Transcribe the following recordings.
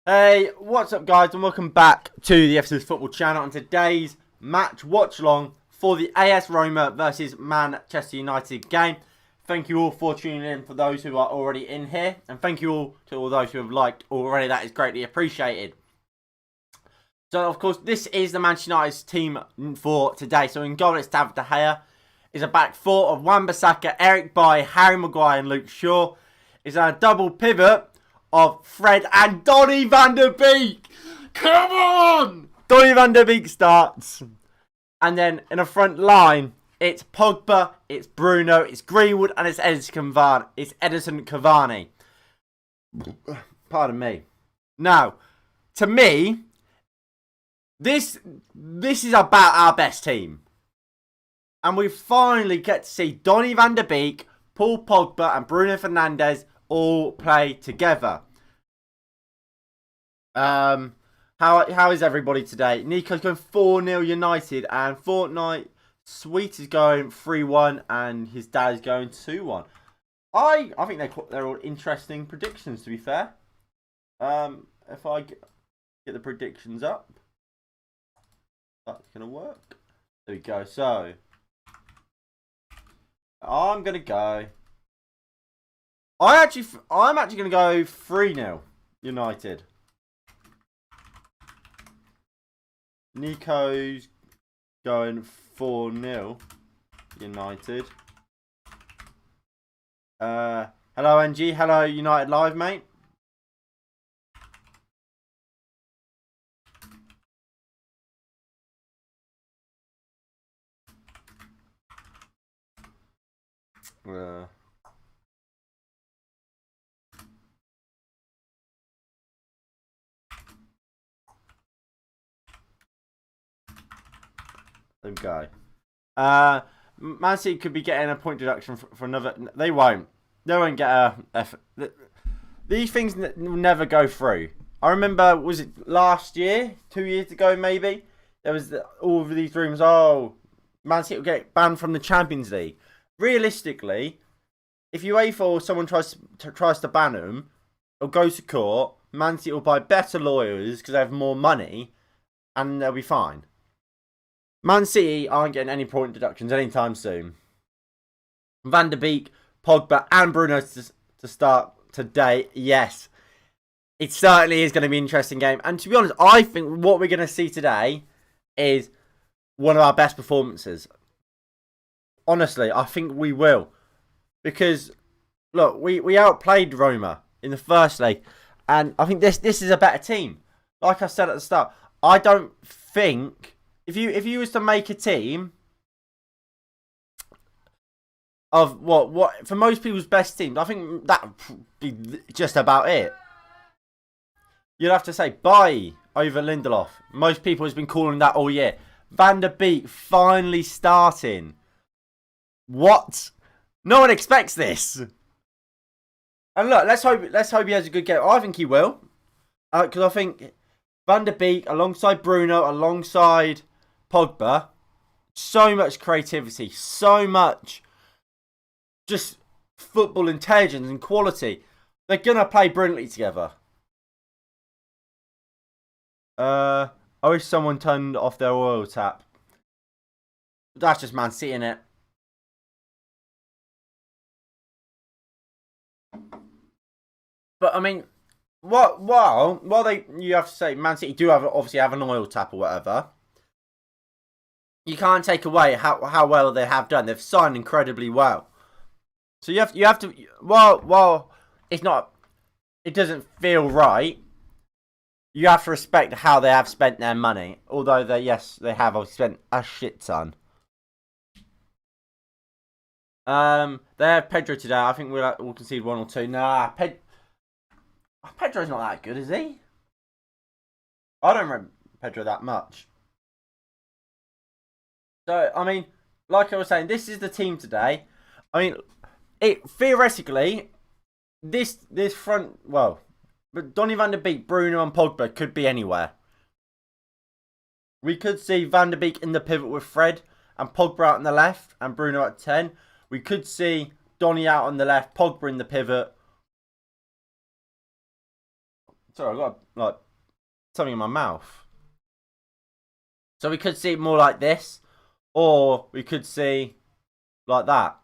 Hey, what's up guys, and welcome back to the FC's Football channel and today's match watch along for the AS Roma versus Manchester United game. Thank you all for tuning in, for those who are already in here, and thank you all to all those who have liked already. That is greatly appreciated. So of course this is the Manchester United's team for today. So in goal it's David De Gea. Is a back four of Wan-Bissaka, Eric Bailly, Harry Maguire and Luke Shaw. Is a double pivot of Fred and Donny van der Beek. Come on! Donny van der Beek starts. And then in a front line, it's Pogba, it's Bruno, it's Greenwood, and it's Edison Cavani. Pardon me. Now, to me, this is about our best team. And we finally get to see Donny van der Beek, Paul Pogba, and Bruno Fernandes all play together. How is everybody today? Nico's going 4-0 United, and Fortnite Sweet is going 3-1, and his dad is going 2-1. I think they're all interesting predictions, to be fair. If I get the predictions up, that's gonna work. There we go. So I'm gonna go. I'm actually gonna go 3-0 United. Nico's going 4-0 United. Hello NG, hello United Live, mate. There we go. Man City could be getting a point deduction for another. They won't. They won't get a. These things will never go through. I remember, was it last year, 2 years ago maybe? There was all of these rumours. Oh, Man City will get banned from the Champions League. Realistically, if UEFA or someone tries to ban them, it'll go to court. Man City will buy better lawyers because they have more money, and they'll be fine. Man City aren't getting any point deductions anytime soon. Van der Beek, Pogba and Bruno to start today. Yes, it certainly is going to be an interesting game. And to be honest, I think what we're going to see today is one of our best performances. Honestly, I think we will. Because, look, we outplayed Roma in the first leg. And I think this is a better team. Like I said at the start, I don't think... If you was to make a team of what for most people's best teams, I think that would be just about it. You'd have to say Bailly over Lindelof. Most people has been calling that all year. Van der Beek finally starting. What? No one expects this. And look, let's hope he has a good game. I think he will, because I think Van der Beek alongside Bruno, alongside Pogba, so much creativity, so much just football intelligence and quality. They're going to play brilliantly together. I wish someone turned off their oil tap. That's just Man City, innit? But I mean, while you have to say Man City do obviously have an oil tap or whatever, you can't take away how well they have done. They've signed incredibly well. So you have to while it's not, it doesn't feel right, you have to respect how they have spent their money. Although they have obviously spent a shit ton. They have Pedro today. I think we'll concede 1 or 2. Nah, Pedro's not that good, is he? I don't remember Pedro that much. So, I mean, like I was saying, this is the team today. I mean, theoretically, this front, well, but Donny van der Beek, Bruno and Pogba could be anywhere. We could see Van der Beek in the pivot with Fred and Pogba out on the left and Bruno at 10. We could see Donny out on the left, Pogba in the pivot. Sorry, I got like something in my mouth. So we could see it more like this, or we could see like that.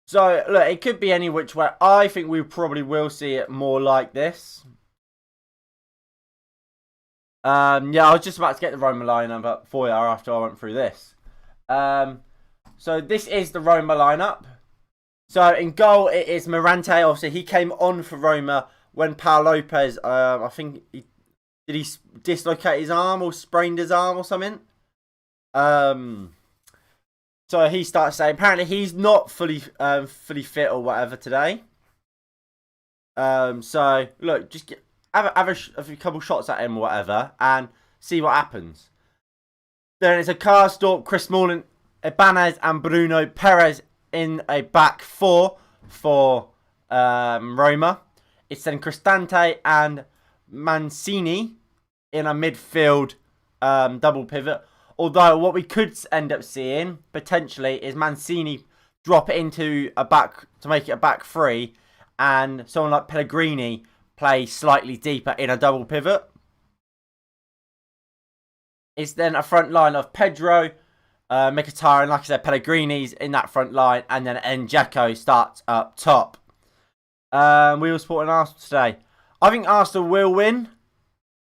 So look, it could be any which way. I think we probably will see it more like this. Yeah, I was just about to get the Roma lineup for you after I went through this. So this is the Roma lineup. So in goal, it is Morante. Obviously, he came on for Roma when Pau Lopez, I think, did he dislocate his arm or sprained his arm or something? So he starts saying, apparently he's not fully fit or whatever today. So look, just have a couple shots at him or whatever and see what happens. Then it's a Karsdorp, Chris Smalling, Ibanez and Bruno Perez in a back four for Roma. It's then Cristante and Mancini in a midfield double pivot. Although what we could end up seeing potentially is Mancini drop it into a back to make it a back three, and someone like Pellegrini play slightly deeper in a double pivot. It's then a front line of Pedro, Mkhitaryan, like I said, Pellegrini's in that front line, and then Dzeko starts up top. We were supporting Arsenal today. I think Arsenal will win,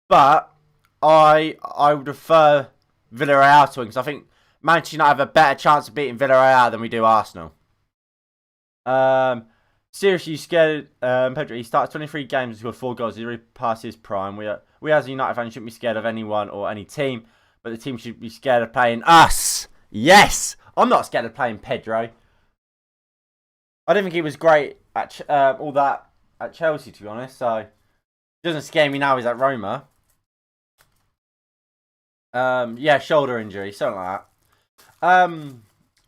but I would prefer Villarreal to win, because I think Manchester United have a better chance of beating Villarreal than we do Arsenal. Seriously, you scared Pedro? He starts 23 games and scored 4 goals. He's already past his prime. We as a United fan shouldn't be scared of anyone or any team, but the team should be scared of playing us. Yes! I'm not scared of playing Pedro. I didn't think he was great at all that at Chelsea, to be honest, so it doesn't scare me now he's at Roma. Yeah, shoulder injury, something like that.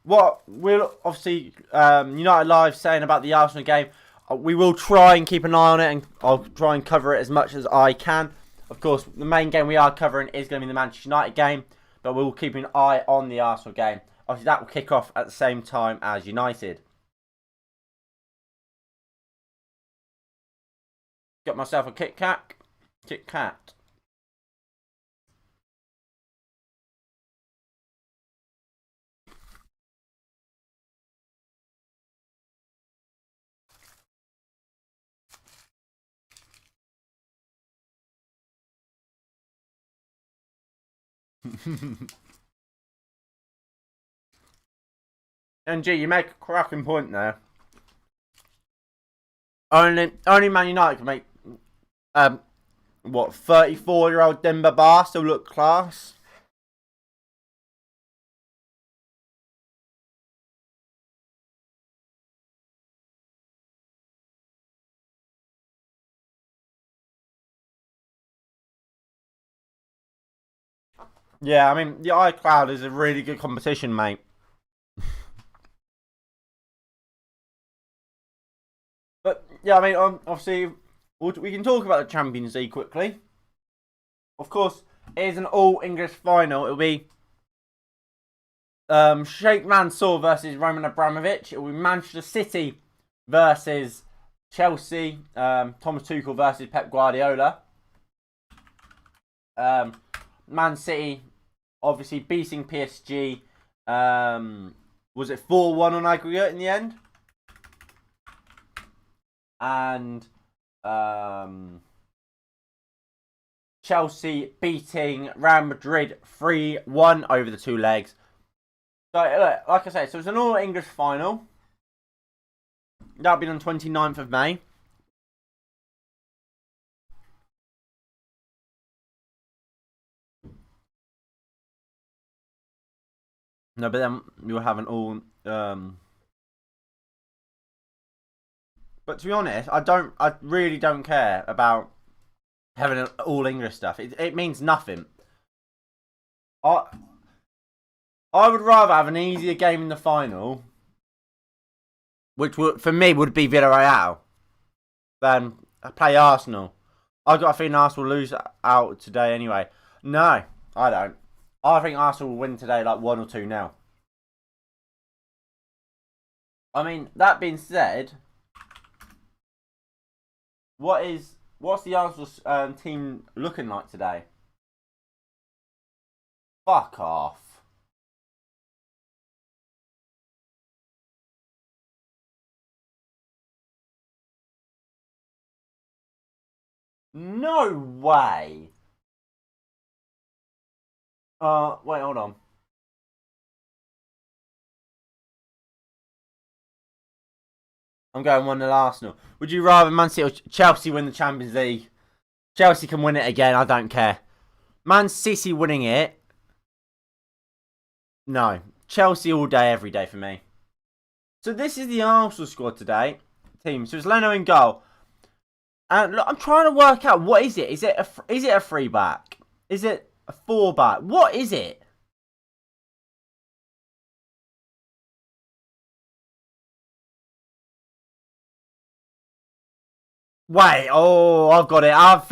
What we'll obviously United Live saying about the Arsenal game, we will try and keep an eye on it, and I'll try and cover it as much as I can. Of course, the main game we are covering is going to be the Manchester United game, but we'll keep an eye on the Arsenal game. Obviously, that will kick off at the same time as United. Got myself a Kit Kat. Kit Kat. And G, you make a cracking point there. Only Man United can make 34-year-old Demba Ba still look class. Yeah, I mean, the iCloud is a really good competition, mate. But, yeah, I mean, obviously, we can talk about the Champions League quickly. Of course, it is an all-English final. It'll be Sheikh Mansour versus Roman Abramovich. It'll be Manchester City versus Chelsea. Thomas Tuchel versus Pep Guardiola. Man City obviously beating PSG. Was it 4-1 on aggregate in the end? And Chelsea beating Real Madrid 3-1 over the 2 legs. So, look, like I said, so it's an all-English final. That'll be on 29th of May. No, but then you'll have an all... But to be honest, I really don't care about having an all English stuff. It means nothing. I would rather have an easier game in the final, which would, for me, would be Villarreal, than play Arsenal. I got a feeling Arsenal will lose out today anyway. No, I don't. I think Arsenal will win today like 1 or 2 now. I mean, that being said, what is What's the Arsenal team looking like today? Fuck off. No way. Wait, hold on. I'm going 1-0 Arsenal. Would you rather Man City or Chelsea win the Champions League? Chelsea can win it again. I don't care. Man City winning it. No. Chelsea all day, every day for me. So this is the Arsenal squad today. Team. So it's Leno in goal. And look, I'm trying to work out what is it. Is it a free back? Is it a 4 back? What is it? Wait, oh, I've got it. I've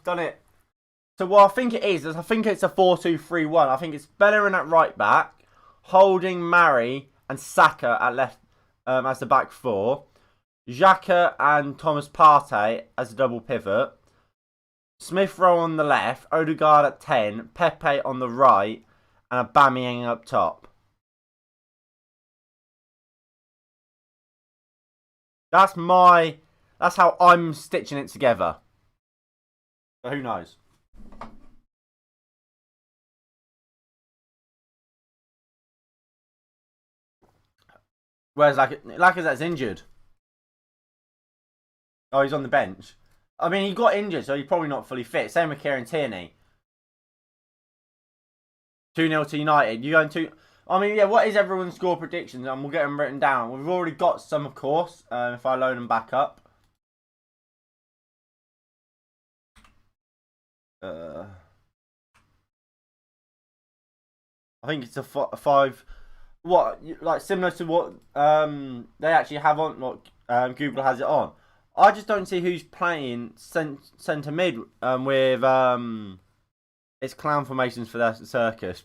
done it. So what I think it is I think it's a 4-2-3-1. I think it's Bellerin at right back, Holding, Mari, and Saka at left as the back 4. Xhaka and Thomas Partey as a double pivot. Smith Rowe on the left, Odegaard at 10, Pepe on the right, and Aubameyang up top. That's how I'm stitching it together. But who knows? Whereas Lacazette's injured. Oh, he's on the bench. I mean, he got injured, so he's probably not fully fit. Same with Kieran Tierney. 2-0 to United. You going to... I mean, yeah, what is everyone's score predictions? And we'll get them written down. We've already got some, of course, if I load them back up. I think it's a 5... What, like, similar to what they actually have on, what Google has it on. I just don't see who's playing centre mid with its clown formations for their circus.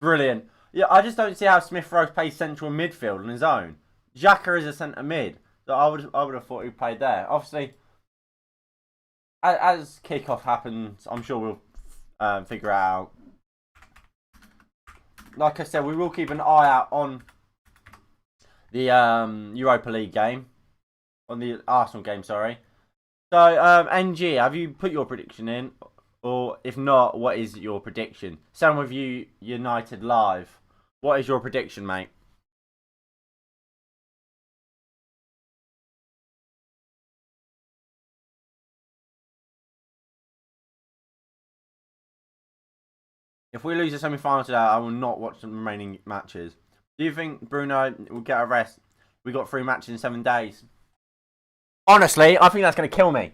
Brilliant. Yeah, I just don't see how Smith Rowe plays central midfield on his own. Xhaka is a centre mid. So I would have thought he played there. Obviously, as kickoff happens, I'm sure we'll figure it out. Like I said, we will keep an eye out on the Europa League game. On the Arsenal game, sorry. So, NG, have you put your prediction in? Or if not, what is your prediction? Same with you, United Live. What is your prediction, mate? If we lose the semi-final today, I will not watch the remaining matches. Do you think Bruno will get a rest? We got 3 matches in 7 days. Honestly, I think that's going to kill me.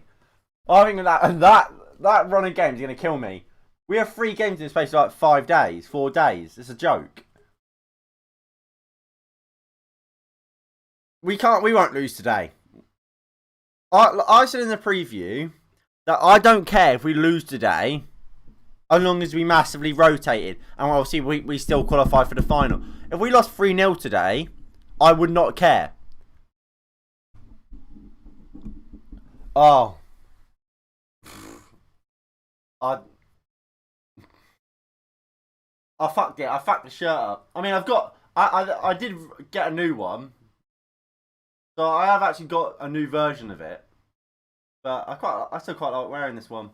I think that run of games is going to kill me. We have 3 games in the space of like 5 days, 4 days. It's a joke. We won't lose today. I said in the preview that I don't care if we lose today, as long as we massively rotated. And obviously we still qualify for the final. If we lost 3-0 today, I would not care. Oh. I fucked it. I fucked the shirt up. I mean, I did get a new one. So I have actually got a new version of it. But I still quite like wearing this one.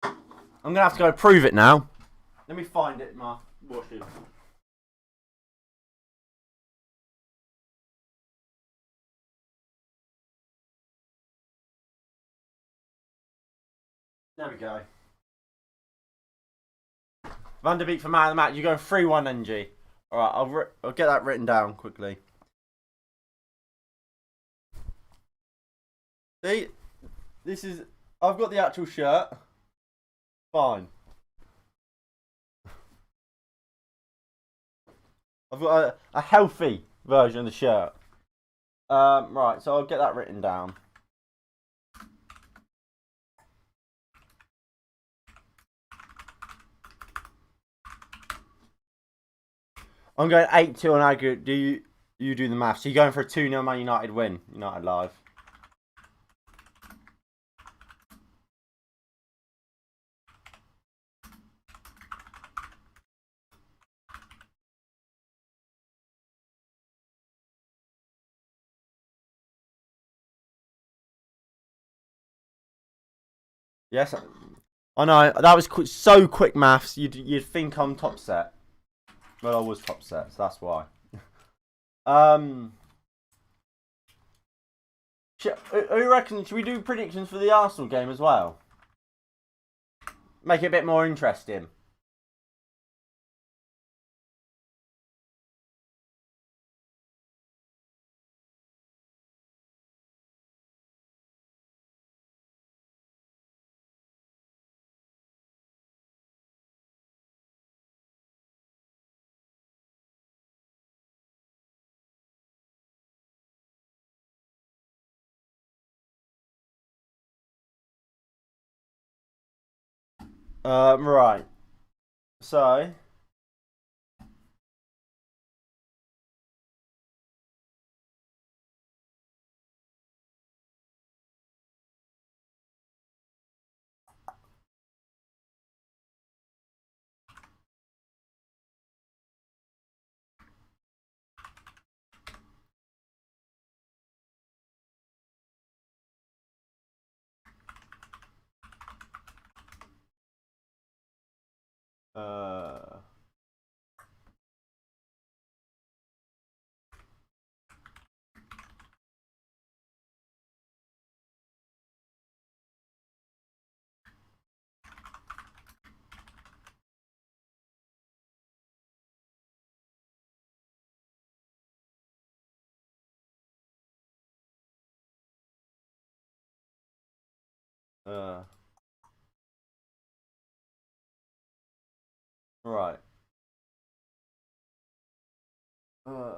I'm going to have to go prove it now. Let me find it in my washing. There we go. Van der Beek for man of the match. You're going 3-1 NG. Alright, I'll get that written down quickly. See? I've got the actual shirt. Fine. I've got a healthy version of the shirt. Right, so I'll get that written down. I'm going 8-2 on aggregate. You do the maths. So you're going for a 2-0 Man United win. United live. Yes. I know. That was so quick maths. You'd think I'm top set. Well, I was top set, so that's why. Who reckons? Should we do predictions for the Arsenal game as well? Make it a bit more interesting. Right. So. Uh. Uh. Right. Uh.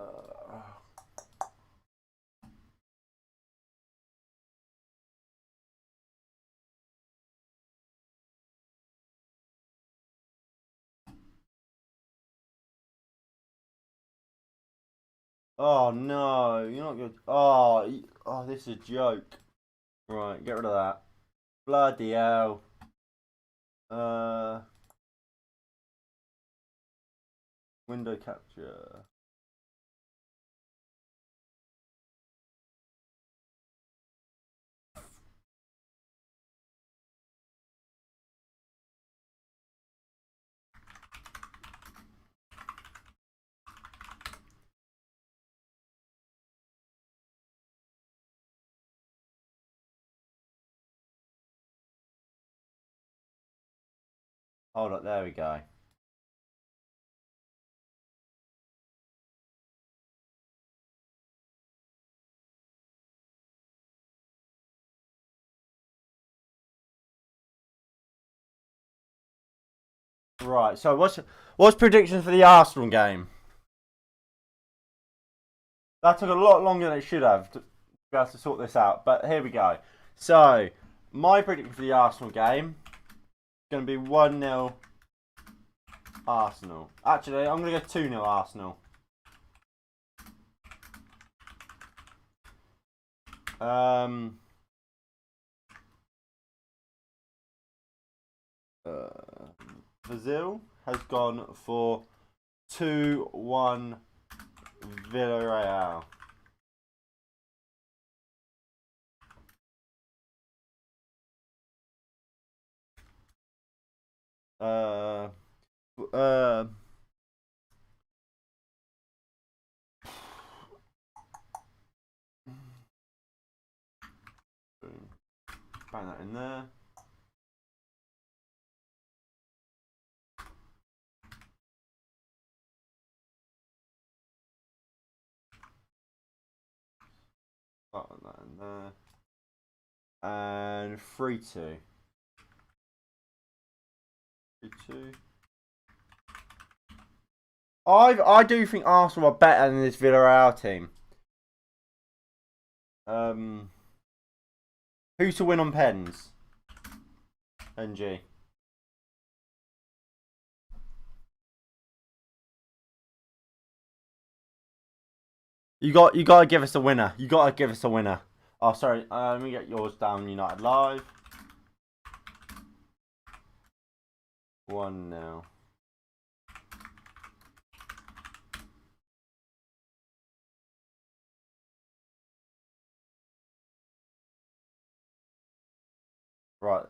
Oh no, you're not good. Oh, this is a joke. Right, get rid of that. Bloody hell. Uh, window capture. Hold up, there we go. Right, so what's predictions for the Arsenal game? That took a lot longer than it should have to be able to sort this out, but here we go. So, my prediction for the Arsenal game is going to be 1-0 Arsenal. Actually, I'm going to go 2-0 Arsenal. Um, Brazil has gone for 2-1 Villarreal. Uh, uh, bang that in there. Put that in there. And 3-2. 3-2. I do think Arsenal are better than this Villarreal team. Who to win on pens? NG. You got to give us a winner. You got to give us a winner. Oh, sorry. Let me get yours down. United Live. 1-0. Right.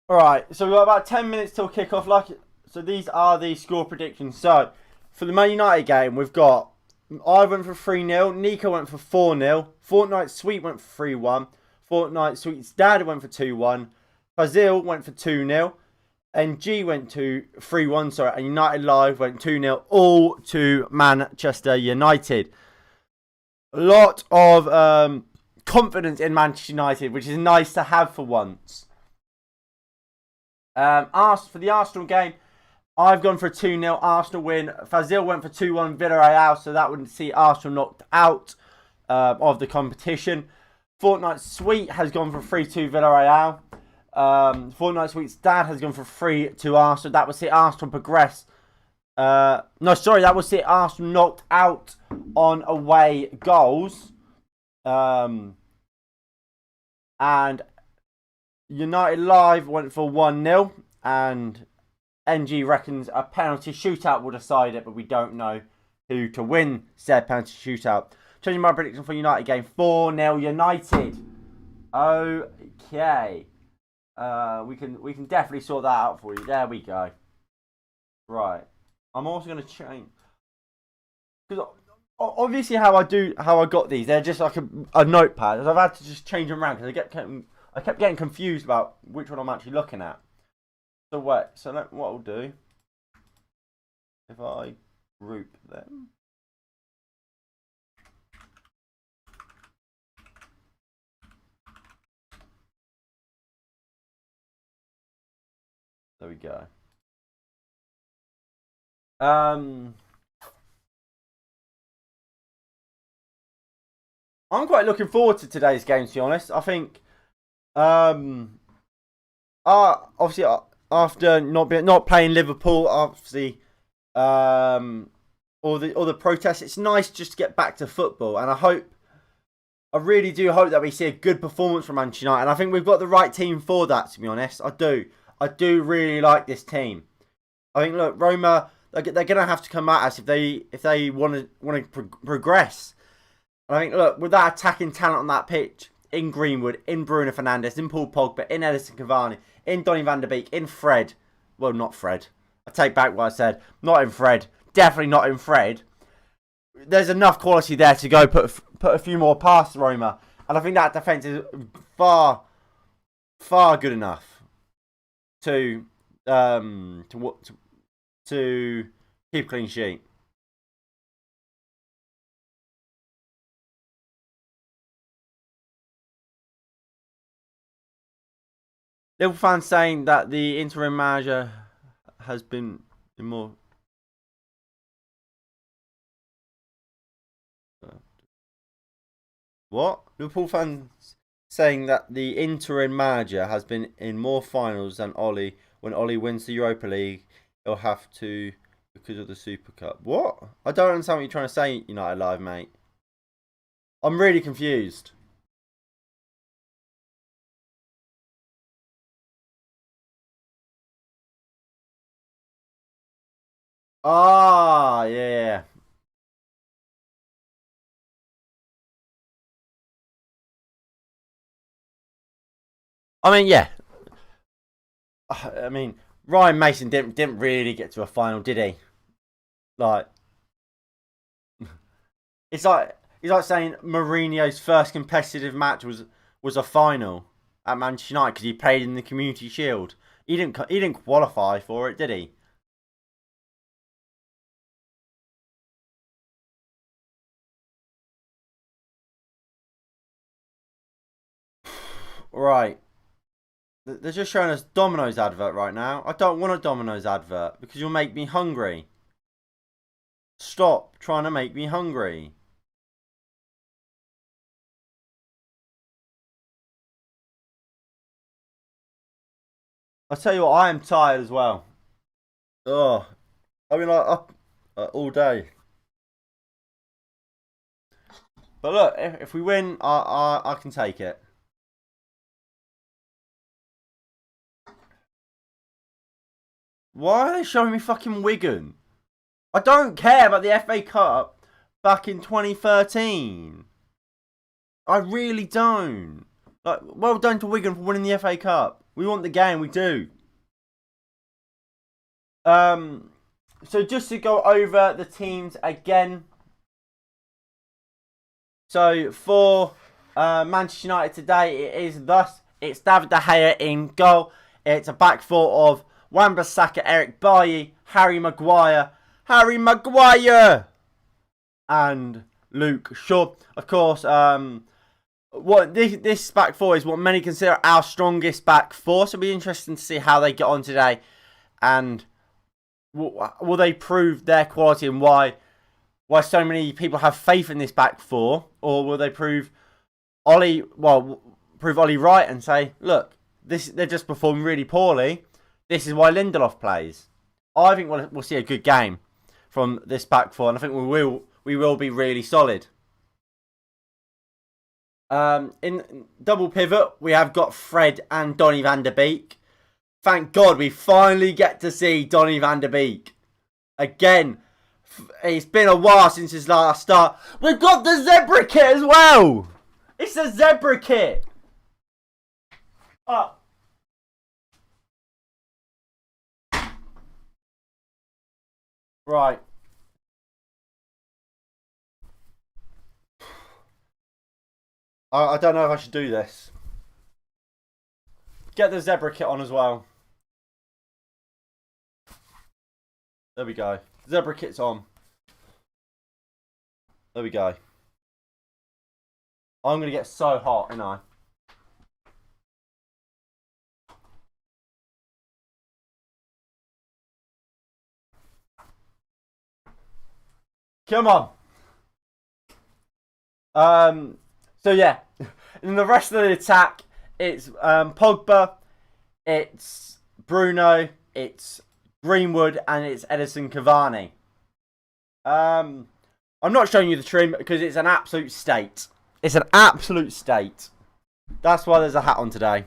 All right. So we've got about 10 minutes till kickoff. So these are the score predictions. So for the Man United game, we've got I went for 3-0. Nico went for 4-0. Fortnite Sweet went for 3-1. Fortnite Sweet's dad went for 2-1. Fazil went for 2-0. And G went to 3-1, sorry, and United Live went 2-0, all to Manchester United. A lot of confidence in Manchester United, which is nice to have for once. For the Arsenal game, I've gone for a 2-0 Arsenal win. Fazil went for 2-1 Villarreal, so that would see Arsenal knocked out of the competition. Fortnite Sweet has gone for 3-2 Villarreal. Fortnite Sweet's dad has gone for 3-2 Arsenal. That would see Arsenal progress. That would see Arsenal knocked out on away goals. And United Live went for 1-0. And NG reckons a penalty shootout will decide it, but we don't know who to win said penalty shootout. Changing my prediction for United game, 4-0 United. Okay. We can definitely sort that out for you. There we go. Right. I'm also going to change, because obviously how I got these, they're just like a notepad. I've had to just change them around because I kept getting confused about which one I'm actually looking at. So wait. So what I'll do, if I group them. There we go. I'm quite looking forward to today's game, to be honest. I think, obviously after not playing Liverpool, obviously, all the protests, it's nice just to get back to football, and I really do hope that we see a good performance from Manchester United. And I think we've got the right team for that, to be honest. I do really like this team. I think, look, Roma, they're going to have to come at us if they want to progress. And I think, look, with that attacking talent on that pitch, in Greenwood, in Bruno Fernandes, in Paul Pogba, in Edison Cavani, in Donny van der Beek, in Fred. Well, not Fred. I take back what I said. Not in Fred. Definitely not in Fred. There's enough quality there to go put a few more past Roma. And I think that defence is far good enough to keep a clean sheet. Liverpool fans saying that the interim manager has been more. What? Liverpool fans saying that the interim manager has been in more finals than Ollie. When Ollie wins the Europa League, he'll have to because of the Super Cup. What? I don't understand what you're trying to say, United Live, mate. I'm really confused. Ah, yeah. I mean, yeah. I mean, Ryan Mason didn't really get to a final, did he? Like, it's like saying Mourinho's first competitive match was a final at Manchester United because he played in the Community Shield. He didn't qualify for it, did he? Right. They're just showing us Domino's advert right now. I don't want a Domino's advert because you'll make me hungry. Stop trying to make me hungry. I tell you what, I am tired as well. Oh, I mean, like up all day. But look, if we win, I can take it. Why are they showing me fucking Wigan? I don't care about the FA Cup back in 2013. I really don't. Like, well done to Wigan for winning the FA Cup. We want the game, we do. So just to go over the teams again. So for Manchester United today, it's David De Gea in goal. It's a back four of Wan-Bissaka, Eric Bailly, Harry Maguire, and Luke Shaw. Of course, what this back four is what many consider our strongest back four. So it'll be interesting to see how they get on today, and will they prove their quality and why so many people have faith in this back four, or will they prove Ollie right and say, look, they're just performing really poorly. This is why Lindelof plays. I think we'll see a good game from this back four, and I think we will be really solid. In double pivot, we have got Fred and Donny van der Beek. Thank God we finally get to see Donny van der Beek again. It's been a while since his last start. We've got the zebra kit as well. It's the zebra kit. Right. I don't know if I should do this. Get the zebra kit on as well. There we go. Zebra kit's on. There we go. I'm going to get so hot, ain't I? Come on. So yeah. In the rest of the attack, it's Pogba, it's Bruno, it's Greenwood, and it's Edison Cavani. I'm not showing you the trim because it's an absolute state. It's an absolute state. That's why there's a hat on today.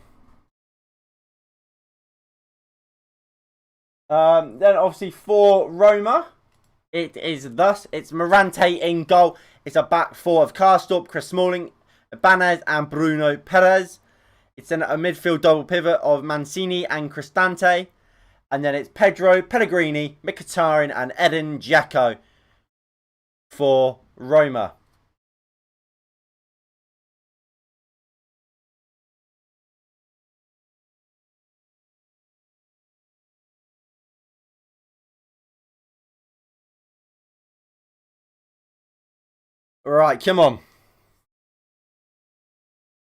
Then obviously for Roma, it's Morante in goal. It's a back four of Karstorp, Chris Smalling, Ibanez, and Bruno Perez. It's then a midfield double pivot of Mancini and Cristante. And then it's Pedro, Pellegrini, Mkhitaryan, and Edin Dzeko for Roma. Right, come on.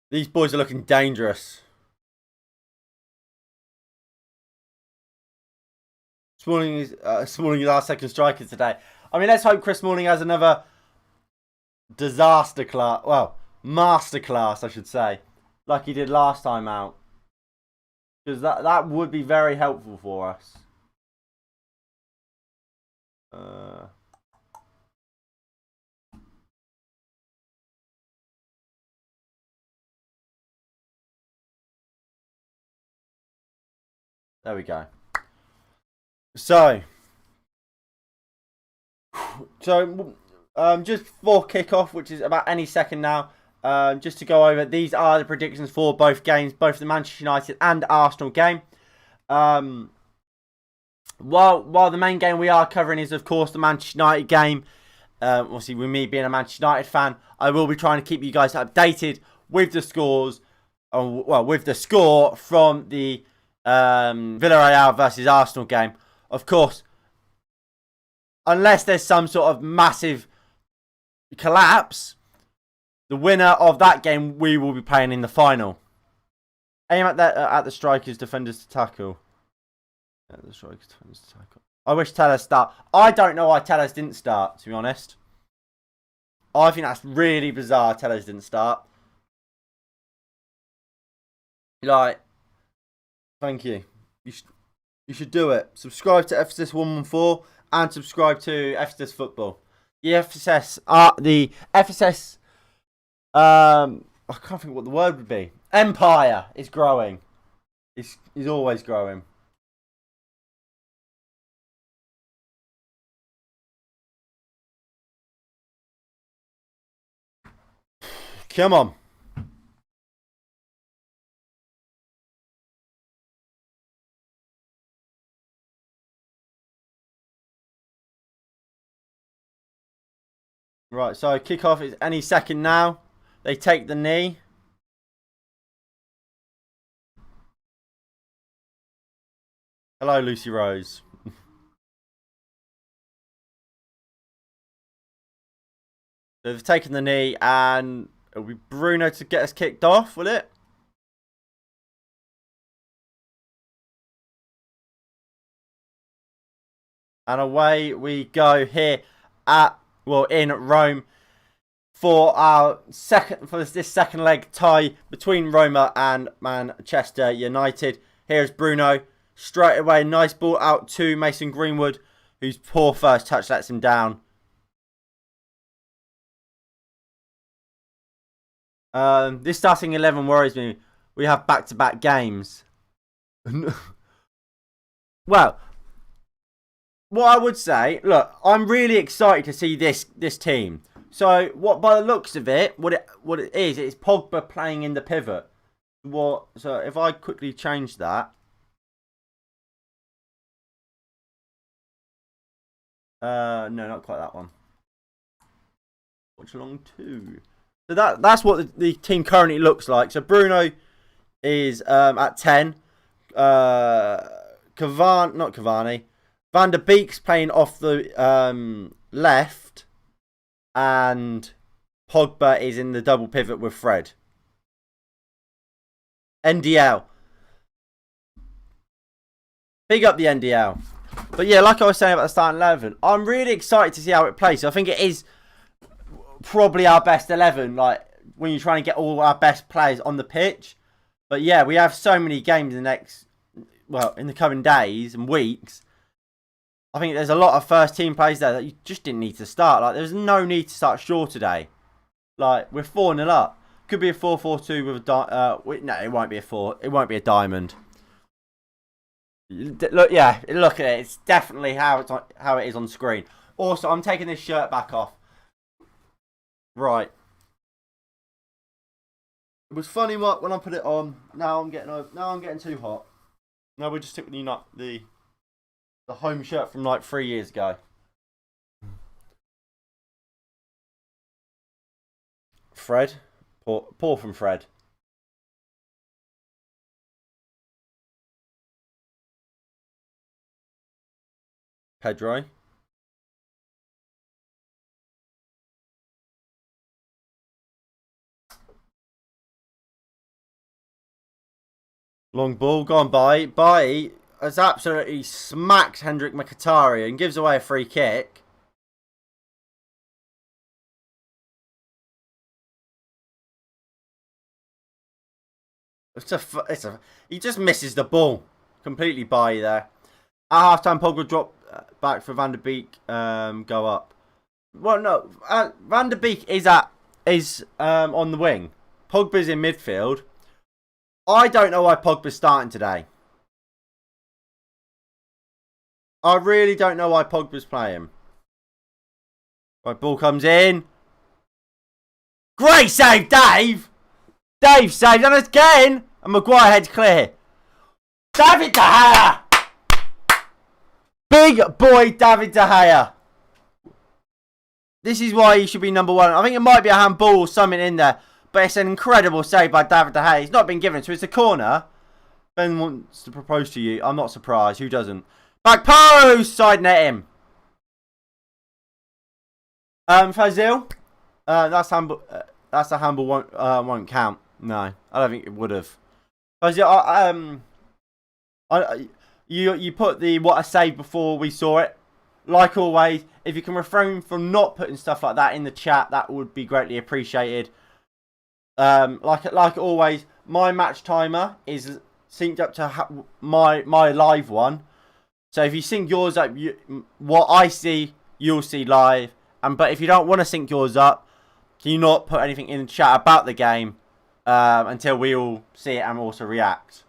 These boys are looking dangerous. Smalling is our second striker today. I mean, let's hope Chris Smalling has another masterclass, I should say, like he did last time out. Because that would be very helpful for us. There we go. So just for kickoff, which is about any second now, just to go over, these are the predictions for both games, both the Manchester United and Arsenal game. While the main game we are covering is, of course, the Manchester United game. Obviously, with me being a Manchester United fan, I will be trying to keep you guys updated with the scores, with the score from the Villarreal versus Arsenal game. Of course, unless there's some sort of massive collapse, the winner of that game we will be playing in the final. Aim at the strikers, defenders to tackle. At the strikers, defenders to tackle. I wish Tellez start. I don't know why Tellez didn't start, to be honest. I think that's really bizarre Tellez didn't start. Like, thank you. You should do it. Subscribe to FSS 114 and subscribe to FSS Football. The FSS I can't think what the word would be. Empire is growing. It's always growing. Come on. Right, so kickoff is any second now. They take the knee. Hello, Lucy Rose. So they've taken the knee, and it'll be Bruno to get us kicked off, will it? And away we go here in Rome for this second leg tie between Roma and Manchester United. Here's Bruno straight away, nice ball out to Mason Greenwood, whose poor first touch lets him down. This starting 11 worries me. We have back-to-back games. Well, what I would say, look, I'm really excited to see this team. So, by the looks of it, what it is, it's Pogba playing in the pivot. So if I quickly change that, no, not quite that one. Watch along 2. So that's what the team currently looks like. So Bruno is at 10. Cavani. Van der Beek's playing off the left. And Pogba is in the double pivot with Fred. NDL. Big up the NDL. But yeah, like I was saying about the starting 11, I'm really excited to see how it plays. So I think it is probably our best 11, like when you're trying to get all our best players on the pitch. But yeah, we have so many games in the coming days and weeks. I think there's a lot of first team players there that you just didn't need to start. Like, there's no need to start Shaw today. Like, we're 4-0 up. Could be a 4-4-2 with a no, it won't be a 4. It won't be a diamond. Look at it. It's definitely how it is on screen. Also, I'm taking this shirt back off. Right. It was funny when I put it on. Now I'm getting too hot. Now we just took the home shirt from like 3 years ago. Fred, poor from Fred. Pedro. Long ball gone by. Bailly has absolutely smacked Hendrik Mkhitaryan and gives away a free kick. He just misses the ball completely. Bailly there. At half time, Pogba drop back for Van der Beek. Go up. Well, no, Van der Beek is on the wing. Pogba's in midfield. I don't know why Pogba's starting today. I really don't know why Pogba's playing. Right, ball comes in. Great save, Dave! Dave saved, and again! And Maguire heads clear. David De Gea! Big boy David De Gea. This is why he should be number 1. I think it might be a handball or something in there. But it's an incredible save by David De Gea. He's not been given, so it's a corner. Ben wants to propose to you. I'm not surprised. Who doesn't? Back post! Side net him. Fazil. That's a handball won't count. No, I don't think it would have. Because you put the what I saved before we saw it. Like always, if you can refrain from not putting stuff like that in the chat, that would be greatly appreciated. Like always, my match timer is synced up to my live one. So if you sync yours up, what I see, you'll see live. But if you don't want to sync yours up, can you not put anything in the chat about the game until we all see it and also react?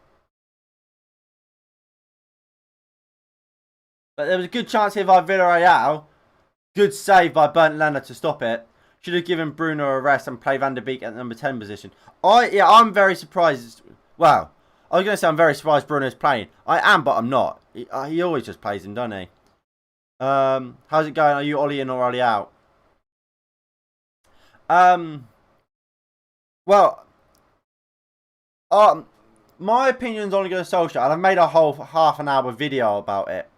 But there was a good chance here by Villarreal. Good save by Bernd Leno to stop it. Should have given Bruno a rest and play Van der Beek at the number 10 position. I'm very surprised. Well, I was going to say I'm very surprised Bruno's playing. I am, but I'm not. He always just plays him, doesn't he? How's it going? Are you Ollie in or Ollie out? Well, my opinion's on Ole Gunnar Solskjaer, and I've made a whole half an hour video about it.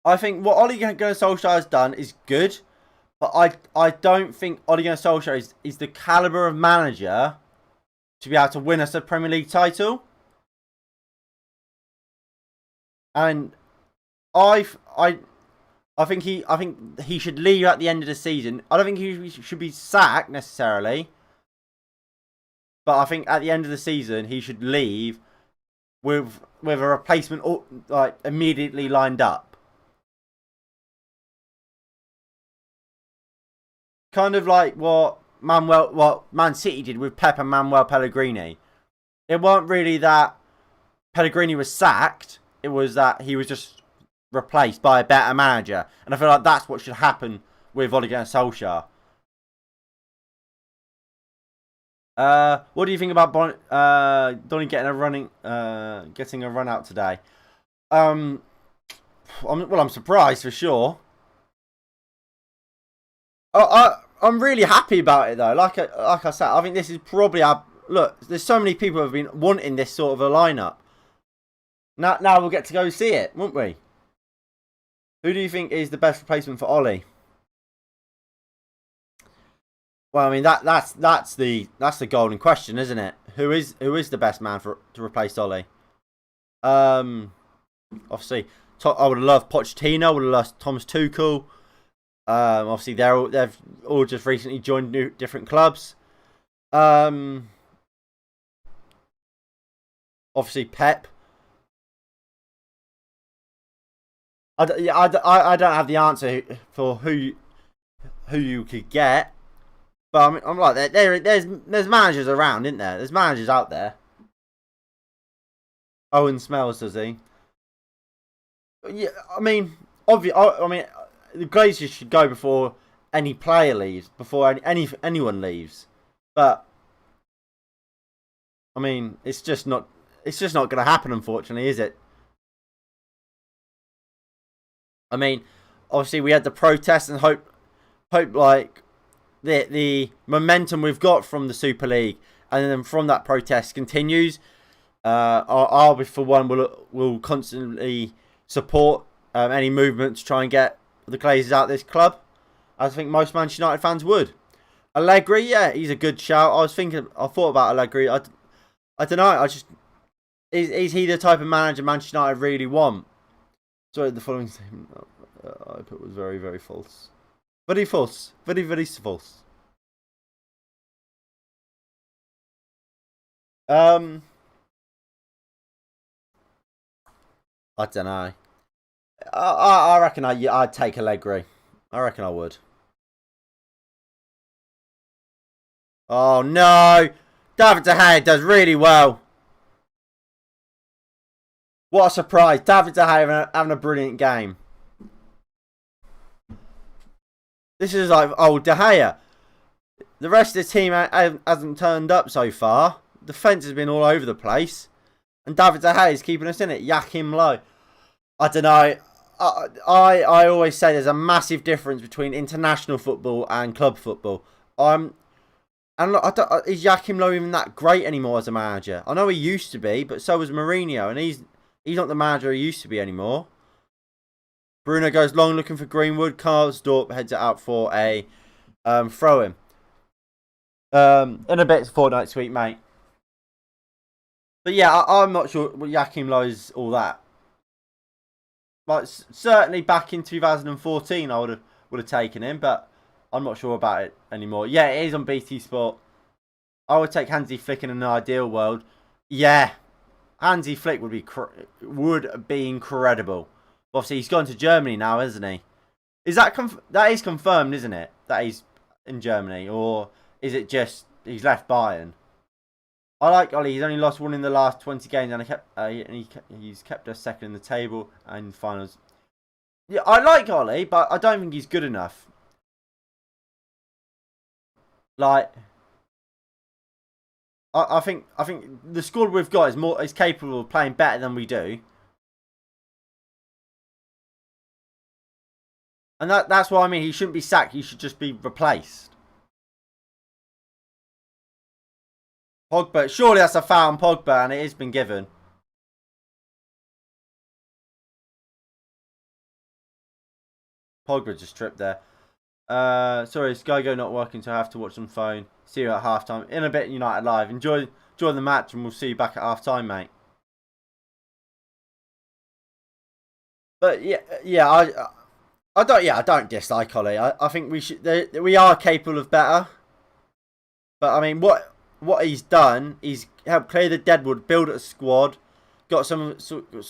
I think what Ole Gunnar Solskjaer has done is good, but I don't think Ole Gunnar Solskjaer is the calibre of manager to be able to win us a Premier League title. And I think he should leave at the end of the season. I don't think he should be sacked necessarily, but I think at the end of the season he should leave with a replacement like immediately lined up. Kind of like what Man City did with Pep and Manuel Pellegrini. It wasn't really that Pellegrini was sacked. It was that he was just replaced by a better manager. And I feel like that's what should happen with Ole Gunnar Solskjaer. What do you think about Donny getting a run out today? I'm surprised for sure. I'm really happy about it though. Like I said, I think this is probably look. There's so many people who have been wanting this sort of a lineup. Now we'll get to go see it, won't we? Who do you think is the best replacement for Ollie? Well, I mean that's the golden question, isn't it? Who is the best man to replace Ollie? Obviously, I would have loved Pochettino. I would have loved Thomas Tuchel. Obviously, they've all just recently joined different clubs. Obviously, Pep. I don't have the answer for who you could get, but I'm like there's managers around, isn't there? There's managers out there. Owen Smells, does he? Yeah, I mean, the Glazers should go before any player leaves, before anyone leaves. But I mean, it's just not going to happen, unfortunately, is it? I mean, obviously we had the protests and hope like the momentum we've got from the Super League, and then from that protest continues. I'll be for one will constantly support any movement to try and get the Glazers out of this club, as I think most Manchester United fans would. Allegri, yeah, he's a good shout. I thought about Allegri. I don't know. Is he the type of manager Manchester United really want? Sorry, the following statement I put was very, very false. Very false. Very, very false. I don't know. I reckon I'd take Allegri. I reckon I would. Oh no! David De Gea does really well. What a surprise. David De Gea having a brilliant game. This is like old De Gea. The rest of the team hasn't turned up so far. The defence has been all over the place. And David De Gea is keeping us in it. Joachim Low. I don't know. I always say there's a massive difference between international football and club football. And look, is Joachim Low even that great anymore as a manager? I know he used to be, but so was Mourinho, and he's not the manager he used to be anymore. Bruno goes long looking for Greenwood. Karsdorp heads it out for a throw-in. In a bit, it's Fortnite Sweet, mate. But yeah, I'm not sure what Joachim Low is all that. Like certainly back in 2014, I would have taken him, but I'm not sure about it anymore. Yeah, it is on BT Sport. I would take Hansi Flick in an ideal world. Yeah, Hansi Flick would be incredible. Obviously, he's gone to Germany now, isn't he? Is that is confirmed, isn't it? That he's in Germany, or is it just he's left Bayern? I like Ollie. He's only lost one in the last 20 games, and he's kept us second in the table and finals. Yeah, I like Ollie, but I don't think he's good enough. Like, I think the squad we've got is capable of playing better than we do, and that's why I mean he shouldn't be sacked. He should just be replaced. Pogba, surely that's a foul on Pogba, and it has been given. Pogba just tripped there. Sorry, SkyGo not working, so I have to watch on phone. See you at halftime. In a bit, United Live. Enjoy the match, and we'll see you back at halftime, mate. But yeah, I don't dislike Ollie. I think we are capable of better. But I mean, what he's done, he's helped clear the deadwood, build a squad, got some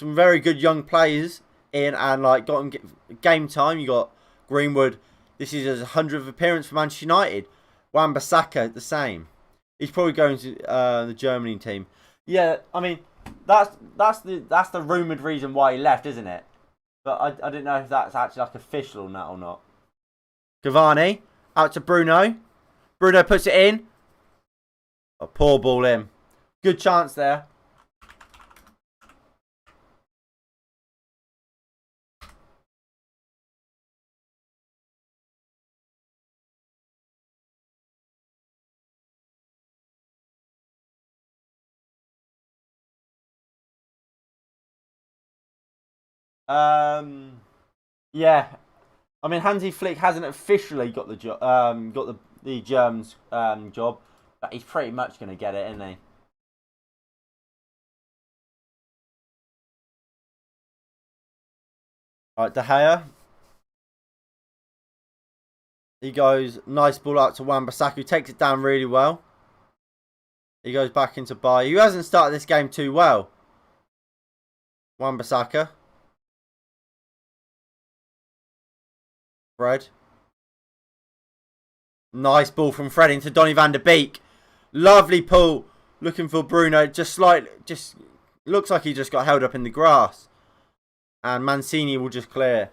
very good young players in, and like got him game time. You got Greenwood. This is his 100th appearance for Manchester United. Wan-Bissaka the same. He's probably going to the Germany team. Yeah, I mean that's the rumoured reason why he left, isn't it? But I didn't know if that's actually like official now or not. Cavani out to Bruno. Bruno puts it in. A poor ball in. Good chance there. Um, yeah. I mean, Hansi Flick hasn't officially got the job. Got the Germans job, but he's pretty much going to get it, isn't he? All right, De Gea. He goes nice ball out to Wan-Bissaka, who takes it down really well. He goes back into Bayer, who hasn't started this game too well. Wan-Bissaka. Fred. Nice ball from Fred into Donny van der Beek. Lovely pull. Looking for Bruno. Just looks like he just got held up in the grass. And Mancini will just clear.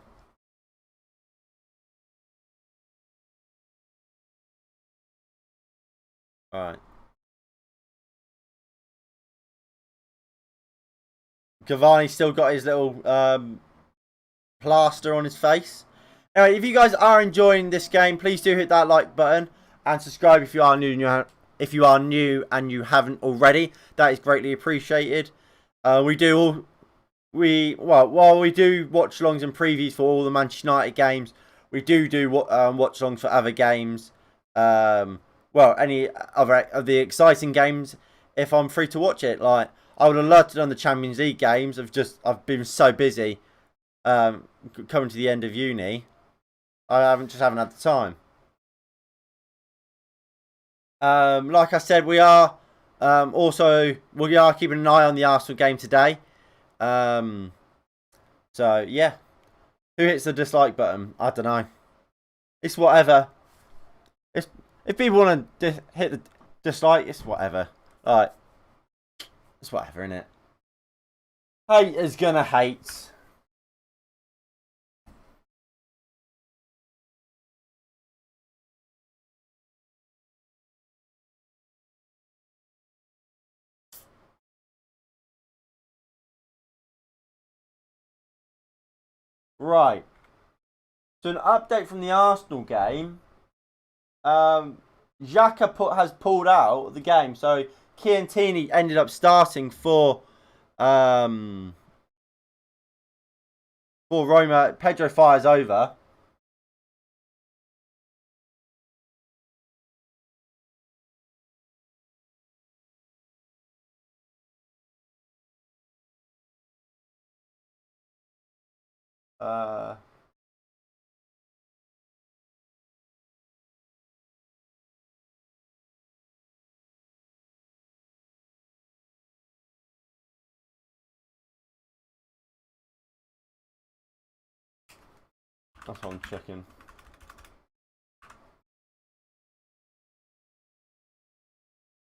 Alright. Cavani still got his little plaster on his face. Anyway, if you guys are enjoying this game, please do hit that like button and subscribe if you are new and you haven't already. That is greatly appreciated. We do all while we do watch longs and previews for all the Manchester United games, we do watch longs for other games. Any other of the exciting games if I'm free to watch it. Like I would have loved to done the Champions League games. I've been so busy coming to the end of uni. I haven't had the time. Like I said, we are keeping an eye on the Arsenal game today. Um, so yeah, who hits the dislike button? I don't know. It's whatever. If people want to hit the dislike, it's whatever. Alright, it's whatever, innit? Haters gonna hate. Right. So an update from the Arsenal game. Xhaka has pulled out of the game, so Chiellini ended up starting um, for Roma. Pedro fires over. Uh, that's what I'm checking.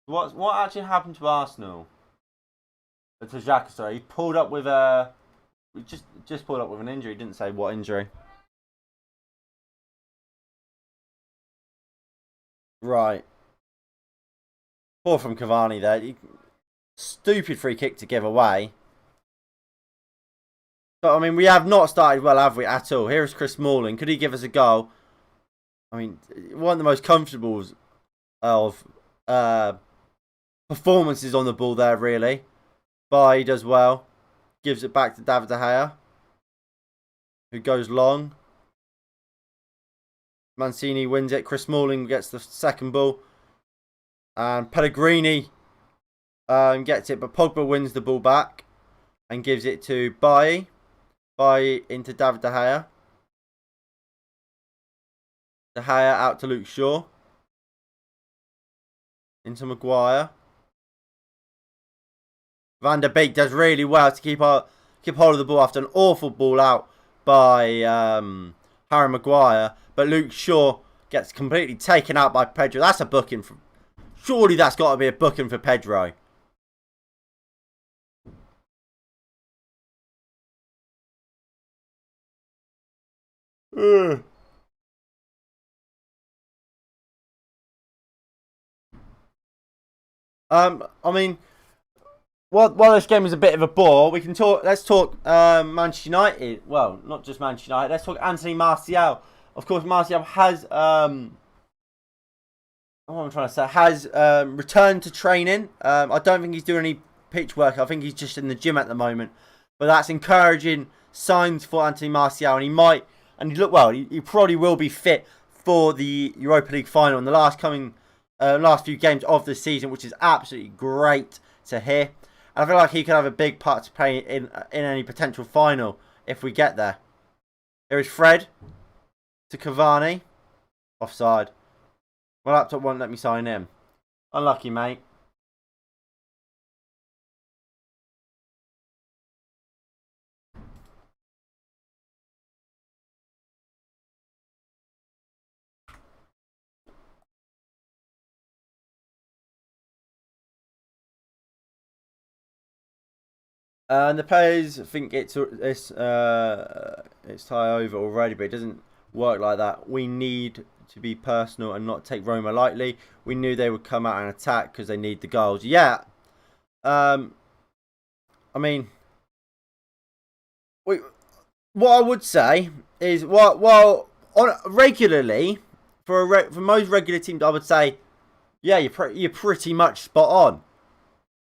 What actually happened to Arsenal? To Xhaka, sorry. He pulled up with a. Just pulled up with an injury. Didn't say what injury. Right. Poor from Cavani there. Stupid free kick to give away. But I mean, we have not started well, have we, at all? Here is Chris Smalling. Could he give us a goal? I mean, one of the most comfortable of performances on the ball there, really. Bailly does well. Gives it back to David De Gea, who goes long. Mancini wins it. Chris Smalling gets the second ball. And Pellegrini gets it, but Pogba wins the ball back and gives it to Bailly. Bailly into David De Gea. De Gea out to Luke Shaw. Into Maguire. Van der Beek does really well to keep hold of the ball after an awful ball out by Harry Maguire. But Luke Shaw gets completely taken out by Pedro. That's a booking. Surely that's got to be a booking for Pedro. I mean, while this game is a bit of a bore, we can talk. Let's talk Manchester United. Well, not just Manchester United. Let's talk Anthony Martial. Of course, Martial has what I'm trying to say has returned to training. I don't think he's doing any pitch work. I think he's just in the gym at the moment. But that's encouraging signs for Anthony Martial, and he might. And he look well. He probably will be fit for the Europa League final in the last few games of the season, which is absolutely great to hear. And I feel like he could have a big part to play in any potential final if we get there. Here is Fred to Cavani. Offside. My laptop won't let me sign in. Unlucky, mate. And the players think it's tie over already, but it doesn't work like that. We need to be personal and not take Roma lightly. We knew they would come out and attack because they need the goals. Yeah. I mean, what I would say is, while on regularly for most regular teams, I would say, yeah, you're pretty much spot on.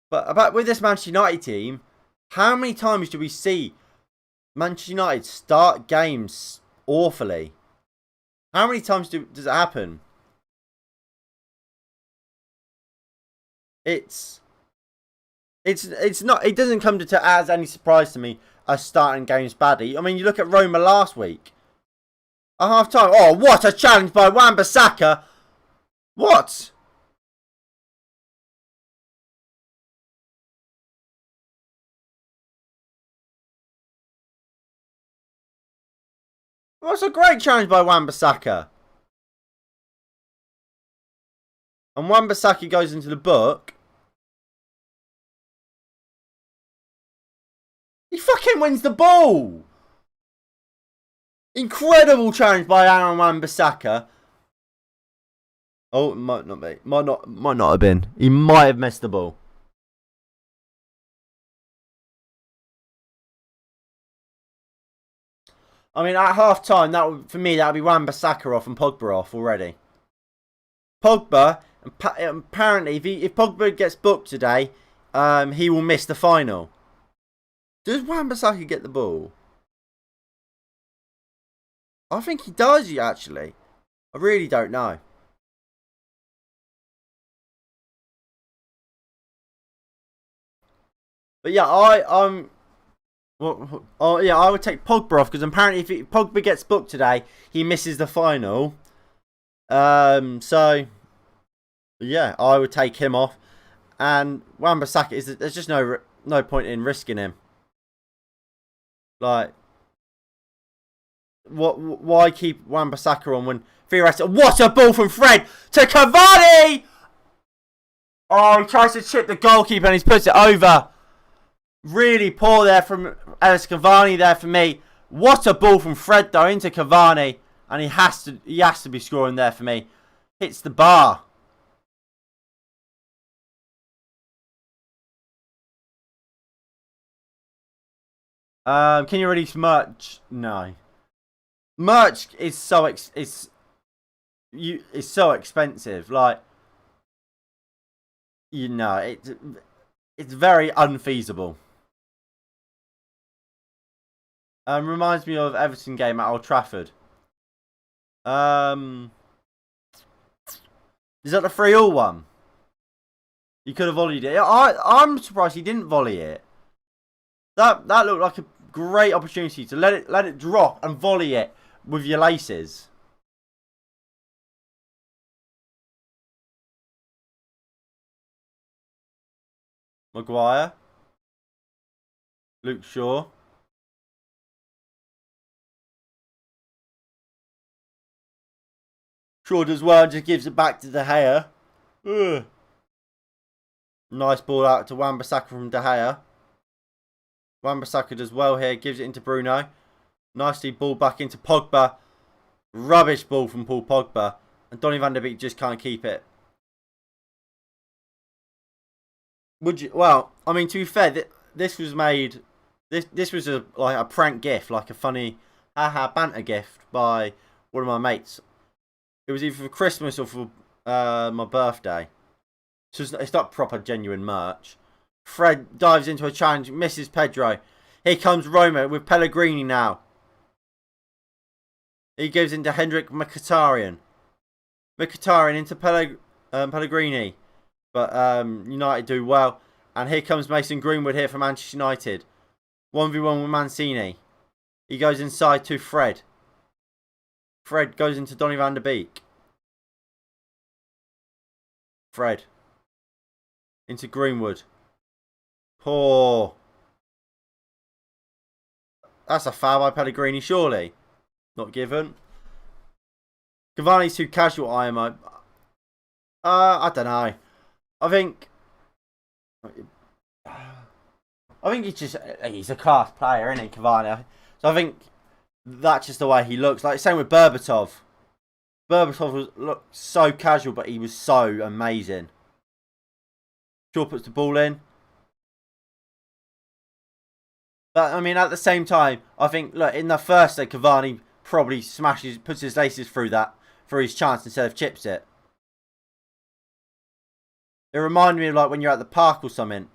But about with this Manchester United team, how many times do we see Manchester United start games awfully? How many times does it happen? It's not. It doesn't come to as any surprise to me us starting games badly. I mean, you look at Roma last week. At half time, oh, what a challenge by Wan-Bissaka! What? What's a great challenge by Wan-Bissaka? And Wan-Bissaka goes into the book. He fucking wins the ball! Incredible challenge by Aaron Wan-Bissaka. Oh, it might not be. Might not have been. He might have missed the ball. I mean, at half time, for me, that would be Wan-Bissaka off and Pogba off already. Pogba, apparently, if Pogba gets booked today, he will miss the final. Does Wan-Bissaka get the ball? I think he does, actually. I really don't know. But yeah, Oh yeah, I would take Pogba off because apparently if Pogba gets booked today, he misses the final. So yeah, I would take him off. And Wan-Bissaka is there's just no point in risking him. Like why keep Wan-Bissaka on when theoretically what a ball from Fred to Cavani! Oh, he tries to chip the goalkeeper and he's puts it over. Really poor there from Ellis Cavani there for me. What a ball from Fred though into Cavani, and he has to be scoring there for me. Hits the bar. Can you release merch? No. Merch is so expensive. Like it's very unfeasible. Reminds me of Everton game at Old Trafford. Is that the 3-3 one? You could have volleyed it. I'm surprised he didn't volley it. That looked like a great opportunity to let it drop and volley it with your laces. Maguire, Luke Shaw. Shaw does well and just gives it back to De Gea. Ugh. Nice ball out to Wan-Bissaka from De Gea. Wan-Bissaka does well here, gives it into Bruno. Nicely ball back into Pogba. Rubbish ball from Paul Pogba. And Donny van der Beek just can't keep it. Would you? Well, I mean, to be fair, this was made. This was like a prank gift, like a funny haha banter gift by one of my mates. It was either for Christmas or for my birthday. So it's not proper genuine merch. Fred dives into a challenge, misses Pedro. Here comes Roma with Pellegrini now. He goes into Hendrik Mkhitaryan. Mkhitaryan into Pellegrini. But United do well. And here comes Mason Greenwood here for Manchester United. 1v1 with Mancini. He goes inside to Fred. Fred goes into Donny van der Beek. Fred. Into Greenwood. Poor. That's a foul by Pellegrini, surely. Not given. Cavani's too casual, IMO. I don't know. I think he's a class player, isn't he, Cavani? So I think that's just the way he looks. Like same with Berbatov. Berbatov looked so casual, but he was so amazing. Shaw puts the ball in. But I mean, at the same time, I think look in the first day, Cavani probably puts his laces through that for his chance instead of chips it. It reminded me of like when you're at the park or something,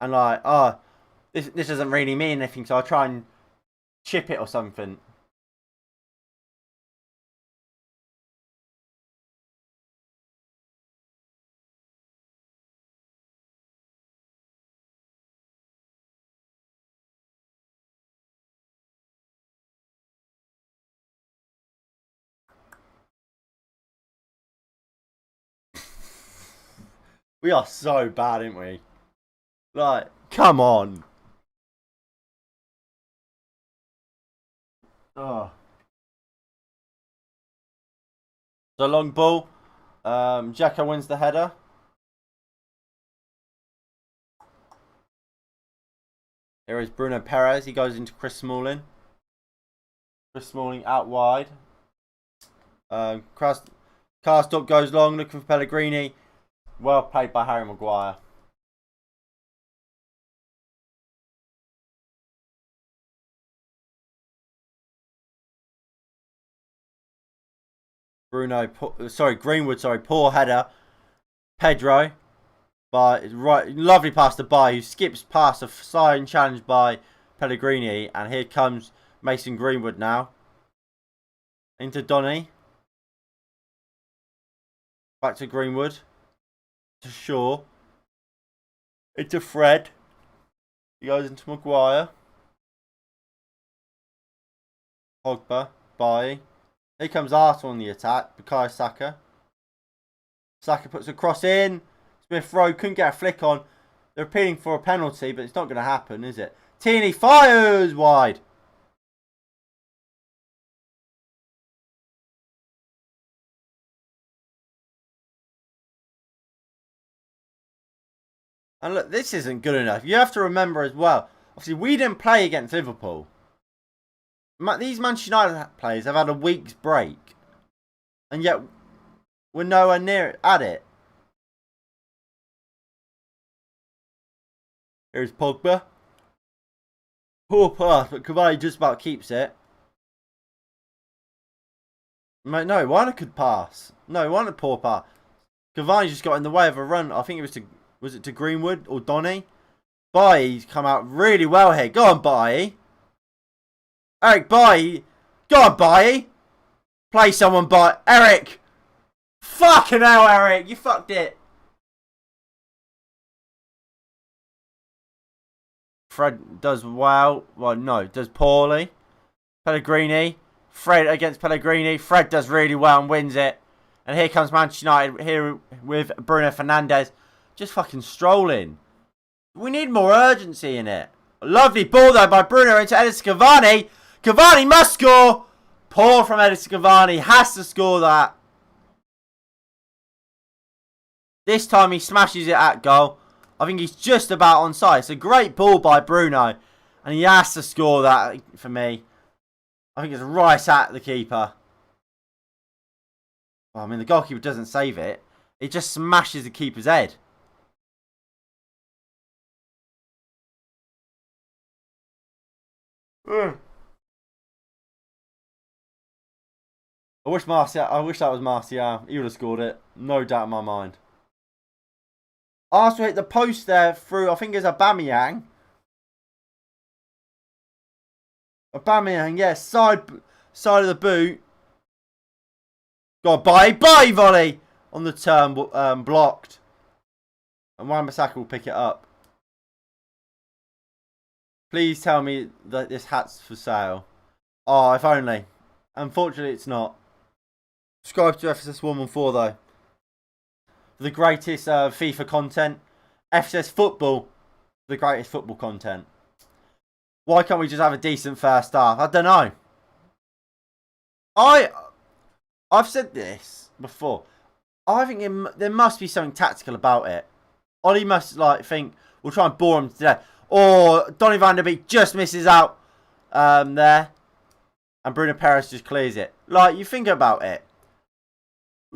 and like, oh, this doesn't really mean anything, so I'll try and chip it or something. We are so bad, aren't we? Like, come on. Oh. The long ball. Xhaka wins the header. Here is Bruno Perez. He goes into Chris Smalling. Chris Smalling out wide. Karsdorp goes long, looking for Pellegrini. Well played by Harry Maguire. Greenwood, poor header. Pedro, but right, lovely pass to Bay, who skips past a sign challenge by Pellegrini, and here comes Mason Greenwood now. Into Donny. Back to Greenwood. To Shaw. Into Fred. He goes into Maguire. Pogba, Bailly. Here comes Arsenal on the attack. Bukayo Saka. Saka puts a cross in. Smith Rowe couldn't get a flick on. They're appealing for a penalty, but it's not going to happen, is it? Tierney fires wide. And look, this isn't good enough. You have to remember as well. Obviously, we didn't play against Liverpool. These Manchester United players have had a week's break. And yet, we're nowhere near it, at it. Here's Pogba. Poor pass, but Cavani just about keeps it. Mate, no, Warner could pass. No, Warner poor pass. Cavani just got in the way of a run. I think it was it to Greenwood or Donny? Bailly's come out really well here. Go on, Bailly. Eric Bailly. Go on, Bailly. Play someone by Eric. Fucking hell, Eric. You fucked it. Fred does well. Well, no, does poorly. Pellegrini. Fred against Pellegrini. Fred does really well and wins it. And here comes Manchester United here with Bruno Fernandes. Just fucking strolling. We need more urgency in it. Lovely ball though by Bruno into Edison Cavani. Cavani must score. Poor from Edison Cavani. Has to score that. This time he smashes it at goal. I think he's just about onside. It's a great ball by Bruno. And he has to score that for me. I think it's right at the keeper. Well, I mean, the goalkeeper doesn't save it. It just smashes the keeper's head. I wish that was Martial. He would have scored it. No doubt in my mind. Arsenal hit the post there through, I think it's Aubameyang. Aubameyang, yes. Side of the boot. Got by volley on the turn, blocked. And Wan-Bissaka will pick it up. Please tell me that this hat's for sale. Oh, if only. Unfortunately, it's not. Subscribe to FSS 114 though. For the greatest FIFA content. FSS Football. The greatest football content. Why can't we just have a decent first half? I don't know. I've said this before. I think there must be something tactical about it. Ollie must think we'll try and bore him to death. Or Donny van der Beek just misses out there. And Bruno Perez just clears it. You think about it.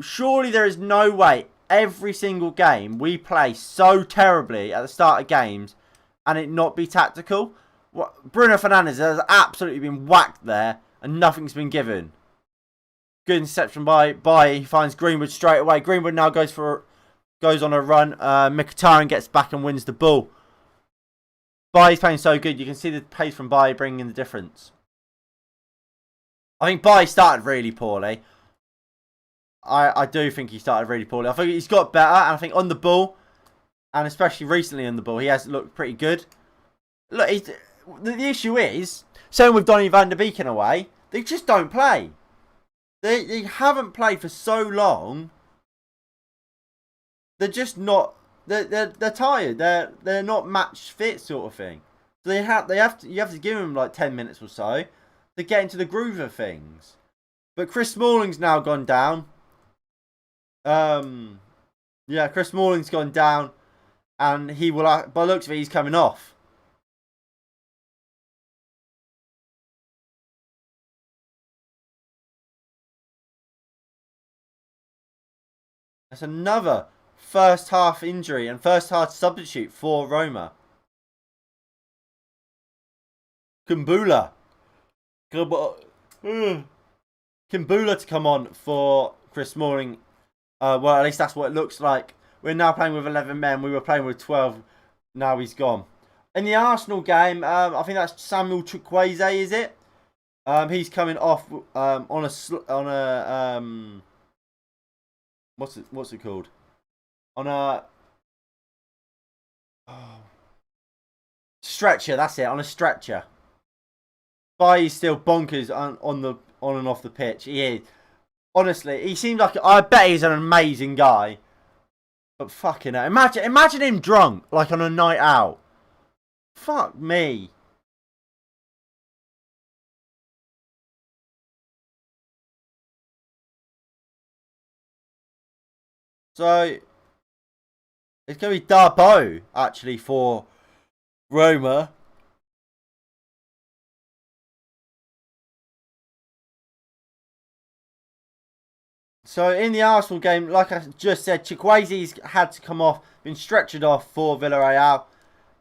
Surely there is no way every single game we play so terribly at the start of games and it not be tactical. Bruno Fernandes has absolutely been whacked there and nothing's been given. Good interception by he finds Greenwood straight away. Greenwood now goes on a run. Mkhitaryan gets back and wins the ball. Bailly's playing so good. You can see the pace from Bailly bringing in the difference. I think Bailly started really poorly. I do think he started really poorly. I think he's got better. And I think on the ball, and especially recently on the ball, he has looked pretty good. Look, the issue is, same with Donny van der Beek in a way, they just don't play. They haven't played for so long. They're just not. They're tired. They're not match fit sort of thing. So you have to give them 10 minutes or so to get into the groove of things. But Chris Smalling's now gone down. Yeah, Chris Smalling's gone down, and he will. By the looks of it, he's coming off. That's another first half injury and first half substitute for Roma. Kumbula to come on for Chris Smalling. Well, at least that's what it looks like. We're now playing with 11 men. We were playing with 12. Now he's gone. In the Arsenal game, I think that's Samuel Chukwueze, is it? He's coming off on a what's it called? On a stretcher. That's it. On a stretcher. Bailly's still bonkers on and off the pitch. He is. Honestly, he seems like, I bet he's an amazing guy. But fucking hell. Imagine him drunk, like on a night out. Fuck me. So, it's going to be Darboe, actually, for Roma. So, in the Arsenal game, like I just said, Chukwueze's had to come off, been stretchered off for Villarreal.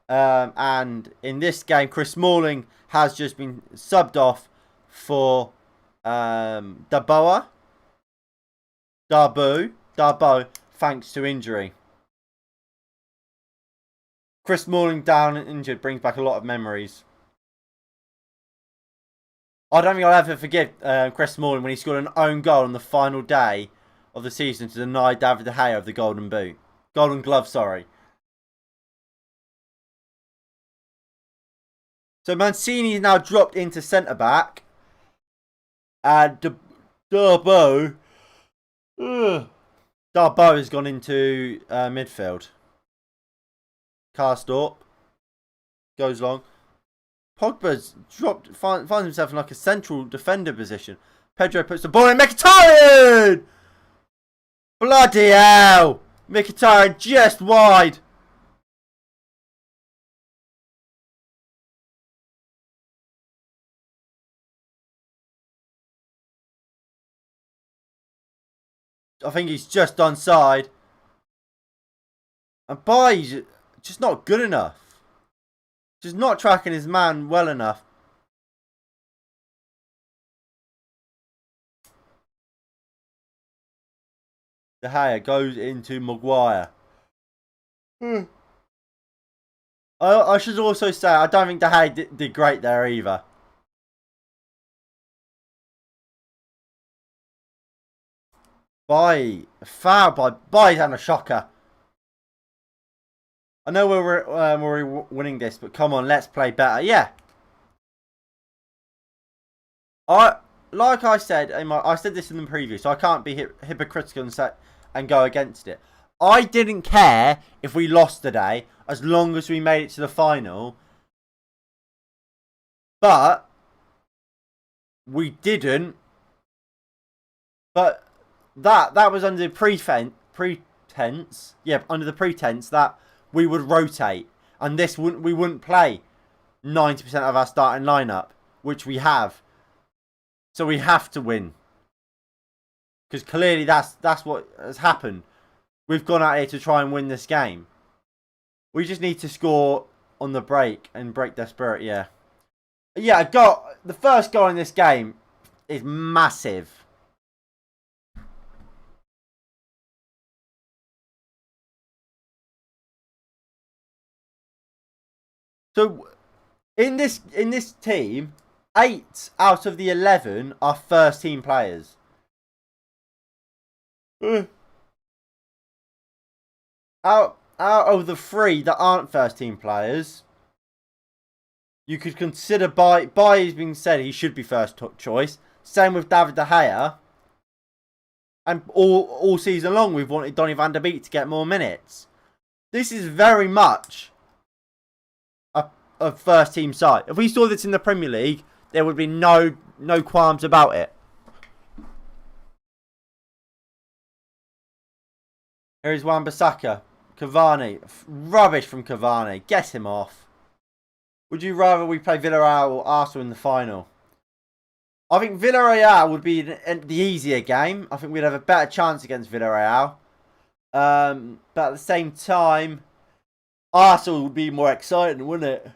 And in this game, Chris Smalling has just been subbed off for Darboe, thanks to injury. Chris Smalling down and injured brings back a lot of memories. I don't think I'll ever forgive Chris Smalling when he scored an own goal on the final day of the season to deny David De Gea of the Golden Glove, sorry. So Mancini is now dropped into centre back, and Darboe has gone into midfield. Karsdorp goes long. Pogba's finds himself in like a central defender position. Pedro puts the ball in. Mkhitaryan! Bloody hell! Mkhitaryan just wide. I think he's just onside. And Bailly's just not good enough. Just not tracking his man well enough. De Gea goes into Maguire. I should also say, I don't think De Gea did great there either. Foul by Bailly's having a shocker. I know we're winning this, but come on, let's play better. Yeah. Like I said, I said this in the preview, so I can't be hypocritical and go against it. I didn't care if we lost today, as long as we made it to the final. But we didn't. But that was under the pretense. Yeah, under the pretense that we would rotate, and we wouldn't play 90% of our starting lineup, which we have. So we have to win, because clearly that's what has happened. We've gone out here to try and win this game. We just need to score on the break and break their spirit. Yeah, the first goal in this game is massive. So, in this team, 8 out of the 11 are first team players. Out of the 3 that aren't first team players, you could consider Bailly's being said he should be first choice. Same with David De Gea. And all season long we've wanted Donny van der Beek to get more minutes. This is very much a first team side. If we saw this in the Premier League, there would be no qualms about it. Here is Wan-Bissaka. Cavani. Rubbish from Cavani. Get him off. Would you rather we play Villarreal or Arsenal in the final? I think Villarreal would be the easier game. I think we'd have a better chance against Villarreal. But at the same time, Arsenal would be more exciting, wouldn't it?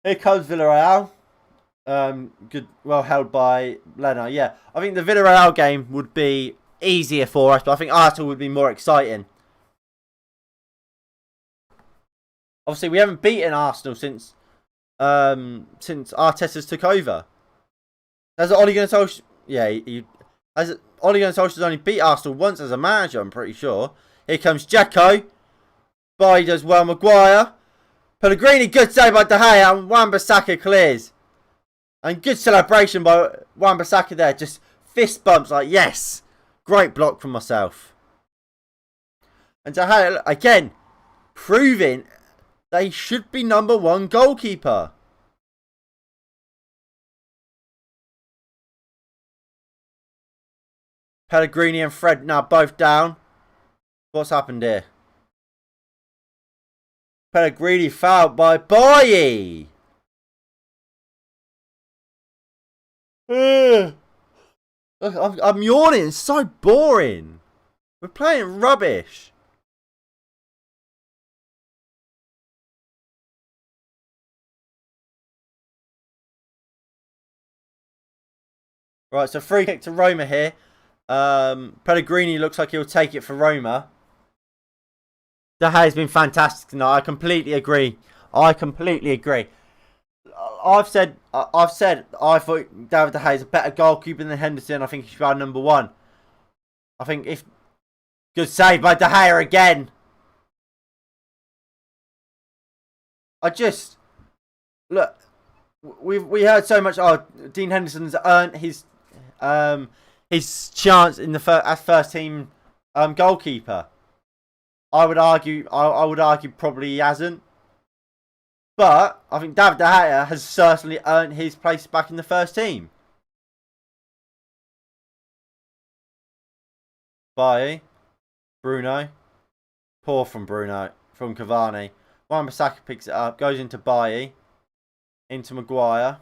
Here comes Villarreal. Good, well held by Leno. Yeah, I think the Villarreal game would be easier for us, but I think Arsenal would be more exciting. Obviously, we haven't beaten Arsenal since Arteta's took over. Has Ole Gunnar Solskjaer? Yeah, Ole Gunnar Solskjaer's only beat Arsenal once as a manager, I'm pretty sure. Here comes Dzeko. Bailly does well. Maguire. Pellegrini, good save by De Gea, and Wan-Bissaka clears. And good celebration by Wan-Bissaka there. Just fist bumps like, yes. Great block from myself. And De Gea, again, proving that he should be number one goalkeeper. Pellegrini and Fred now both down. What's happened here? Pellegrini fouled by Bailly. Look, I'm yawning. It's so boring. We're playing rubbish. Right, so free kick to Roma here. Pellegrini looks like he'll take it for Roma. De Gea has been fantastic tonight. I completely agree. I've said I thought David De Gea is a better goalkeeper than Henderson. I think he should be our number one. I think if good save by De Gea again. I just look. We heard so much. Oh, Dean Henderson's earned his chance in the first team goalkeeper. I would argue probably he hasn't. But I think David De Gea has certainly earned his place back in the first team. Bailly, Bruno, poor from Cavani. Wan-Bissaka picks it up, goes into Bailly, into Maguire.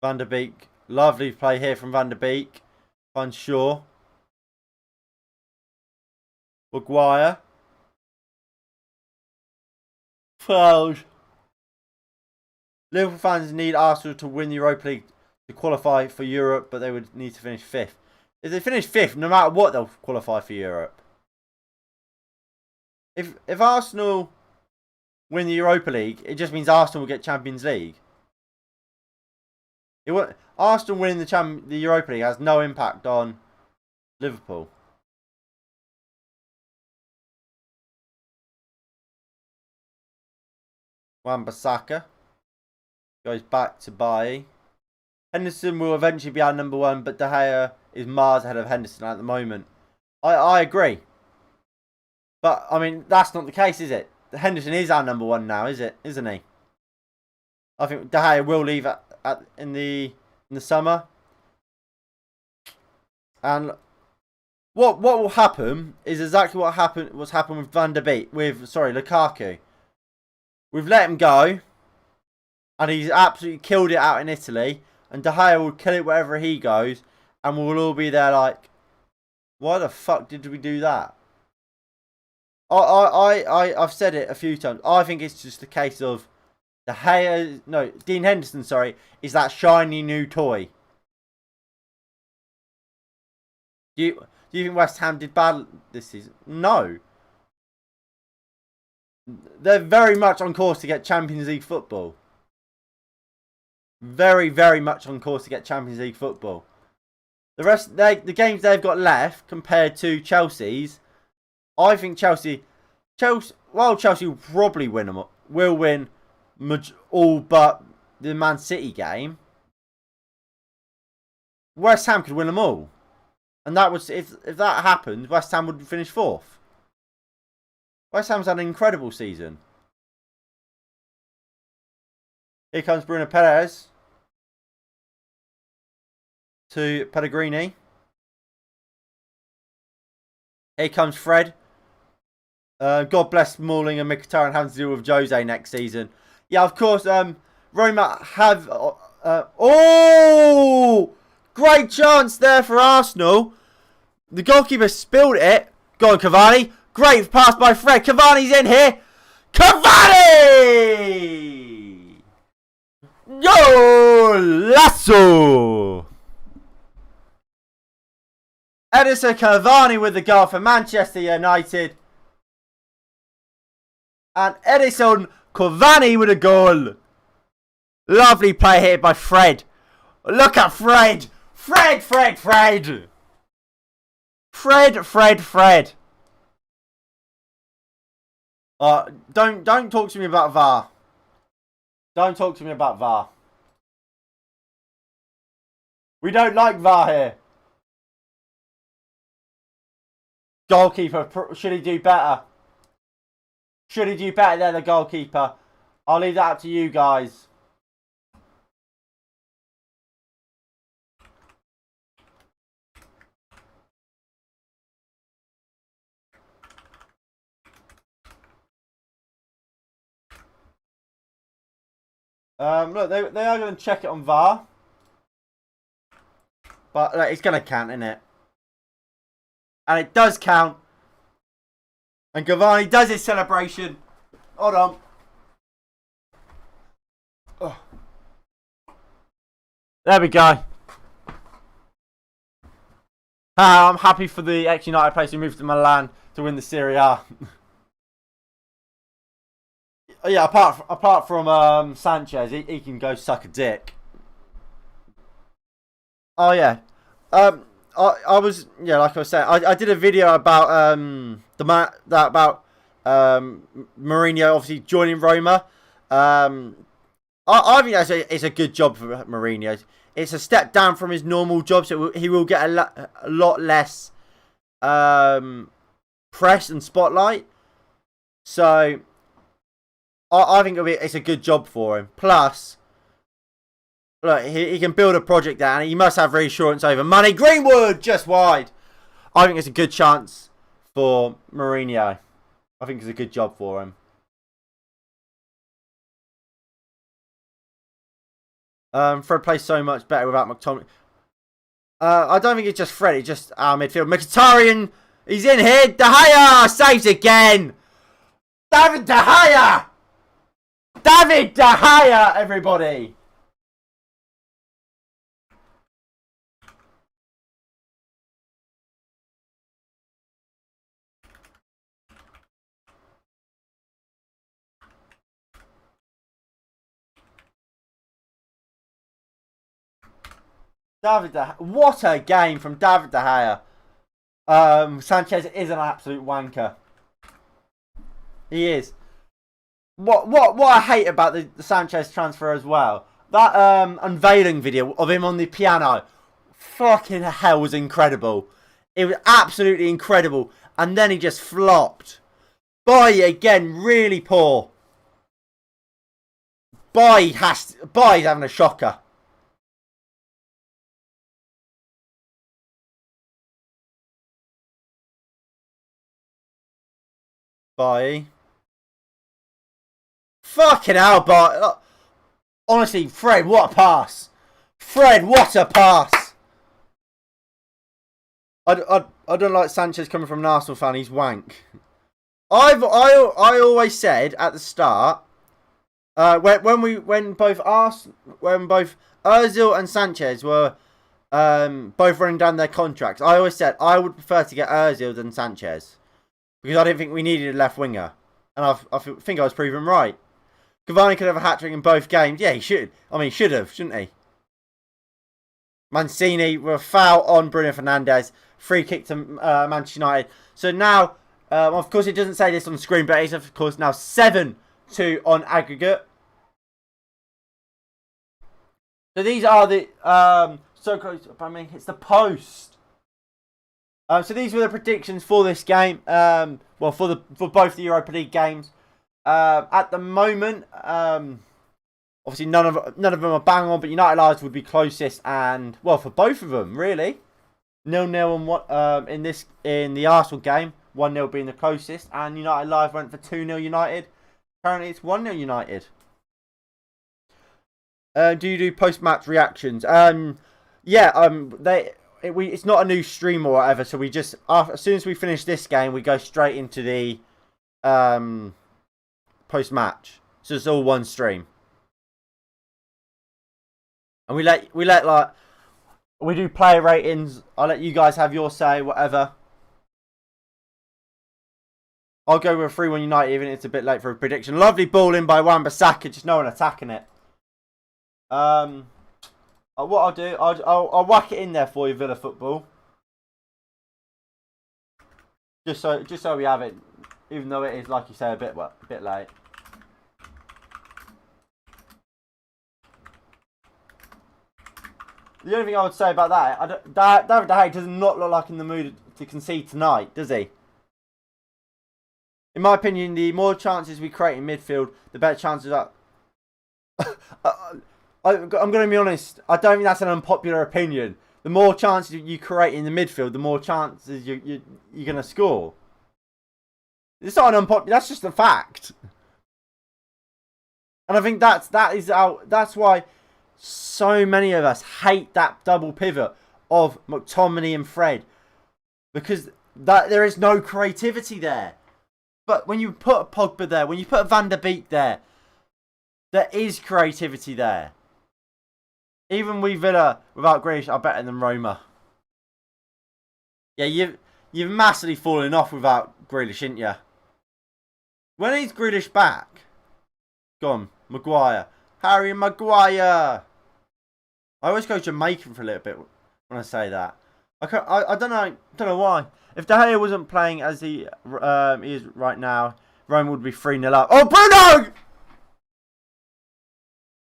Van der Beek, lovely play here from Van der Beek. Finds Shaw. Maguire. Fouled. Liverpool fans need Arsenal to win the Europa League to qualify for Europe, but they would need to finish 5th. If they finish 5th, no matter what, they'll qualify for Europe. If Arsenal win the Europa League, it just means Arsenal will get Champions League. Arsenal winning the Europa League has no impact on Liverpool. Wan-Bissaka goes back to Bailly. Henderson will eventually be our number one, but De Gea is miles ahead of Henderson at the moment. I agree. But, I mean, that's not the case, is it? Henderson is our number one now, isn't he? I think De Gea will leave in the summer. And what will happen is exactly what's happened with Lukaku. We've let him go, and he's absolutely killed it out in Italy. And De Gea will kill it wherever he goes, and we'll all be there like, why the fuck did we do that? I've said it a few times. I think it's just a case of Dean Henderson, is that shiny new toy. Do you think West Ham did bad this season? No. They're very much on course to get Champions League football. Very, very much on course to get Champions League football. The games they've got left compared to Chelsea's, I think Chelsea will probably win them. Will win all but the Man City game. West Ham could win them all, and that was if that happened, West Ham would finish 4th. West Ham's had an incredible season. Here comes Bruno Perez to Pellegrini. Here comes Fred. God bless Smalling and Mkhitaryan having to deal with Jose next season. Yeah, of course. Roma have. Great chance there for Arsenal. The goalkeeper spilled it. Go on, Cavani. Great pass by Fred. Cavani's in here. Cavani! Golazo! Edison Cavani with the goal for Manchester United. And Edison Cavani with a goal. Lovely play here by Fred. Look at Fred. Fred. Don't talk to me about VAR. Don't talk to me about VAR. We don't like VAR here. Goalkeeper, should he do better? Should he do better there, the goalkeeper? I'll leave that up to you guys. Look, they are going to check it on VAR. But look, it's going to count, isn't it? And it does count. And Cavani does his celebration. Hold on. Oh. There we go. I'm happy for the ex-United players who moved to Milan to win the Serie A. Yeah, apart from Sanchez, he can go suck a dick. Oh yeah, I was like I was saying, I did a video about Mourinho obviously joining Roma. I think it's a good job for Mourinho. It's a step down from his normal job, so he will get a lot less press and spotlight. So I think it's a good job for him. Plus, look, he can build a project there, and he must have reassurance over money. Greenwood just wide. I think it's a good chance for Mourinho. I think it's a good job for him. Fred plays so much better without McTominay. I don't think it's just Fred. It's just our midfield. Mkhitaryan, he's in here. De Gea saves again. David De Gea. David De Gea, everybody. David De Gea. What a game from David De Gea. Sanchez is an absolute wanker. He is. What I hate about the Sanchez transfer as well. That unveiling video of him on the piano. Fucking hell, was incredible. It was absolutely incredible. And then he just flopped. Bailly again, really poor. Bailly's having a shocker. Bailly. Fucking hell, but honestly, Fred, what a pass! Fred, what a pass! I don't like Sanchez coming from an Arsenal fan. He's wank. I always said at the start, when both Özil and Sanchez were both running down their contracts, I always said I would prefer to get Özil than Sanchez because I didn't think we needed a left winger, and I think I was proven right. Cavani could have a hat-trick in both games. Yeah, he should. I mean, he should have, shouldn't he? Mancini with a foul on Bruno Fernandes. Free kick to Manchester United. So now, of course, it doesn't say this on the screen, but it's, of course, now 7-2 on aggregate. So these are the... so close. I mean, it's the post. So these were the predictions for this game. Well, for both the Europa League games. At the moment, obviously none of them are bang on, but United Lives would be closest, and well, for both of them really, 0-0 and what in the Arsenal game, 1-0 being the closest, and United Live went for 2-0 United. Currently, it's 1-0 United. Do you do post-match reactions? Yeah. It's not a new stream or whatever, so we just as soon as we finish this game, we go straight into the post-match, so it's all one stream, and we do player ratings. I'll let you guys have your say, whatever. I'll go with 3-1 United, even if it's a bit late for a prediction. Lovely ball in by Wan-Bissaka, just no one attacking it. What I'll do, I'll whack it in there for you, Villa Football, just so we have it, even though it is, like you say, a bit late. The only thing I would say about that, David De Gea does not look like in the mood to concede tonight, does he? In my opinion, the more chances we create in midfield, the better chances are. I'm going to be honest. I don't think that's an unpopular opinion. The more chances you create in the midfield, the more chances you're going to score. It's not an unpopular. That's just a fact. And I think that's why so many of us hate that double pivot of McTominay and Fred, because there is no creativity there. But when you put a Pogba there, when you put a Van der Beek there is creativity there. Even we Villa without Grealish are better than Roma. Yeah, you've massively fallen off without Grealish, ain't you? When is Grealish back? Go on, Maguire. Harry Maguire. I always go Jamaican for a little bit when I say that. I don't know why. If De Gea wasn't playing as he is right now, Roma would be 3-0 up. Oh, Bruno!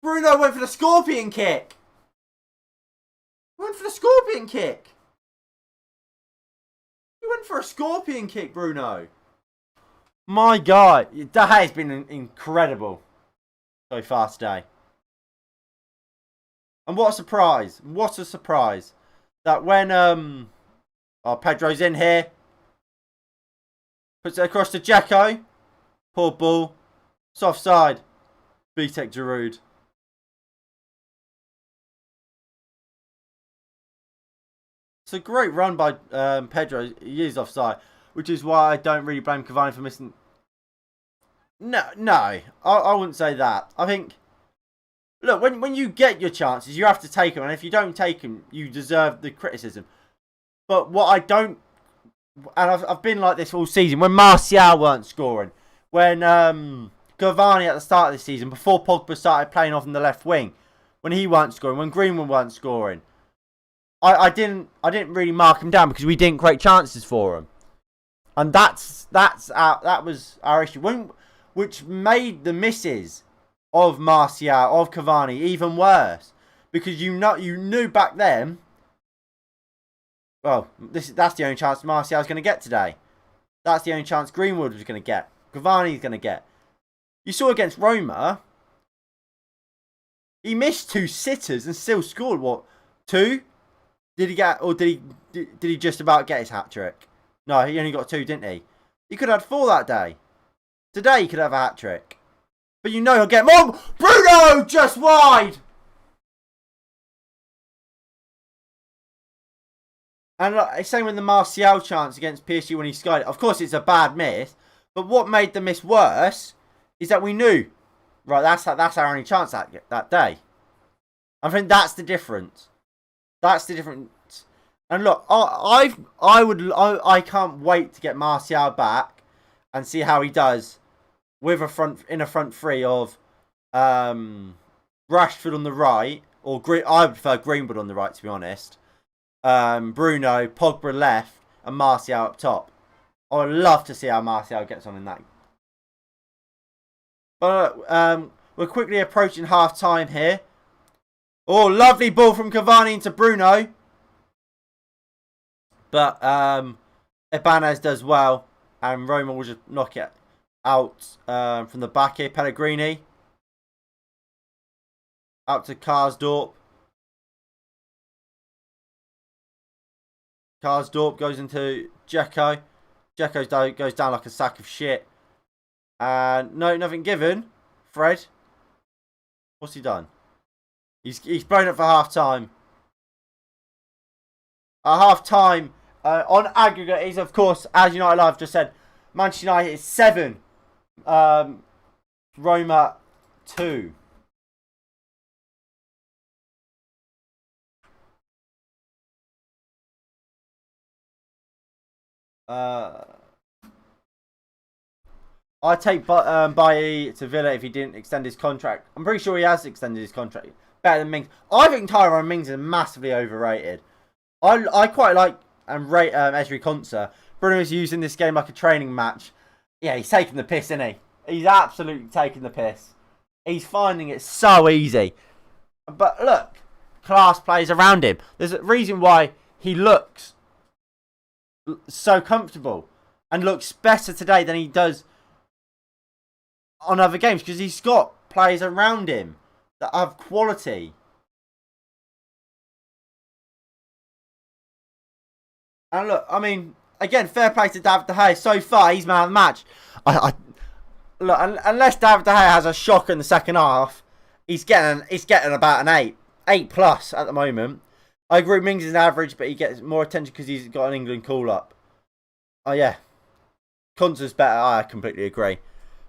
Bruno went for the scorpion kick. He went for the scorpion kick. He went for a scorpion kick, Bruno. My God. De Gea's been incredible so far today. And what a surprise. What a surprise. That when Pedro's in here. Puts it across to Dzeko. Poor ball. It's offside. BTEC Giroud. It's a great run by Pedro. He is offside. Which is why I don't really blame Cavani for missing. No. I wouldn't say that. I think... Look, when you get your chances, you have to take them. And if you don't take them, you deserve the criticism. But what I don't... And I've been like this all season. When Martial weren't scoring. When Cavani at the start of the season, before Pogba started playing off in the left wing. When he weren't scoring. When Greenwood weren't scoring. I didn't really mark him down because we didn't create chances for him. And that was our issue. Which made the misses of Martial, of Cavani, even worse. Because you knew back then, well, that's the only chance Martial's going to get today. That's the only chance Greenwood was going to get. Cavani's going to get. You saw against Roma, he missed 2 sitters and still scored, what, 2? Did he get, or did he just about get his hat-trick? No, he only got 2, didn't he? He could have had 4 that day. Today he could have a hat-trick. But you know he'll get more. Bruno just wide. And like, same with the Martial chance against PSG when he skied it. Of course, it's a bad miss. But what made the miss worse is that we knew, right, that's our only chance that day. I think that's the difference. That's the difference. And look, I can't wait to get Martial back and see how he does. With a front three of Rashford on the right, or I would prefer Greenwood on the right, to be honest. Bruno, Pogba left, and Martial up top. I would love to see how Martial gets on in that. But we're quickly approaching half time here. Oh, lovely ball from Cavani into Bruno. But Ibanez does well, and Roma will just knock it out from the back here. Pellegrini. Out to Karsdorp. Karsdorp goes into Dzeko. Dzeko goes down like a sack of shit. And no, nothing given. Fred. What's he done? He's blown it for half time. At half time, on aggregate, is of course, as United Live just said, Manchester United is 7. Roma 2. I'd take Bailly to Villa if he didn't extend his contract. I'm pretty sure he has extended his contract. Better than Mings. I think Tyrone Mings is massively overrated. I quite like and rate Ezri Konsa. Bruno is using this game like a training match. Yeah, he's taking the piss, isn't he? He's absolutely taking the piss. He's finding it so easy. But look, class players around him. There's a reason why he looks so comfortable and looks better today than he does on other games because he's got players around him that have quality. And look, I mean, again, fair play to David De Gea. So far, he's man of the match. Look, unless David De Gea has a shock in the second half, he's getting about an 8 plus at the moment. I agree, Mings is an average, but he gets more attention because he's got an England call up. Oh yeah, Konsa's better. I completely agree.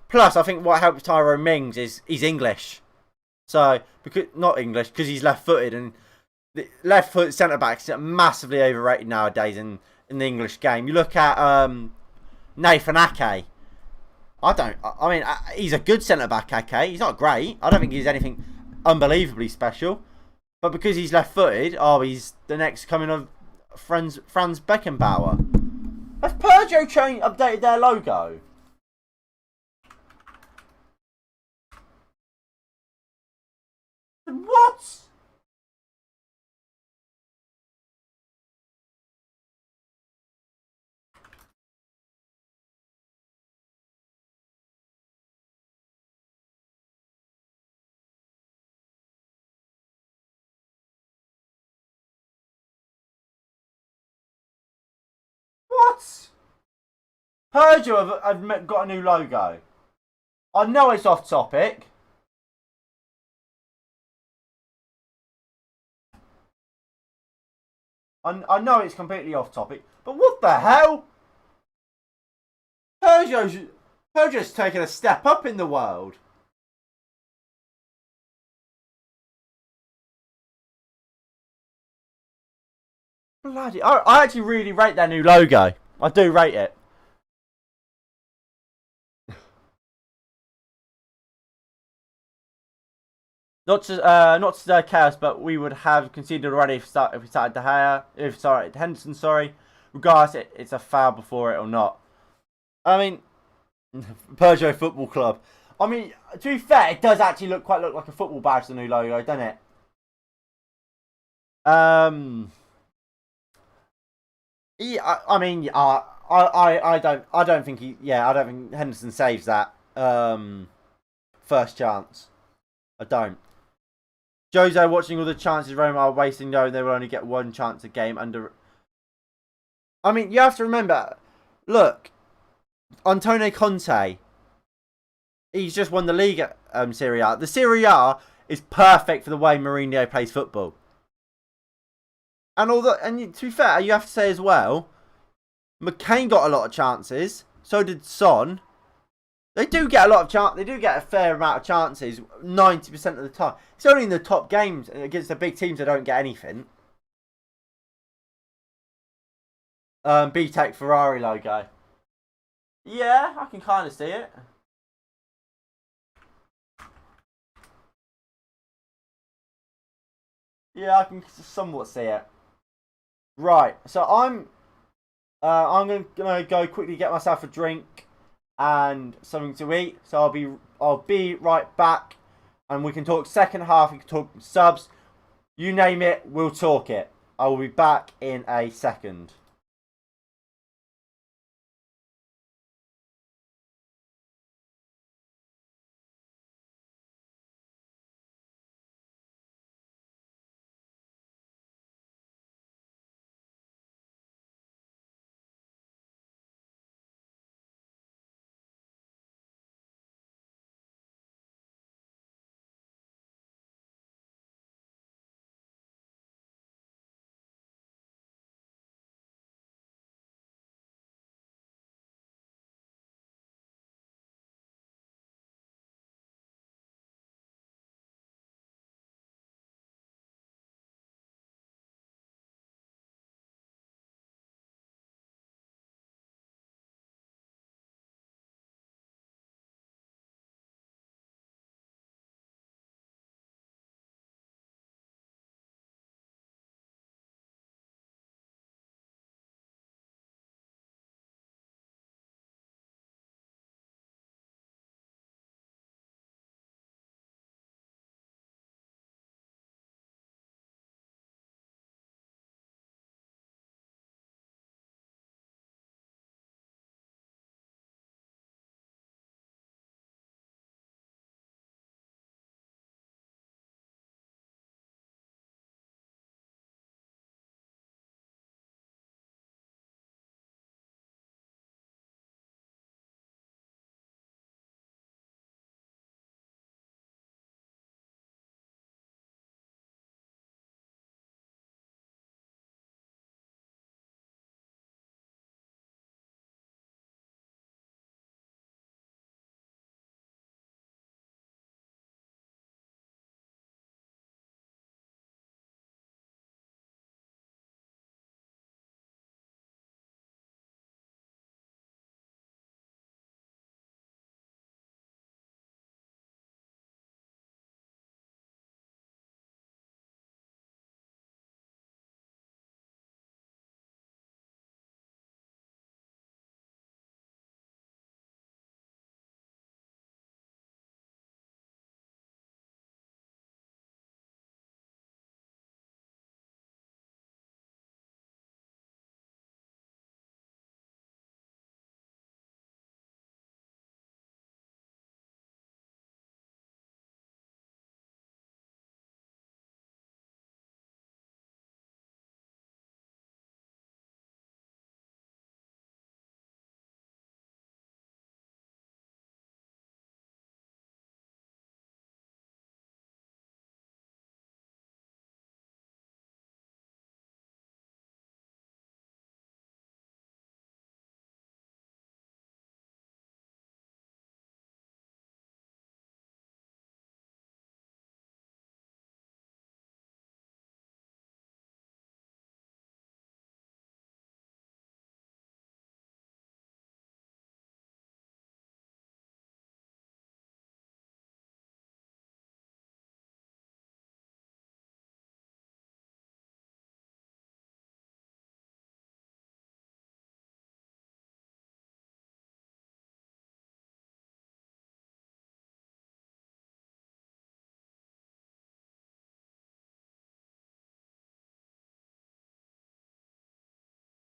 Plus, I think what helps Tyrone Mings is he's English. So because not English because he's left-footed, and the left-footed centre backs are massively overrated nowadays in the English game. You look at Nathan Ake. I mean, he's a good centre back. Ake. He's not great. I don't think he's anything unbelievably special. But because he's left-footed, he's the next coming of Franz Beckenbauer. Has Peugeot updated their logo? What? What? Peugeot have got a new logo. I know it's off topic. I know it's completely off topic. But what the hell? Peugeot's taken a step up in the world. Bloody! I actually really rate their new logo. I do rate it. Not to chaos, but we would have conceded already if we started De Gea, Henderson. Sorry, regardless, it's a foul before it or not. I mean, Peugeot Football Club. I mean, to be fair, it does actually look like a football badge, the new logo, doesn't it? Yeah, I mean, I don't think I don't think Henderson saves that first chance. I don't. Jose watching all the chances Roma are wasting, knowing they will only get one chance a game under. I mean, you have to remember. Look, Antonio Conte. He's just won the league at Serie A. The Serie A is perfect for the way Mourinho plays football. And to be fair, you have to say as well, McCain got a lot of chances. So did Son. They do get a lot of chance. They do get a fair amount of chances, 90% of the time. It's only in the top games against the big teams that don't get anything. B-Tech Ferrari logo. Yeah, I can kind of see it. Yeah, I can somewhat see it. Right, so I'm gonna go quickly get myself a drink and something to eat. So I'll be right back, and we can talk second half. We can talk subs, you name it, we'll talk it. I will be back in a second.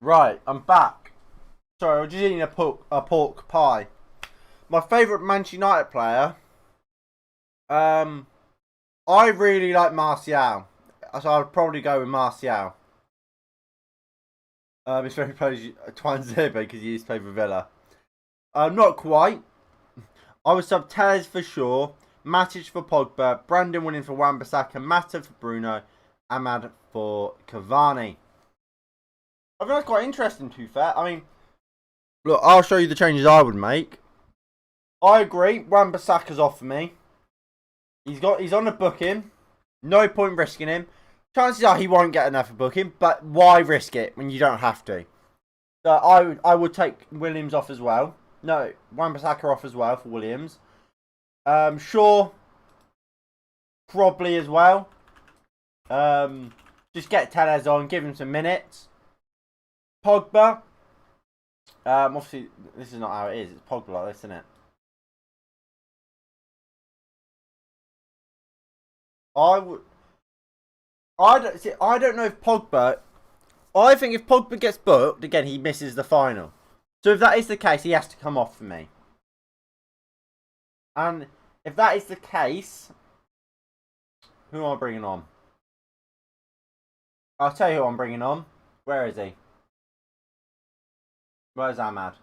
Right, I'm back. Sorry, I was just eating a pork pie. My favourite Manchester United player. I really like Martial, so I'd probably go with Martial. It's very close to Twanzebe because he used to play for Villa. Not quite. I would sub Telles for Shaw, Matic for Pogba, Brandon Williams for Wan-Bissaka, Mata for Bruno, Ahmad for Cavani. I think that's quite interesting, to be fair. I mean, look, I'll show you the changes I would make. I agree. Wan-Bissaka's off for me. He's on the booking. No point risking him. Chances are he won't get another booking, but why risk it when you don't have to? So I would take Williams off as well. No, Wan-Bissaka off as well for Williams. Shaw probably as well. Just get Telles on, give him some minutes. Pogba. Obviously, this is not how it is. It's Pogba like this, isn't it? I don't know if Pogba. I think if Pogba gets booked again, he misses the final. So if that is the case, he has to come off for me. And if that is the case, who am I bringing on? I'll tell you who I'm bringing on. Where is he? Where's Ahmad?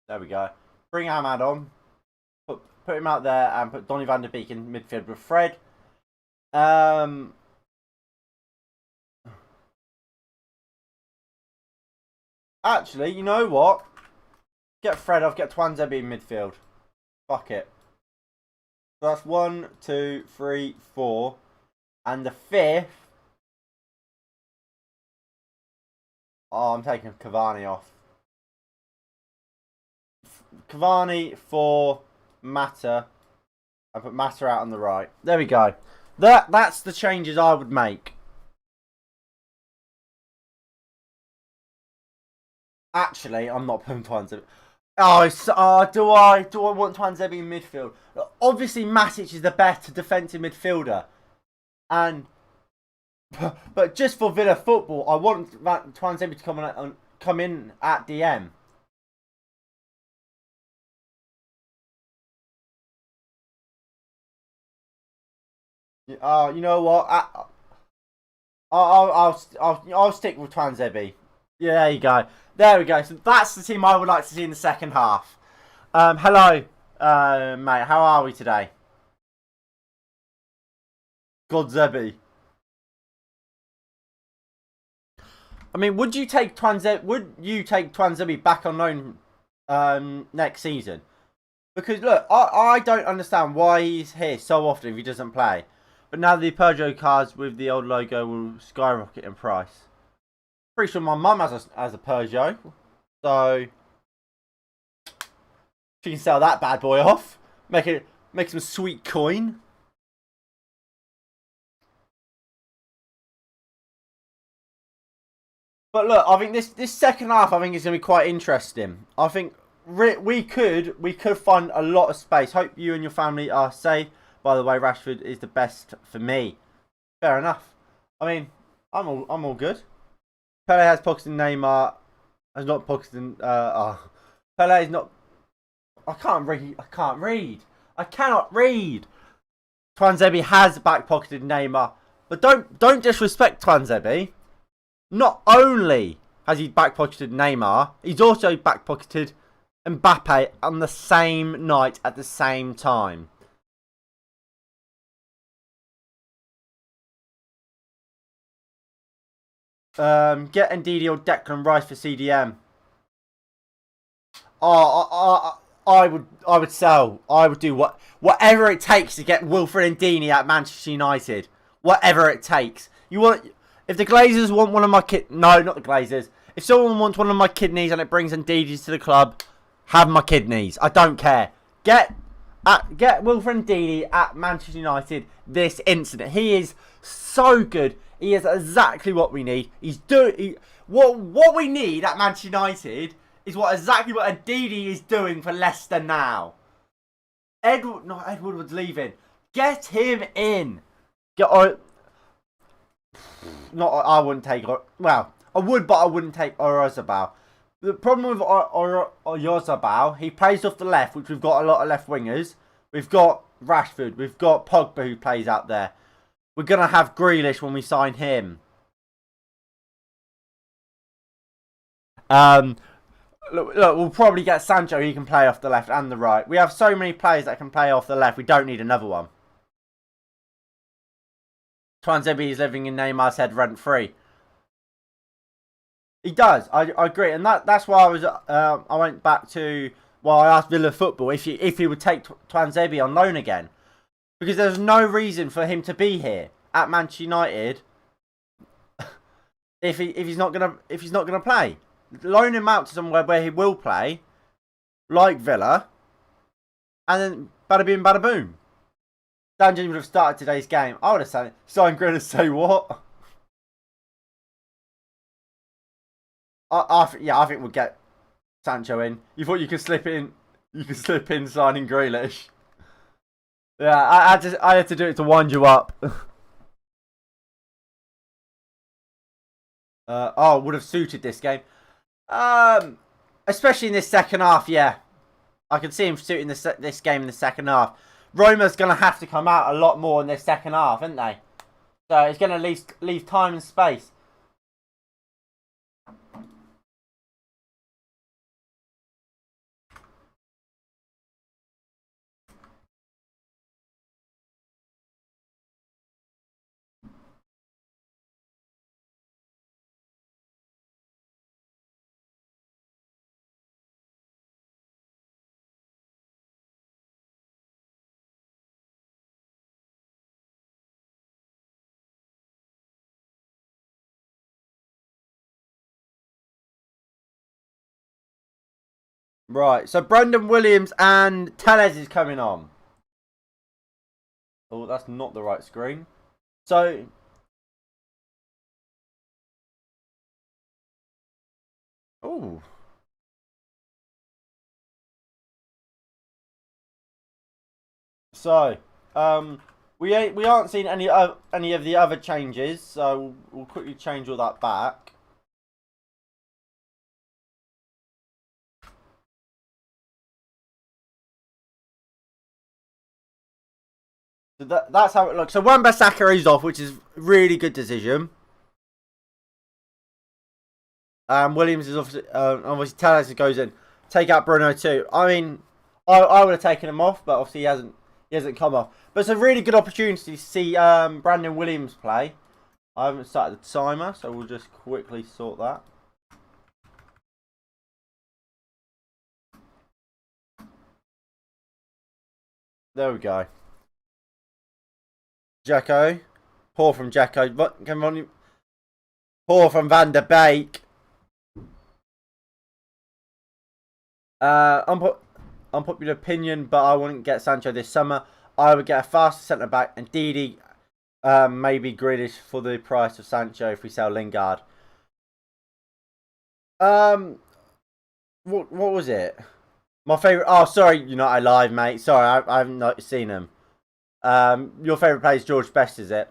There we go. Bring Ahmad on. Put him out there and put Donny van der Beek in midfield with Fred. Actually, you know what? Get Fred off, get Twanzebe in midfield. Fuck it. So that's 1, 2, 3, 4. And the fifth. Oh, I'm taking Cavani off. Cavani for Mata. I put Mata out on the right. There we go. That's the changes I would make. Actually, I'm not putting Twanzebe. Do I want Twanzebe in midfield? Obviously, Matic is the better defensive midfielder, but just for Villa football, I want Twanzebe to come in at DM. You know what? I'll stick with Twanzebe. Yeah, there you go. There we go. So that's the team I would like to see in the second half. Hello, mate. How are we today? Godzebby. I mean, would you take Twanzebe back on loan next season? Because look, I don't understand why he's here so often if he doesn't play. But now the Peugeot cars with the old logo will skyrocket in price. Pretty sure my mum has a Peugeot, so she can sell that bad boy off, make some sweet coin. But look, I think this second half I think is going to be quite interesting. I think we could find a lot of space. Hope you and your family are safe. By the way, Rashford is the best for me. Fair enough. I mean, I'm all good. Pele has pocketed Neymar. Has not pocketed. Pele is not. I can't read. I cannot read. Twanzebe has back pocketed Neymar, but don't disrespect Twanzebe. Not only has he back pocketed Neymar, he's also back pocketed Mbappe on the same night at the same time. Get Ndidi or Declan Rice for CDM. I would sell. I would do whatever it takes to get Wilfred Ndidi at Manchester United. Whatever it takes. If the Glazers want one of my no, not the Glazers. If someone wants one of my kidneys and it brings Ndidi to the club, have my kidneys. I don't care. Get Wilfred Ndidi at Manchester United this instant. He is so good. He is exactly what we need. What we need at Manchester United is exactly what Ndidi is doing for Leicester now. Edward Woodward's leaving. Get him in. I wouldn't take. Well, I would, but I wouldn't take Oyarzabal. The problem with Oyarzabal, he plays off the left, which we've got a lot of left wingers. We've got Rashford. We've got Pogba who plays out there. We're going to have Grealish when we sign him. Look, we'll probably get Sancho. He can play off the left and the right. We have so many players that can play off the left. We don't need another one. Tuanzebe is living in Neymar's head rent free. He does. I agree, and that's why I went back to I asked Villa Football if he would take Tuanzebe on loan again, because there's no reason for him to be here at Manchester United if he's not gonna play. Loan him out to somewhere where he will play, like Villa, and then bada bing, bada boom. Dan James would have started today's game. I would have said, signed Grealish, say what? I think we'll get Sancho in. You thought you could slip in? You could slip in signing Grealish. Yeah, I had to do it to wind you up. Would have suited this game. Especially in this second half. Yeah, I can see him suiting this game in the second half. Roma's gonna have to come out a lot more in this second half, aren't they? So it's gonna leave time and space. Right, so Brandon Williams and Tellez is coming on. Oh, that's not the right screen. So, oh, so we aren't seeing any of the other changes, so we'll quickly change all that back. So that's how it looks. So Wan-Bissaka is off, which is a really good decision. Williams is obviously Tellez goes in. Take out Bruno too. I mean, I would have taken him off, but obviously he hasn't come off. But it's a really good opportunity to see Brandon Williams play. I haven't started the timer, so we'll just quickly sort that. There we go. Jacko. Poor from Jacko. Come on. Poor from Van der Beek. Unpopular opinion, but I wouldn't get Sancho this summer. I would get a faster centre back and Didi, maybe Grealish for the price of Sancho if we sell Lingard. What was it? My favourite. Oh, sorry, you're not alive, mate. Sorry, I haven't not seen him. Your favourite player is George Best, is it?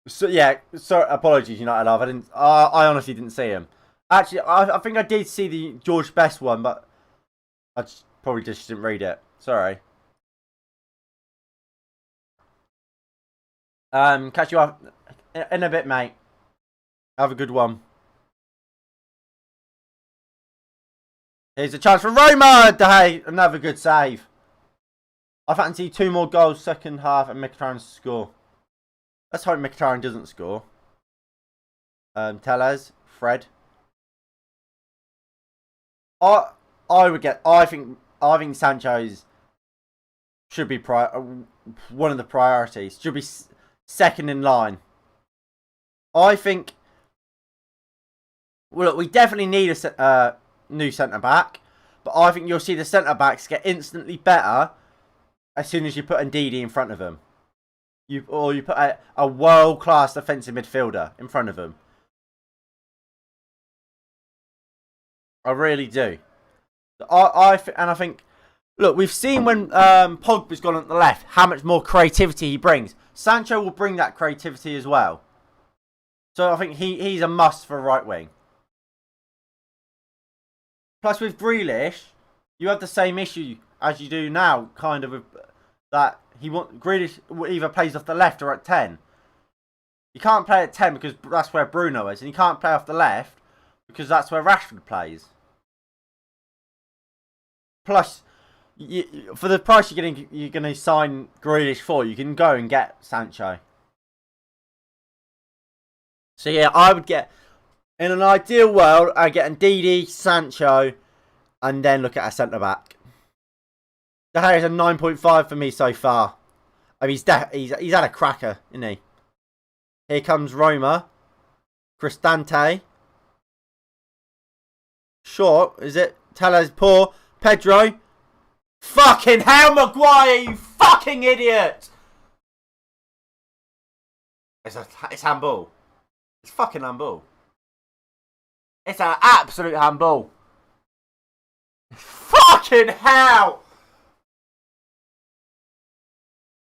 So yeah, sorry. Apologies, you're not alive. I honestly didn't see him. Actually, I think I did see the George Best one, but I probably just didn't read it. Sorry. Catch you up in a bit, mate. Have a good one. Here's a chance for Roma. Hey, another good save. I fancy 2 more goals second half and Mkhitaryan to score. Let's hope Mkhitaryan doesn't score. Tellez, Fred. I think Sancho's should be one of the priorities. Should be second in line. I think. Well, look, we definitely need a new centre back, but I think you'll see the centre backs get instantly better as soon as you put Ndidi in front of them. You put a world class defensive midfielder in front of them. I really do. I think, look, we've seen when Pogba's gone on the left how much more creativity he brings. Sancho will bring that creativity as well. So I think he's a must for right wing. Plus with Grealish, you have the same issue as you do now, kind of with that Grealish either plays off the left or at 10. You can't play at 10 because that's where Bruno is, and you can't play off the left because that's where Rashford plays. Plus, for the price you're going to sign Grealish for, you can go and get Sancho. So yeah, I would get, in an ideal world, I'd get Ndidi, Sancho, and then look at a centre back. De Gea's a 9.5 for me so far. I mean, he's had a cracker, isn't he? Here comes Roma, Cristante. Short, is it? Tellez poor. Pedro. Fucking hell, Maguire, you fucking idiot! It's handball. It's fucking handball. It's an absolute handball. Fucking hell!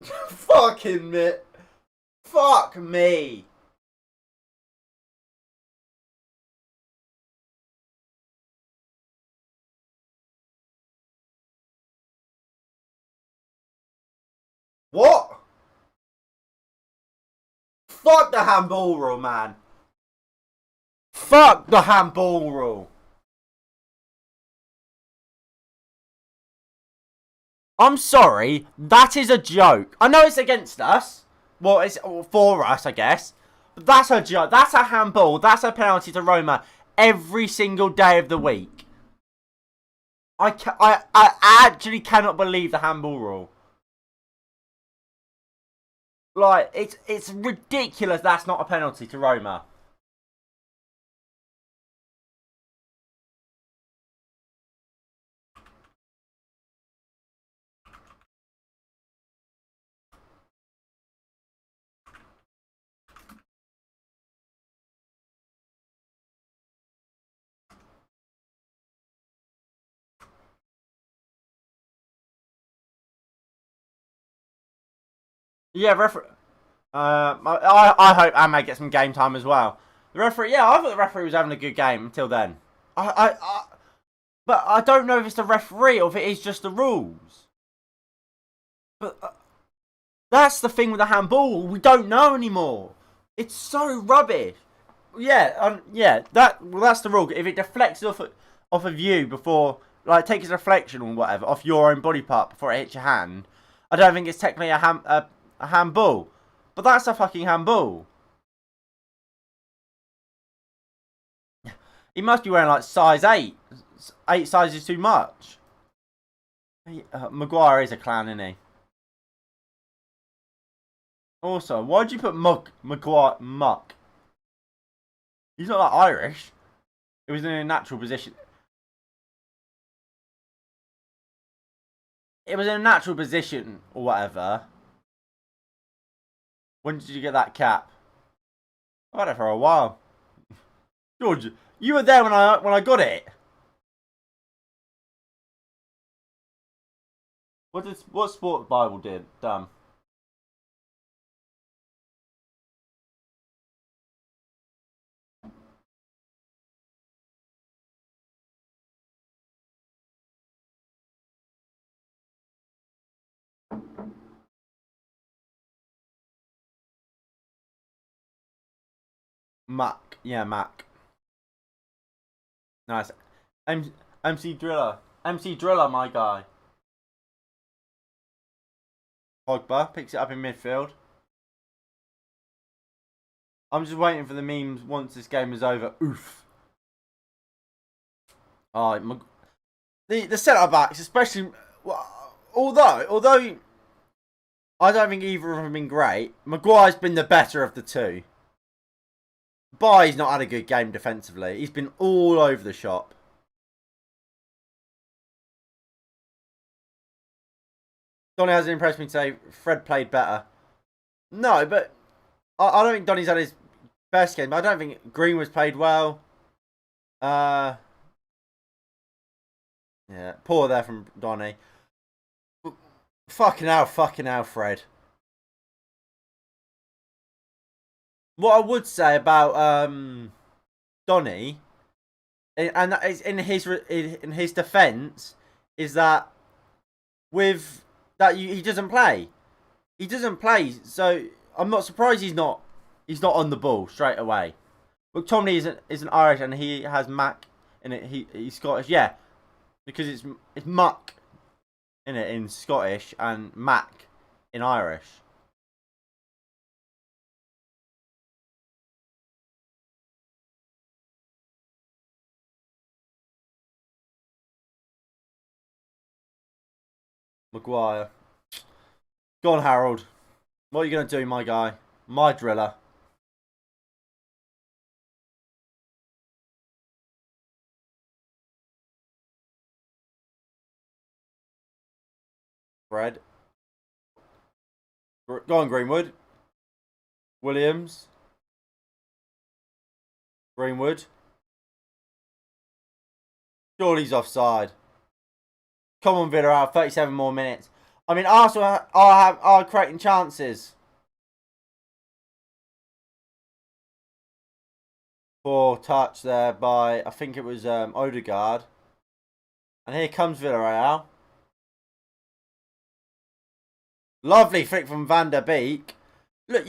Fucking me. Fuck me. What? Fuck the handball rule, man. Fuck the handball rule. I'm sorry, that is a joke. I know it's against us. Well, it's for us, I guess. But that's a joke. That's a handball. That's a penalty to Roma every single day of the week. I actually cannot believe the handball rule. Like, it's ridiculous that's not a penalty to Roma. Yeah, referee. I hope Ahmed gets some game time as well. The referee, yeah, I thought the referee was having a good game until then. But I don't know if it's the referee or if it is just the rules. But that's the thing with the handball. We don't know anymore. It's so rubbish. Yeah, that's the rule. If it deflects off of you before, like, takes a deflection or whatever off your own body part before it hits your hand, I don't think it's technically a handball. But that's a fucking handball. He must be wearing like size 8. 8 sizes too much. Maguire is a clown, isn't he? Also, why'd you put Maguire Muck? He's not that Irish. It was in a natural position. It was in a natural position or whatever. When did you get that cap? I've had it for a while. George, you were there when I got it. What sport Bible did? Damn. Mac. Yeah, Mac. Nice. MC Driller. MC Driller, my guy. Pogba picks it up in midfield. I'm just waiting for the memes once this game is over. Oof. Oh, the centre backs, especially. Although I don't think either of them have been great. Maguire's been the better of the two. He's not had a good game defensively. He's been all over the shop. Donny hasn't impressed me today. Fred played better. No, but I don't think Donny's had his best game. I don't think Greenwood's played well. Yeah, poor there from Donny. Fucking hell, Fred. what I would say about Donny, and that is in his defence, is that with that he doesn't play. He doesn't play, so I'm not surprised he's not on the ball straight away. McTominay isn't Irish and he has Mac in it. He's Scottish, yeah, because it's Muck in it in Scottish and Mac in Irish. Maguire. Go on, Harold. What are you going to do, my guy? My driller. Fred. Go on, Greenwood. Williams. Greenwood. Surely he's offside. Come on, Villa, out 37 more minutes. I mean, Arsenal are creating chances. Poor touch there by, I think it was Odegaard. And here comes Villarreal. Lovely flick from Van der Beek. Look,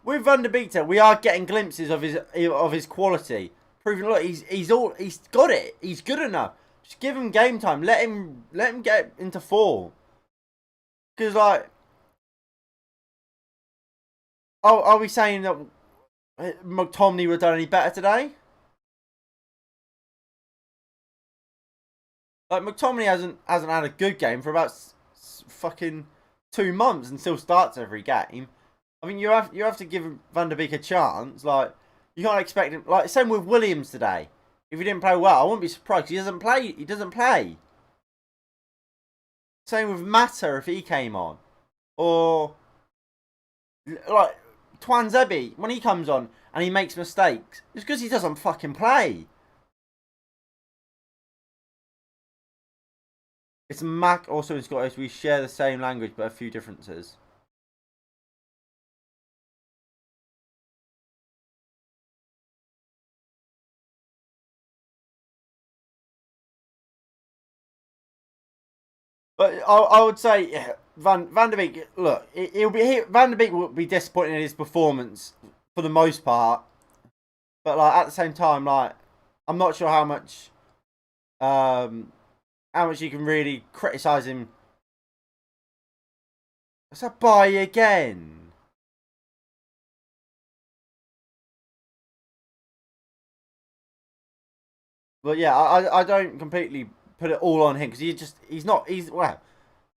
with Van der Beek. We are getting glimpses of his quality, proving. Look, he's got it. He's good enough. Just give him game time. Let him get into form. Because like, are we saying that McTominay would have done any better today? Like McTominay hasn't had a good game for about fucking 2 months and still starts every game. I mean, you have to give Van der Beek a chance. Like, you can't expect him. Like, same with Williams today. If he didn't play well, I wouldn't be surprised. He doesn't play. He doesn't play. Same with Mata if he came on, or like Twanzebe when he comes on and he makes mistakes. It's because he doesn't fucking play. It's Mac also in Scottish. We share the same language but a few differences. But I would say Van der Beek. Look, Van der Beek will be disappointed in his performance for the most part. But like at the same time, like I'm not sure how much you can really criticise him. What's that buy again? But yeah, I don't completely put it all on him because he's well.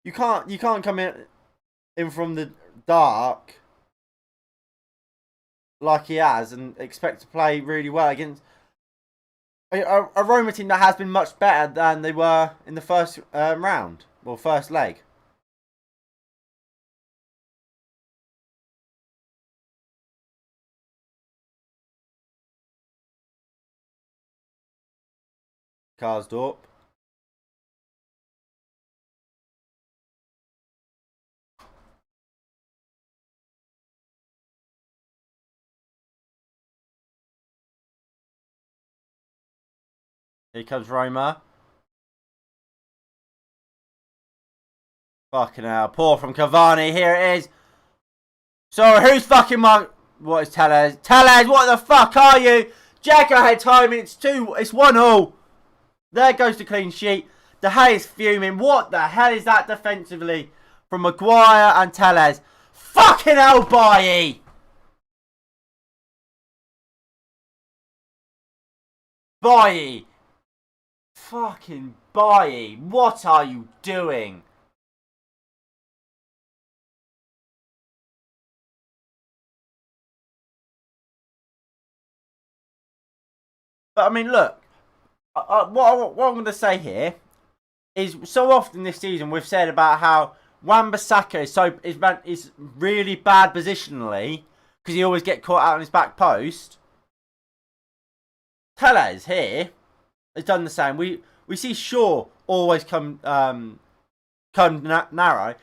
You can't come in from the dark like he has and expect to play really well against a Roma team that has been much better than they were in the first round or first leg. Karsdorp. Here comes Roma. Fucking hell. Poor from Cavani. Here it is. So who's fucking my... What is Tellez? Tellez, what the fuck are you? Jacko had time. It's 1-1. There goes the clean sheet. De Gea is fuming. What the hell is that defensively from Maguire and Tellez? Fucking hell, Bailly! Bailly! Fucking Bailly! What are you doing? But I mean, look. What I'm going to say here is so often this season we've said about how Wan-Bissaka is really bad positionally because he always get caught out on his back post. Tellez here has done the same. We see Shaw always come narrow.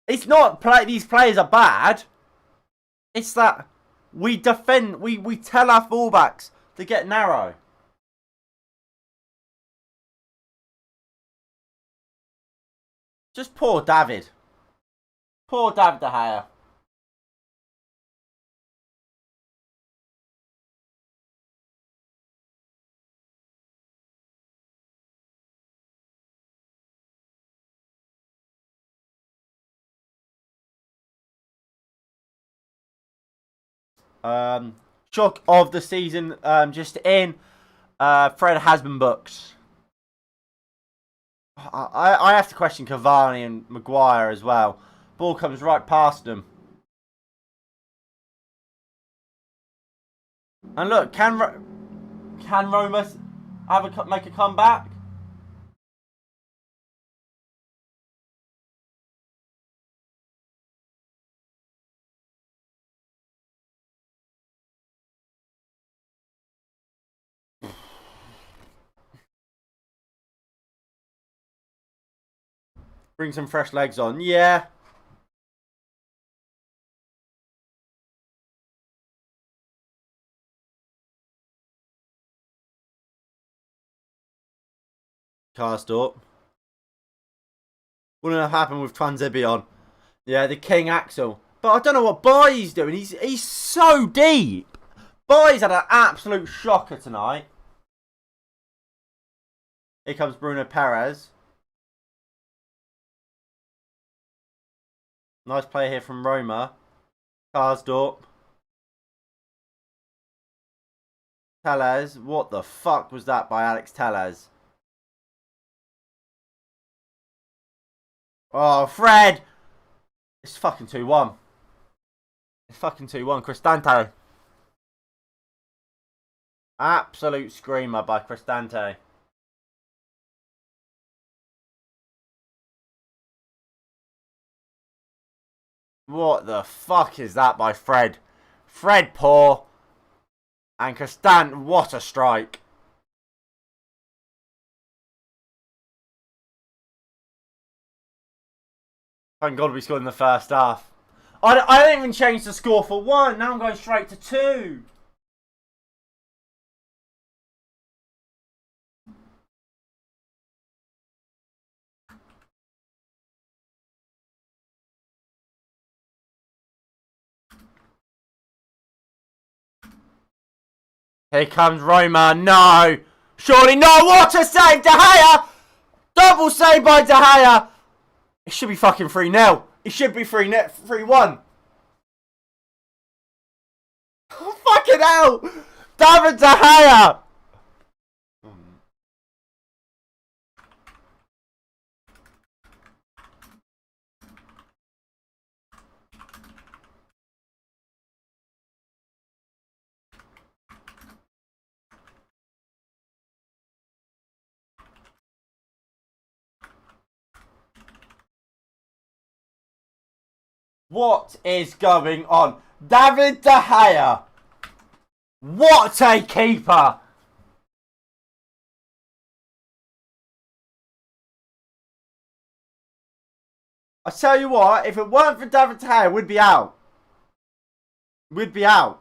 It's not these players are bad. It's that We defend. We tell our fullbacks to get narrow. Just poor David. Poor David De Gea. Shock of the season just in. Fred has been booked. I have to question Cavani and Maguire as well. Ball comes right past them. And look, can Roma make a comeback? Bring some fresh legs on. Yeah. Karsdorp. Wouldn't have happened with Twanzebe. Yeah, the King Axel. But I don't know what Boy's doing. He's so deep. Boy's had an absolute shocker tonight. Here comes Bruno Perez. Nice play here from Roma. Karsdorp. Tellez. What the fuck was that by Alex Tellez? Oh, Fred! It's fucking 2-1. It's fucking 2-1. Cristante. Absolute screamer by Cristante. What the fuck is that by Fred? Fred poor. And Cristante, what a strike. Thank God we scored in the first half. I didn't even change the score for 1. Now I'm going straight to 2. Here comes Roma. No. Surely not. What a save. De Gea. Double save by De Gea. It should be fucking 3-0. It should be 3-1. Oh, fucking hell. David De Gea. What is going on? David De Gea. What a keeper. I tell you what, if it weren't for David De Gea, we'd be out. We'd be out.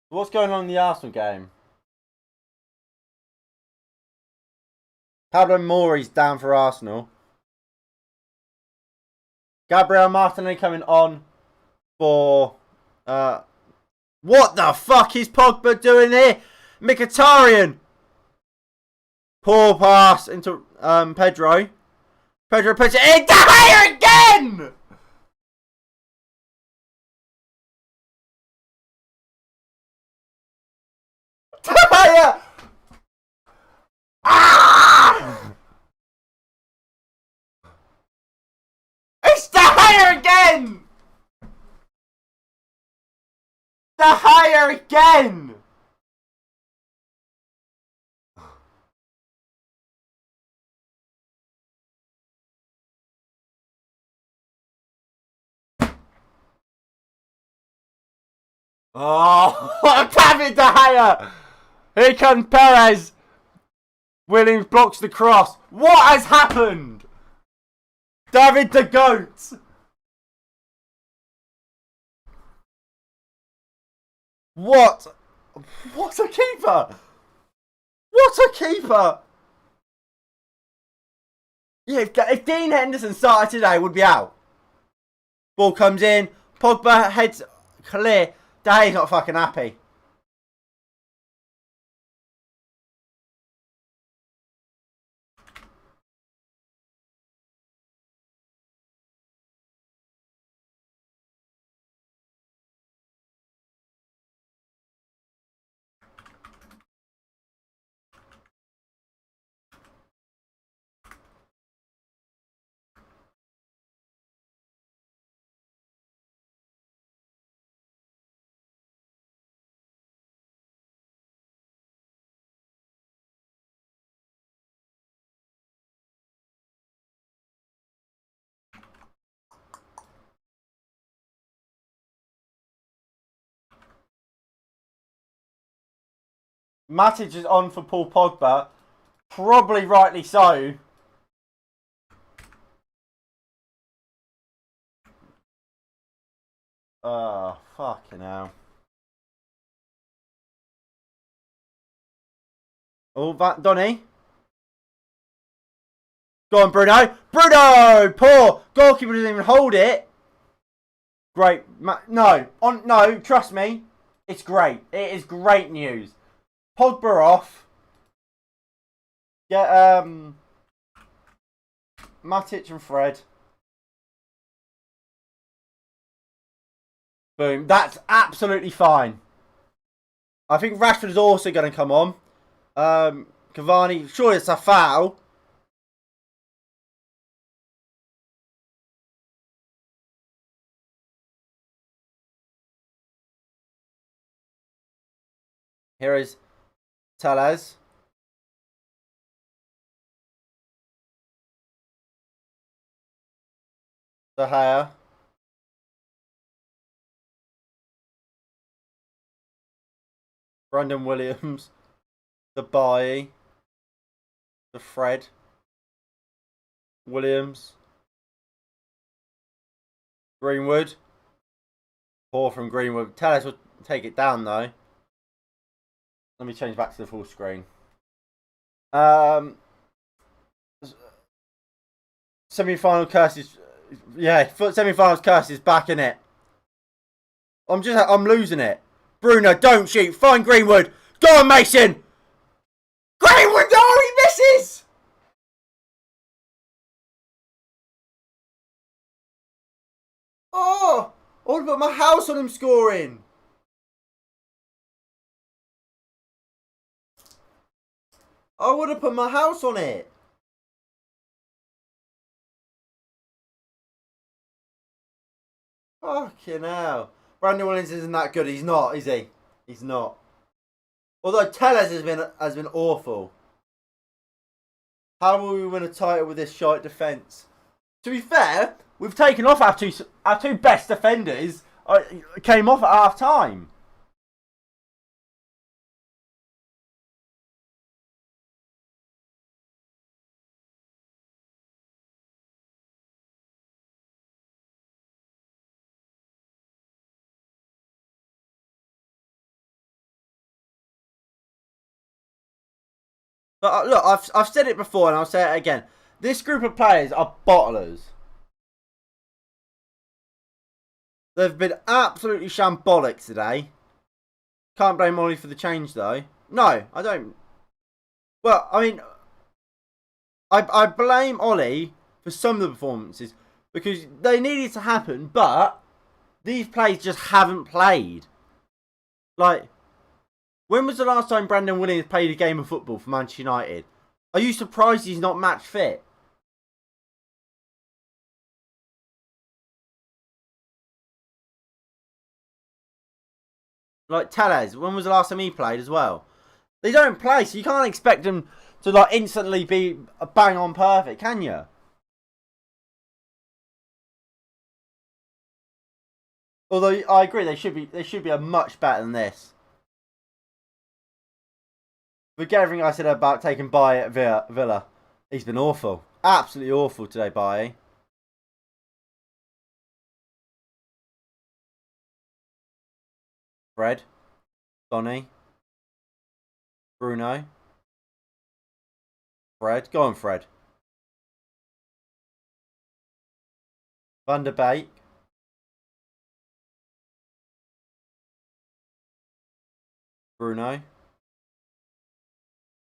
What's going on in the Arsenal game? Pablo Mori's down for Arsenal. Gabriel Martinelli coming on for... what the fuck is Pogba doing here? Mkhitaryan. Poor pass into Pedro. Pedro puts it in. De Gea again! De Gea! Ah! It's De Gea again! De Gea again! Oh, David De Gea! Here comes Perez! Williams blocks the cross. What has happened? David the Goat. What? What a keeper! What a keeper! Yeah, if Dean Henderson started today, would be out. Ball comes in. Pogba heads clear. Dahe's not fucking happy. Matic is on for Paul Pogba. Probably rightly so. Oh, fucking hell. Oh, Donny. Go on, Bruno. Bruno! Poor. Goalkeeper doesn't even hold it. Great. No, trust me. It's great. It is great news. Pogba off. Get Matic and Fred. Boom. That's absolutely fine. I think Rashford is also going to come on. Cavani, surely it's a foul. Here is Tellez. De Gea. Brandon Williams. The Bailly. The Fred. Williams. Greenwood. Poor from Greenwood. Tellez will take it down though. Let me change back to the full screen. Semi-final curses. Yeah, semi-finals curse is back in it. I'm losing it. Bruno, don't shoot. Find Greenwood. Go on, Mason. Greenwood, no, he misses. Oh, I would put my house on him scoring. I would have put my house on it. Fucking hell. Brandon Williams isn't that good. He's not, is he? He's not. Although Tellez has been awful. How will we win a title with this shite defence? To be fair, we've taken off our two best defenders. Came off at half time. But look, I've said it before and I'll say it again. This group of players are bottlers. They've been absolutely shambolic today. Can't blame Ollie for the change though. No, I don't. Well, I mean, I blame Ollie for some of the performances because they needed to happen, but these players just haven't played. Like, when was the last time Brandon Williams played a game of football for Manchester United? Are you surprised he's not match fit? Like Tellez, when was the last time he played as well? They don't play, so you can't expect them to like instantly be a bang on perfect, can you? Although I agree, they should be a much better than this. Forget everything I said about taking Baye at Villa. He's been awful. Absolutely awful today, Baye. Fred. Donny. Bruno. Fred. Go on, Fred. Van der Beek. Bruno.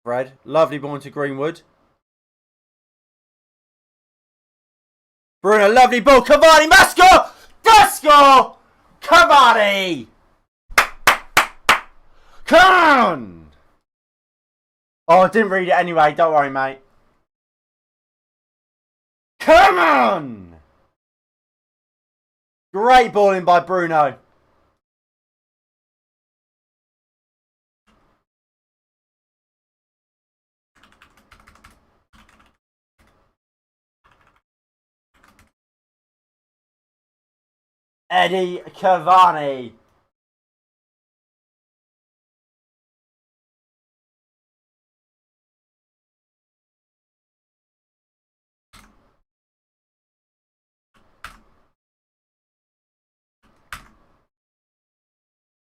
Fred. Lovely ball into Greenwood. Bruno, lovely ball. Cavani, must score! Does score! Cavani! Come on! Oh, I didn't read it anyway. Don't worry, mate. Come on! Great balling by Bruno. Eddie Cavani.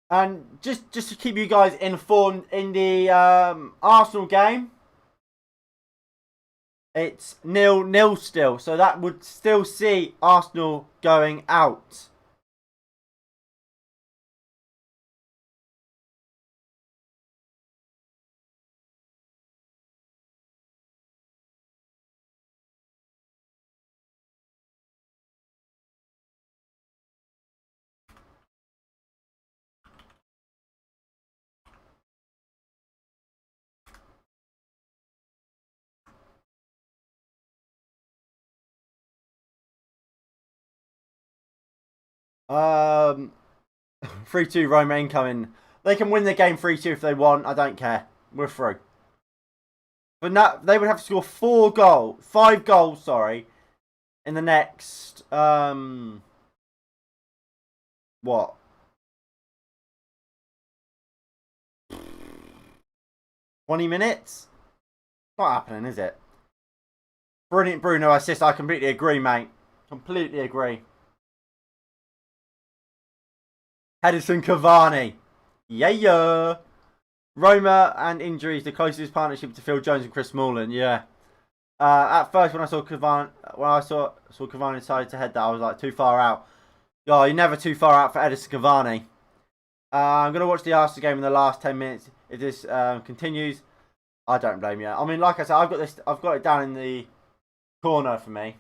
And just to keep you guys informed in the Arsenal game, it's 0-0 still. So that would still see Arsenal going out. Um, 3-2 Roma incoming. They can win the game 3-2 if they want. I don't care. We're through. But now they would have to score 5 goals, sorry, in the next what? 20 minutes? Not happening, is it? Brilliant Bruno assist. I completely agree, mate. Completely agree. Edison Cavani. Yeah. Roma and injuries, the closest partnership to Phil Jones and Chris Smalling. Yeah. At first, when I saw Cavani decided to head that, I was like, too far out. Oh, you're never too far out for Edison Cavani. I'm gonna watch the Arsenal game in the last 10 minutes. If this continues, I don't blame you. I mean, like I said, I've got it down in the corner for me.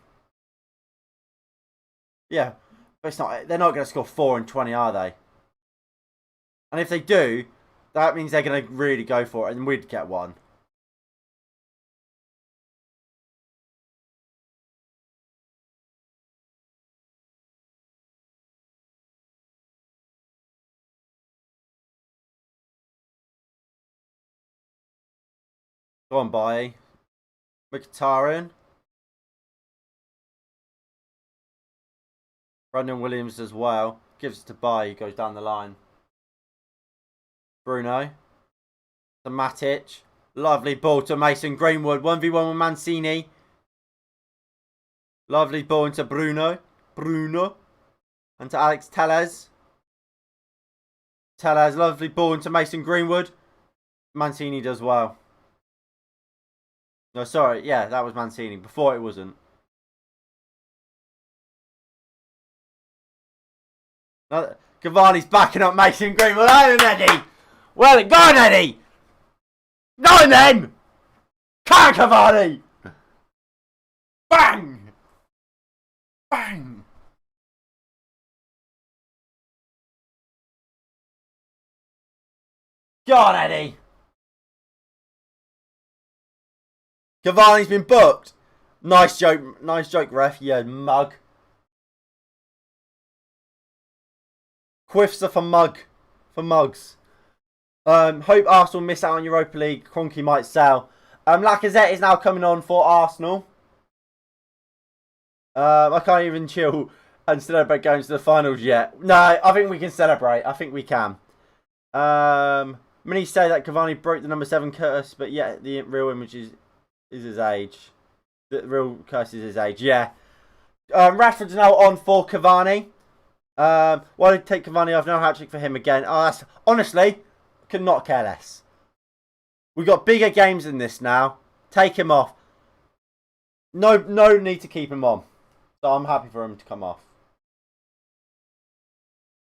Yeah, but it's not. They're not going to score 4 and 20, are they? And if they do, that means they're going to really go for it, and we'd get one. Go on, Baye. Mkhitaryan. Brandon Williams as well. Gives it to Baye, goes down the line. Bruno. To Matic. Lovely ball to Mason Greenwood. 1v1 with Mancini. Lovely ball into Bruno. And to Alex Telles. Lovely ball into Mason Greenwood. Mancini does well. No, sorry. Yeah, that was Mancini. Before it wasn't. Cavani's backing up Mason Greenwood. Oh, Eddie. Well, go on, Eddie. Go on, then. Come on, Cavani. Bang. Bang. Go on, Eddie. Cavani's been booked. Nice joke, ref. Yeah, mug. Quiffs are for mugs. Hope Arsenal miss out on Europa League. Kroenke might sell. Lacazette is now coming on for Arsenal. I can't even chill and celebrate going to the finals yet. No, I think we can celebrate. I think we can. Many say that Cavani broke the number 7 curse, but yet the real image is his age. The real curse is his age. Yeah. Rashford's now on for Cavani. Why did take Cavani off? No hat-trick for him again. Oh, that's, honestly, could not care less. We got bigger games than this now. Take him off. No need to keep him on. So I'm happy for him to come off.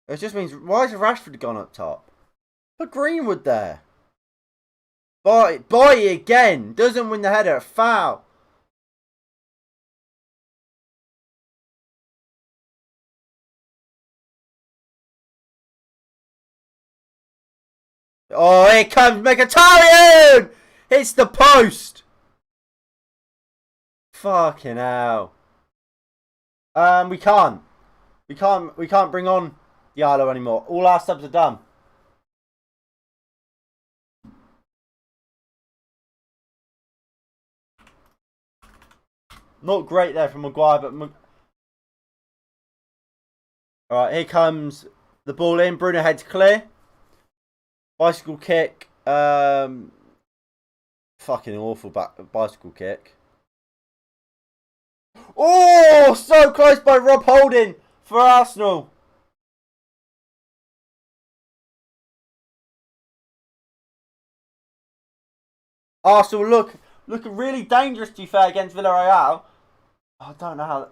It just means, why has Rashford gone up top? Put Greenwood there. Boy again. Doesn't win the header. Foul. Oh, here comes Mkhitaryan! Hits the post. Fucking hell. We can't bring on Diallo anymore. All our subs are done. Not great there from Maguire, but alright, here comes the ball in. Bruno heads clear. Bicycle kick. Fucking awful bicycle kick. Oh, so close by Rob Holding for Arsenal. Arsenal looking really dangerous, to be fair, against Villarreal. I don't know how.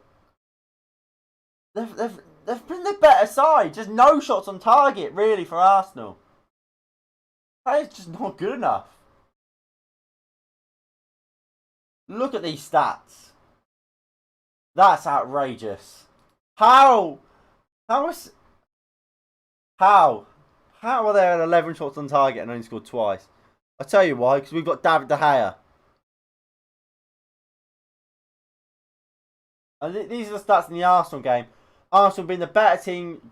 They've been the better side. Just no shots on target, really, for Arsenal. That is just not good enough. Look at these stats. That's outrageous. How are they at 11 shots on target and only scored twice? I'll tell you why, because we've got David De Gea. And these are the stats in the Arsenal game. Arsenal being the better team,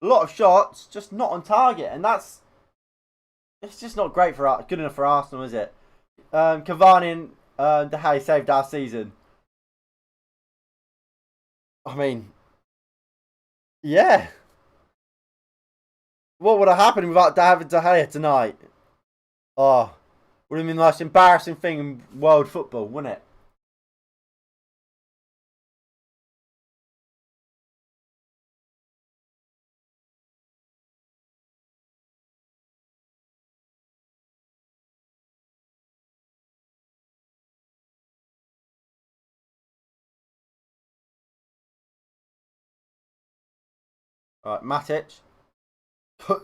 a lot of shots, just not on target, and it's just not great for good enough for Arsenal, is it? Cavani and De Gea saved our season. I mean, yeah. What would have happened without David De Gea tonight? Oh, would have been the most embarrassing thing in world football, wouldn't it? Right, Matic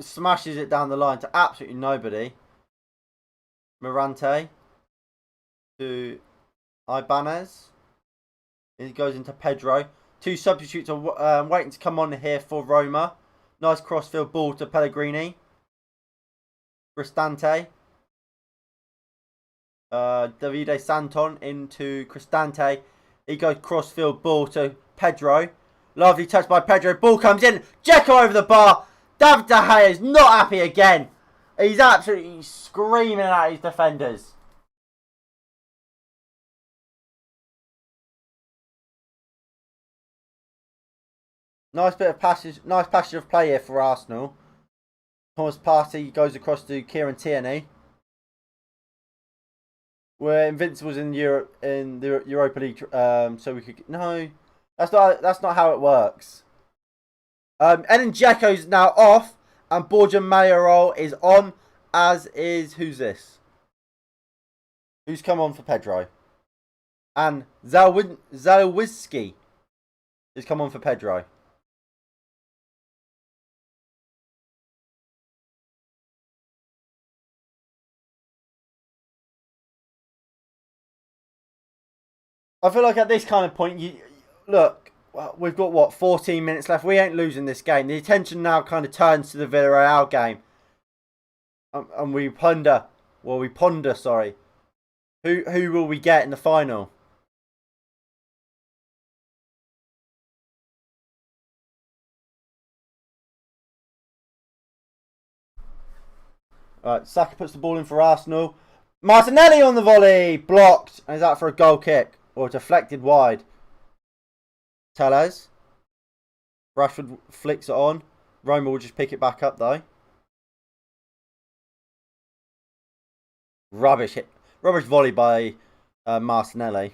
smashes it down the line to absolutely nobody. Morante to Ibanez. He goes into Pedro. Two substitutes are waiting to come on here for Roma. Nice crossfield ball to Pellegrini. Cristante. Davide Santon into Cristante. He goes crossfield ball to Pedro. Lovely touch by Pedro. Ball comes in. Dzeko over the bar. David De Gea is not happy again. He's absolutely screaming at his defenders. Nice bit of passage. Nice passage of play here for Arsenal. Thomas Partey goes across to Kieran Tierney. We're invincibles in the Europa League, so we could no. That's not how it works. Edin Dzeko's now off, and Borja Mayoral is on. As is who's this? Who's come on for Pedro? And Zalewski has come on for Pedro. I feel like at this kind of point, look. Well, we've got what 14 minutes left. We ain't losing this game. The attention now kind of turns to the Villarreal game, and we ponder. Sorry, who will we get in the final? All right, Saka puts the ball in for Arsenal. Martinelli on the volley, blocked, and is out for a goal kick or deflected wide. Tellez. Rashford flicks it on. Roma will just pick it back up though. Rubbish hit. Rubbish volley by Martinelli.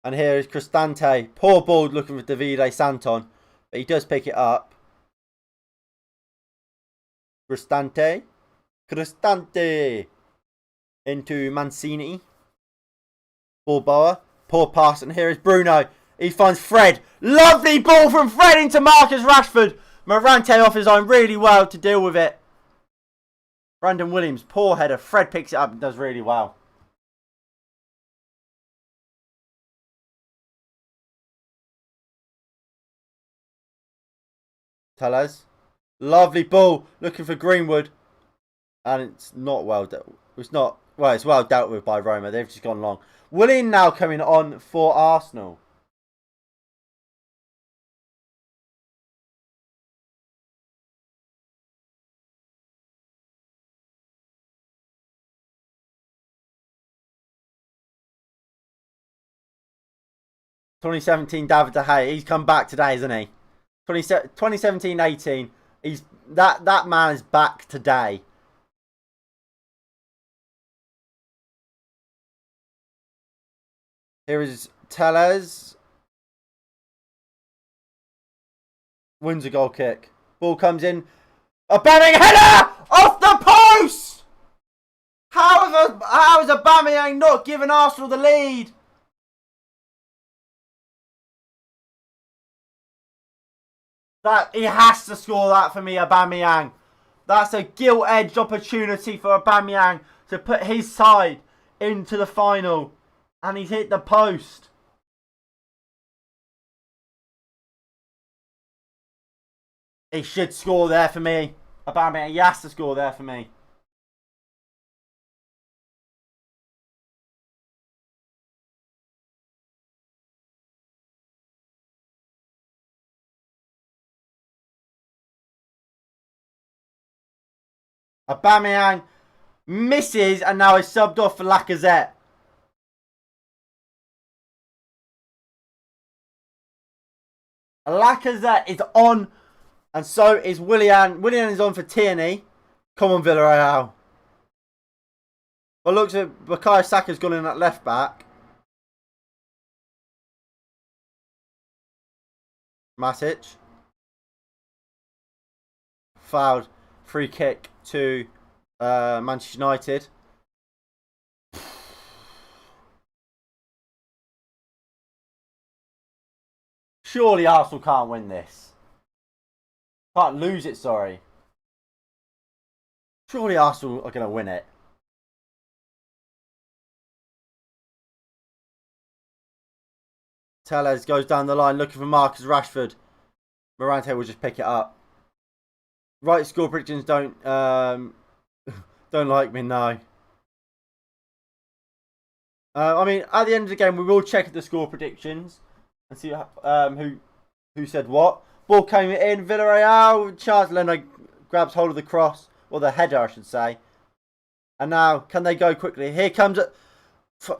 And here is Cristante. Poor ball looking for Davide Santon. But he does pick it up. Cristante. Cristante. Into Mancini. Ball Bower. Poor pass. And here is Bruno. He finds Fred. Lovely ball from Fred into Marcus Rashford. Morante off his own really well to deal with it. Brandon Williams. Poor header. Fred picks it up and does really well. Tellez. Lovely ball. Looking for Greenwood. And it's not well dealt. It's not. Well, it's well dealt with by Roma. They've just gone long. Willian now coming on for Arsenal. (2017) David De Gea. He's come back today, isn't he? 2017-18. He's that man is back today. Here is Tellez. Wins a goal kick. Ball comes in. A Aubameyang header off the post. How is Aubameyang not giving Arsenal the lead? That he has to score that for me, Aubameyang. That's a gilt-edged opportunity for Aubameyang to put his side into the final. And he's hit the post. He should score there for me. Aubameyang, he has to score there for me. Aubameyang misses and now is subbed off for Lacazette. Lacazette is on, and so is Willian. Willian is on for Tierney. Come on, Villarreal. Well, looks like Bukayo Saka's gone in at left back. Matic. Fouled. Free kick to Manchester United. Surely Arsenal can't win this. Can't lose it, sorry. Surely Arsenal are going to win it. Tellez goes down the line looking for Marcus Rashford. Morante will just pick it up. Right, score predictions don't like me, no. I mean, at the end of the game, we will check the score predictions and see who said what. Ball came in. Villarreal. Charles Leno grabs hold of the cross, or the header, I should say. And now, can they go quickly? Here comes a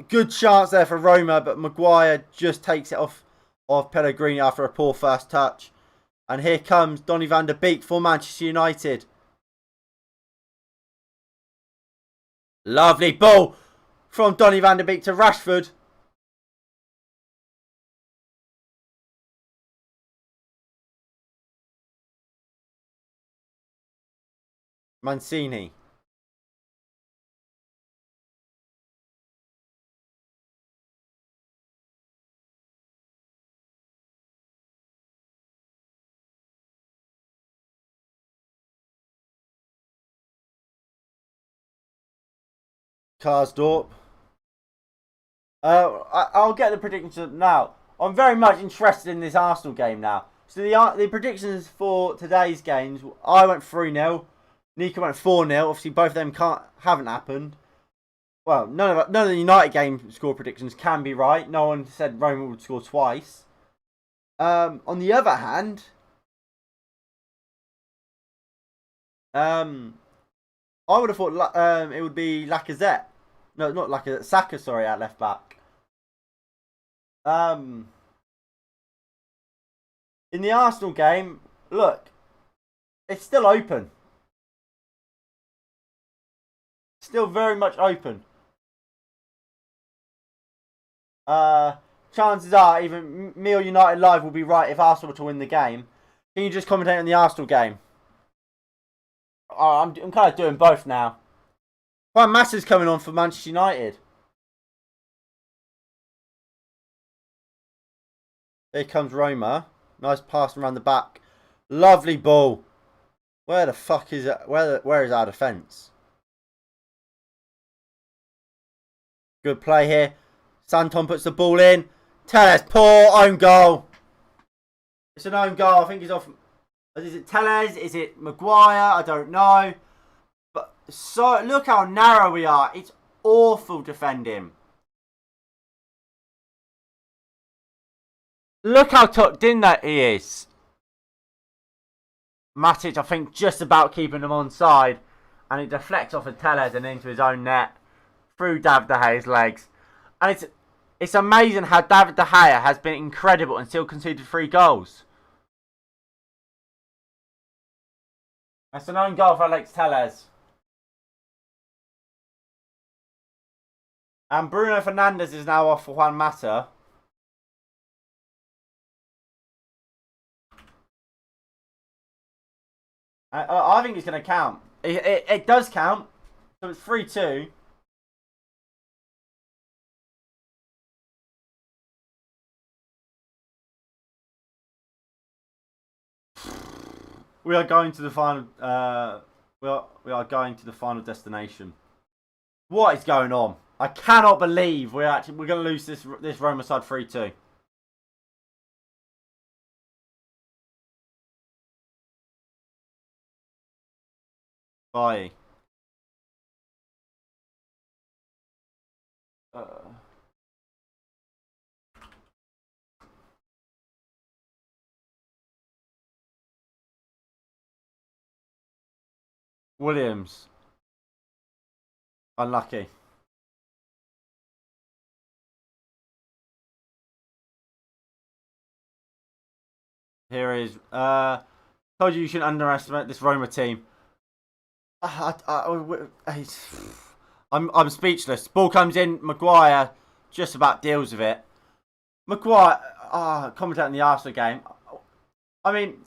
good chance there for Roma, but Maguire just takes it off Pellegrini after a poor first touch. And here comes Donny van der Beek for Manchester United. Lovely ball from Donny van der Beek to Rashford. Mancini. Karsdorp. I'll get the predictions now. I'm very much interested in this Arsenal game now. So the predictions for today's games, I went 3-0. Nico went 4-0. Obviously, both of them haven't happened. Well, none of the United game score predictions can be right. No one said Roma would score twice. On the other hand, I would have thought it would be Lacazette. No, not Lacazette. Saka, sorry, at left back. In the Arsenal game, look, it's still open. Still very much open. Chances are even me or United Live will be right if Arsenal were to win the game. Can you just commentate on the Arsenal game? Oh, I'm kind of doing both now. Juan Massa's coming on for Manchester United. Here comes Roma. Nice pass around the back. Lovely ball. Where the fuck is it? Where is our defence? Good play here. Santon puts the ball in. Tellez, poor own goal. It's an own goal. I think he's off. Is it Tellez? Is it Maguire? I don't know. But so look how narrow we are. It's awful defending. Look how tucked in that he is. Matic, I think, just about keeping him onside. And it deflects off of Tellez and into his own net. Through David De Gea's legs. And it's amazing how David De Gea has been incredible and still conceded 3 goals. That's an own goal for Alex Tellez. And Bruno Fernandes is now off for Juan Mata. I think it's going to count. It does count. So it's 3-2. We are going to the final. We are going to the final destination. What is going on? I cannot believe we're going to lose this Roma side 3-2. Bye. Williams. Unlucky. Here is. Told you shouldn't underestimate this Roma team. I'm speechless. Ball comes in. Maguire just about deals with it. Maguire. Commentating the Arsenal game. I mean.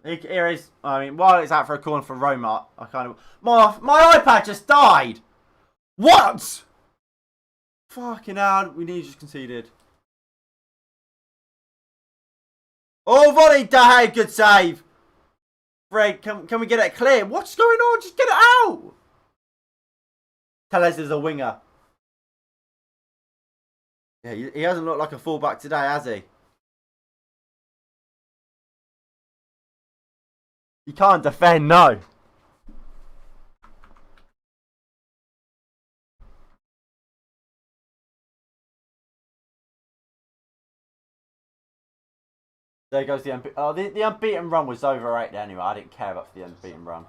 Here is. I mean, while it's out for a corner for Roma, I kind of. My iPad just died! What? Fucking hell, we need just conceded. Oh, volley, De Gea, good save. Fred, can we get it clear? What's going on? Just get it out. Tellez is a winger. Yeah, he hasn't looked like a fullback today, has he? You can't defend, no. There goes the unbeaten. Oh, the unbeaten run was overrated anyway. I didn't care about the unbeaten run.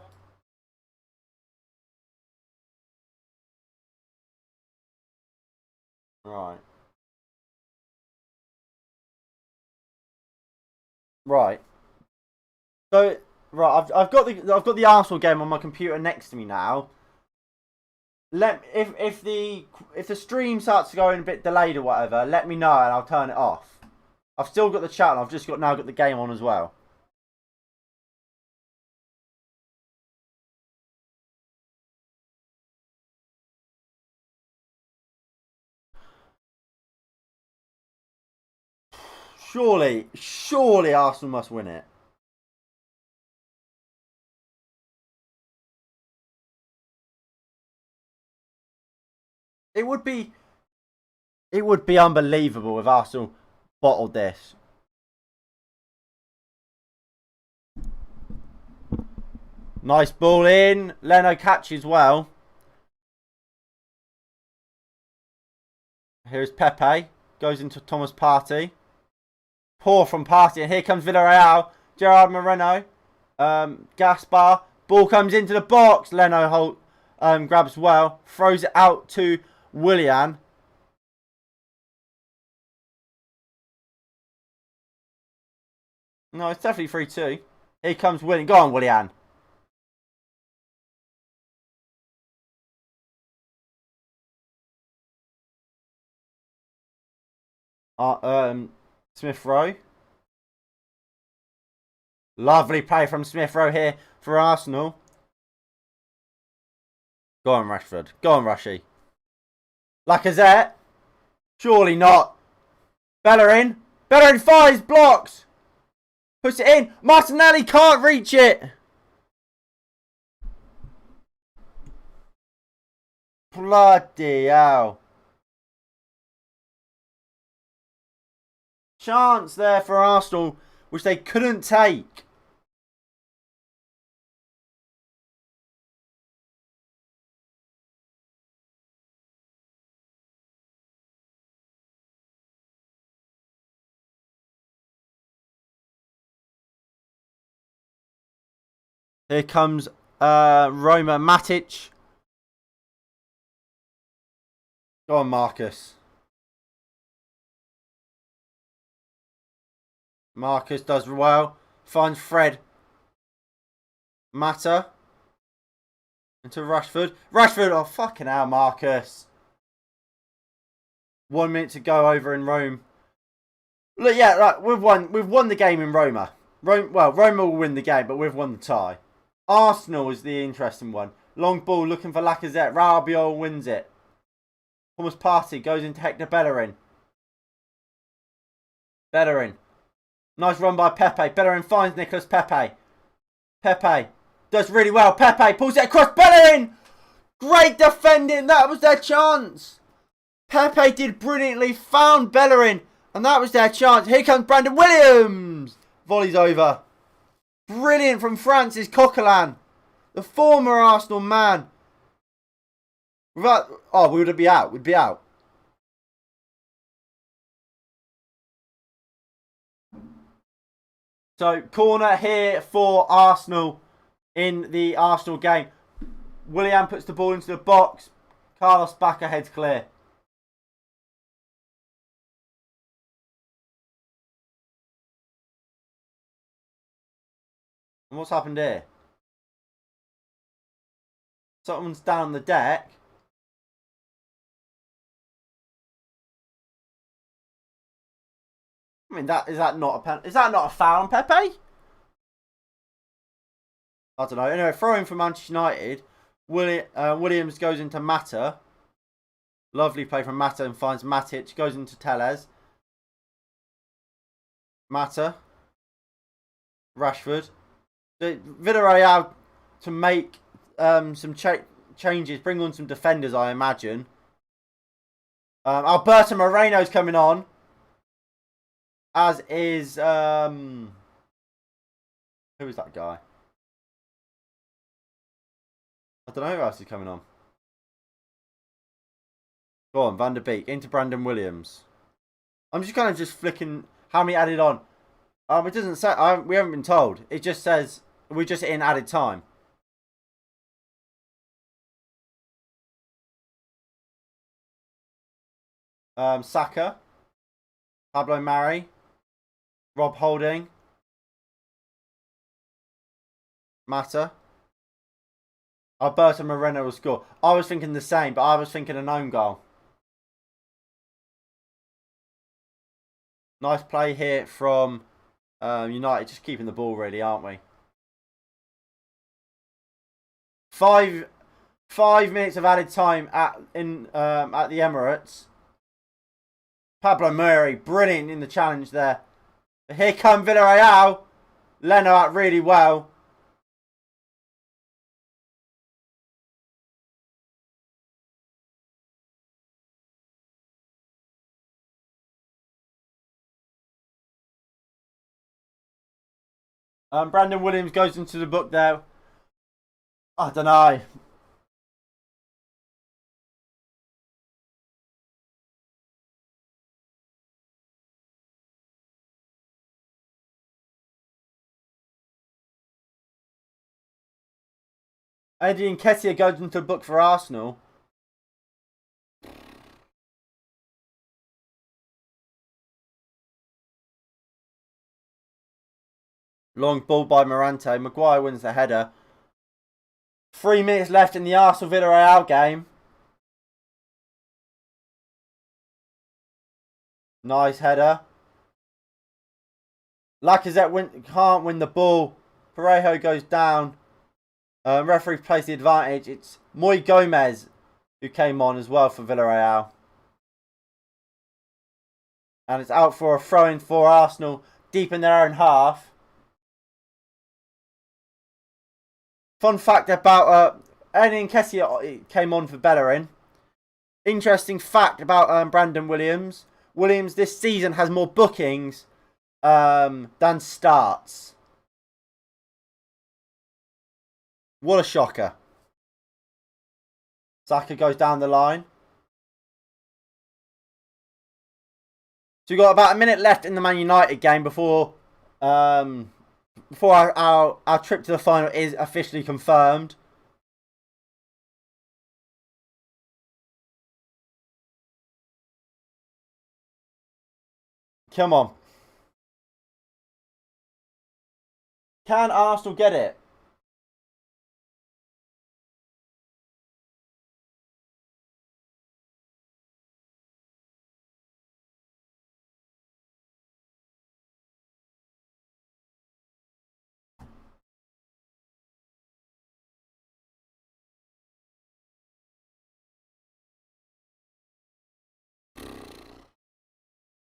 Right. Right. So I've got the Arsenal game on my computer next to me now. If the stream starts going a bit delayed or whatever, let me know and I'll turn it off. I've still got the chat and I've just now got the game on as well. Surely Arsenal must win it. It would be unbelievable if Arsenal bottled this. Nice ball in. Leno catches well. Here's Pepe. Goes into Thomas Partey. Poor from Partey. And here comes Villarreal. Gerard Moreno. Gaspar. Ball comes into the box. Leno grabs well. Throws it out to Willian. No, it's definitely 3-2. Here comes Willian. Go on, Willian. Smith Rowe. Lovely play from Smith Rowe here for Arsenal. Go on, Rashford. Go on, Rushy. Lacazette. Surely not. Bellerin. Bellerin fires, blocks. Puts it in. Martinelli can't reach it. Bloody hell. Chance there for Arsenal, which they couldn't take. Here comes Roma Matic. Go on, Marcus. Marcus does well. Finds Fred. Mata. Into Rashford. Rashford! Oh, fucking hell, Marcus. 1 minute to go over in Rome. Look, yeah, right, we've won the game in Roma. Roma will win the game, but we've won the tie. Arsenal is the interesting one. Long ball looking for Lacazette. Rabiot wins it. Thomas Partey goes into Hector Bellerin. Bellerin. Nice run by Pepe. Bellerin finds Nicolas Pepe. Pepe does really well. Pepe pulls it across. Bellerin! Great defending. That was their chance. Pepe did brilliantly. Found Bellerin. And that was their chance. Here comes Brandon Williams. Volley's over. Brilliant from Francis Coquelin. The former Arsenal man. Without, oh, we would be out. We'd be out. So, corner here for Arsenal in the Arsenal game. Willian puts the ball into the box. Carlos Bacca heads clear. And what's happened here? Someone's down the deck. I mean, is that not a foul on Pepe? I don't know. Anyway, throwing for Manchester United. Williams goes into Mata. Lovely play from Mata and finds Matic. Goes into Tellez. Mata. Rashford. Villarreal to make some changes. Bring on some defenders, I imagine. Alberto Moreno's coming on. As is, who is that guy? I don't know who else is coming on. Go on, Van der Beek into Brandon Williams. I'm just kind of just flicking how many added on. It doesn't say. We haven't been told. It just says we're just in added time. Saka, Pablo Mari. Rob Holding. Mata. Alberto Moreno will score. I was thinking the same, but I was thinking an own goal. Nice play here from United. Just keeping the ball, really, aren't we? 5 minutes of added time at the Emirates. Pablo Mari, brilliant in the challenge there. Here come Villarreal. Leno out really well. Brandon Williams goes into the book there. I don't know. Eddie Nketiah goes into the book for Arsenal. Long ball by Morante. Maguire wins the header. 3 minutes left in the Arsenal Villarreal game. Nice header. Lacazette can't win the ball. Parejo goes down. Referee plays the advantage. It's Moy Gomez who came on as well for Villarreal. And it's out for a throw-in for Arsenal deep in their own half. Fun fact about Ernie Nketiah came on for Bellerin. Interesting fact about Brandon Williams. Williams this season has more bookings than starts. What a shocker. Saka goes down the line. So we've got about a minute left in the Man United game before our trip to the final is officially confirmed. Come on. Can Arsenal get it?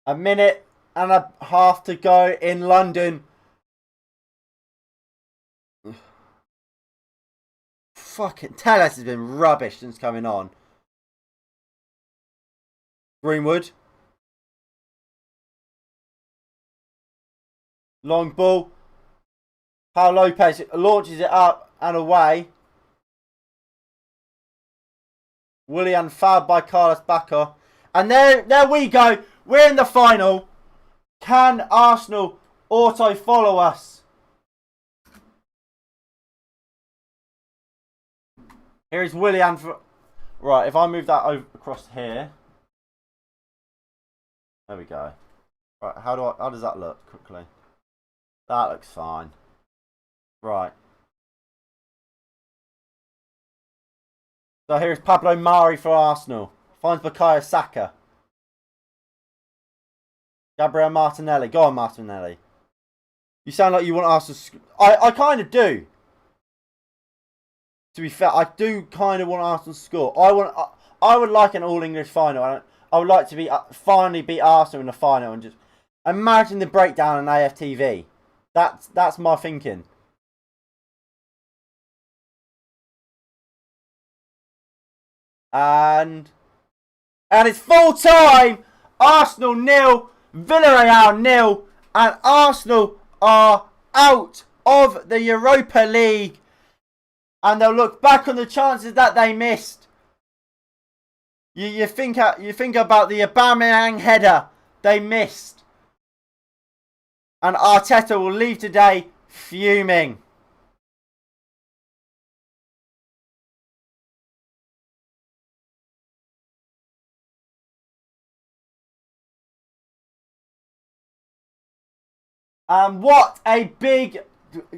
A minute and a half to go in London. Fucking Telles has been rubbish since coming on. Greenwood. Long ball. Paul Lopez launches it up and away. Willian fouled by Carlos Bacca. And there we go. We're in the final. Can Arsenal auto follow us? Here's Willian for... Right, if I move that over across here. There we go. Right, how does that look quickly? That looks fine. Right. So here's Pablo Mari for Arsenal. Finds Bukayo Saka. Gabriel Martinelli. Go on, Martinelli. You sound like you want Arsenal... I kind of do. To be fair, I do kind of want Arsenal to score. I would like an all-English final. I would like to finally beat Arsenal in the final and just imagine the breakdown on AFTV. That's my thinking. And it's full time. Arsenal 0, Villarreal 0, and Arsenal are out of the Europa League. And they'll look back on the chances that they missed. You think about the Aubameyang header they missed. And Arteta will leave today fuming. And what a big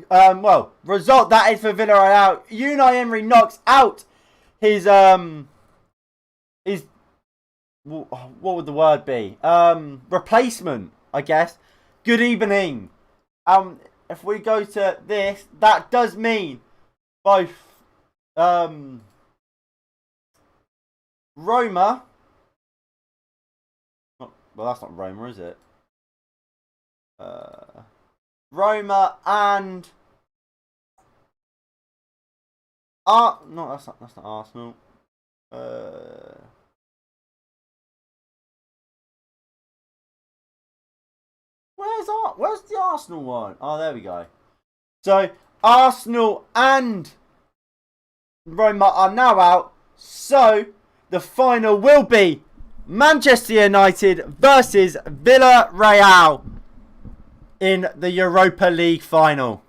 result that is for Villarreal. Unai Emery knocks out his what would the word be? Replacement, I guess. Good evening. If we go to this, that does mean both Roma. Well, that's not Roma, is it? Roma and no, that's not Arsenal. Where's the Arsenal one? Oh, there we go. So Arsenal and Roma are now out. So the final will be Manchester United versus Villarreal in the Europa League final.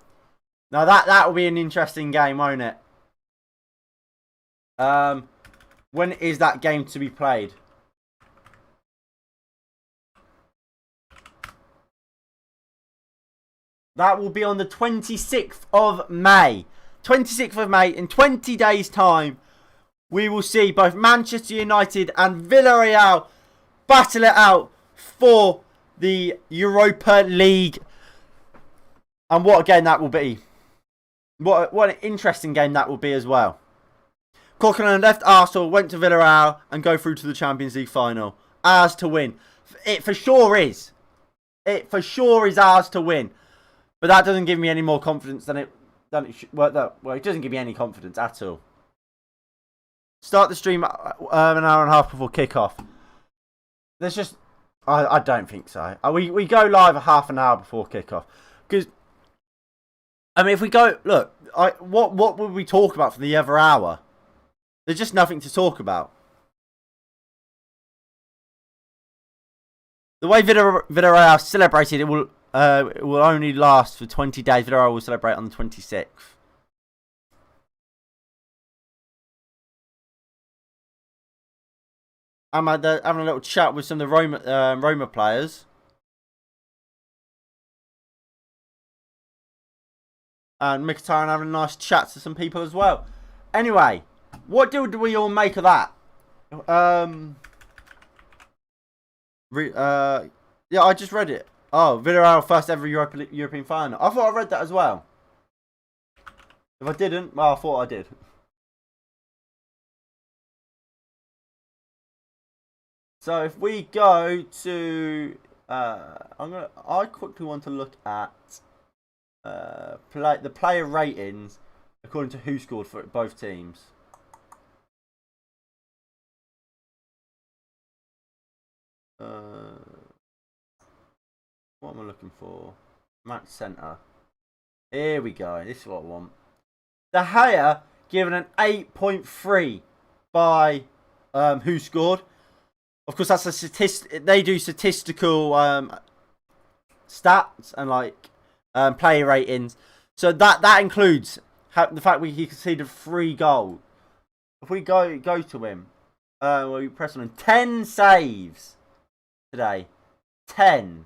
Now that will be an interesting game, won't it? When is that game to be played? That will be on the 26th of May. 26th of May, in 20 days' time, we will see both Manchester United and Villarreal battle it out for the Europa League. And what a game that will be. What an interesting game that will be as well. Coquelin left Arsenal, went to Villarreal and go through to the Champions League final. Ours to win. It for sure is. It for sure is ours to win. But that doesn't give me any more confidence than it should. Well, it doesn't give me any confidence at all. Start the stream an hour and a half before kickoff. There's just... I don't think so. We go live a half an hour before kickoff. Because... I mean, if we go... Look, what would we talk about for the other hour? There's just nothing to talk about. The way Villarreal celebrated, it will only last for 20 days. Villarreal will celebrate on the 26th. I'm having a little chat with some of the Roma players. And Mkhitaryan having a nice chat to some people as well. Anyway, what do we all make of that? Yeah, I just read it. Oh, Villarreal first ever European final. I thought I read that as well. If I didn't, well, I thought I did. So if we go to, I quickly want to look at the player ratings according to who scored for both teams. What am I looking for? Match centre. Here we go. This is what I want. De Gea given an 8.3 by who scored. Of course, that's a statistic. They do statistical stats and like player ratings. So that includes the fact he conceded 3 goals. If we go to him, we press on him. 10 saves today. 10.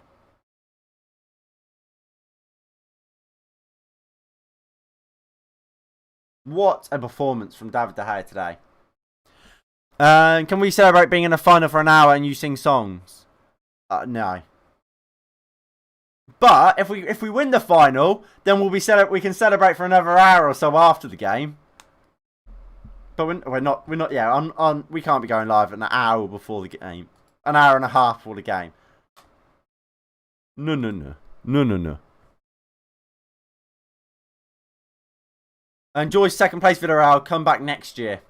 What a performance from David De Gea today. Can we celebrate being in a final for an hour and you sing songs? No. But if we win the final, then we can celebrate for another hour or so after the game. But we're not. Yeah, we can't be going live an hour before the game. An hour and a half before the game. No. Enjoy second place Villarreal. Come back next year.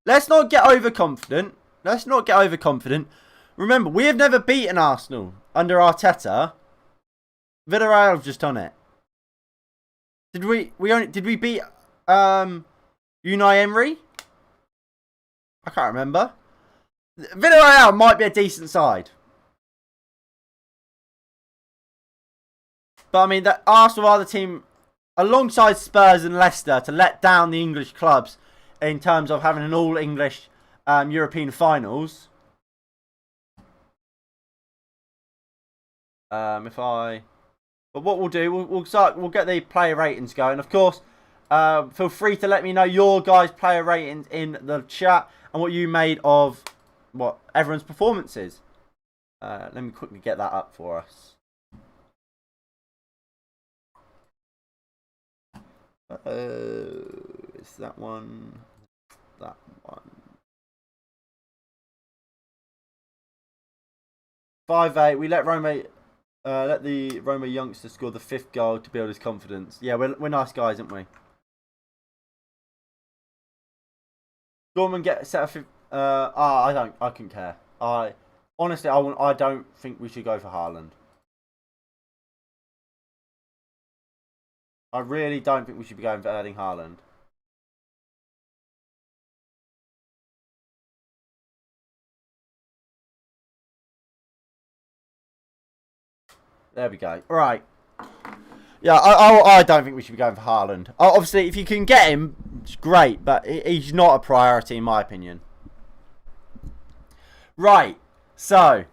Let's not get overconfident. Remember, we have never beaten Arsenal under Arteta. Villarreal have just done it. Did we beat Unai Emery? I can't remember. Villarreal might be a decent side. But I mean, that Arsenal are the team alongside Spurs and Leicester to let down the English clubs in terms of having an all-English European finals. But what we'll do, we'll get the player ratings going. Of course, feel free to let me know your guys' player ratings in the chat and what you made of what everyone's performances. Let me quickly get that up for us. It's that one. That one. 5-8. We let the Roma youngster score the 5th goal to build his confidence. Yeah, we're nice guys, aren't we? Dortmund get set of 5th. I couldn't care. Honestly, I don't think we should go for Haaland. I really don't think we should be going for Erling Haaland. There we go. All right. Yeah, I don't think we should be going for Haaland. Obviously, if you can get him, it's great, but he's not a priority in my opinion. Right. So,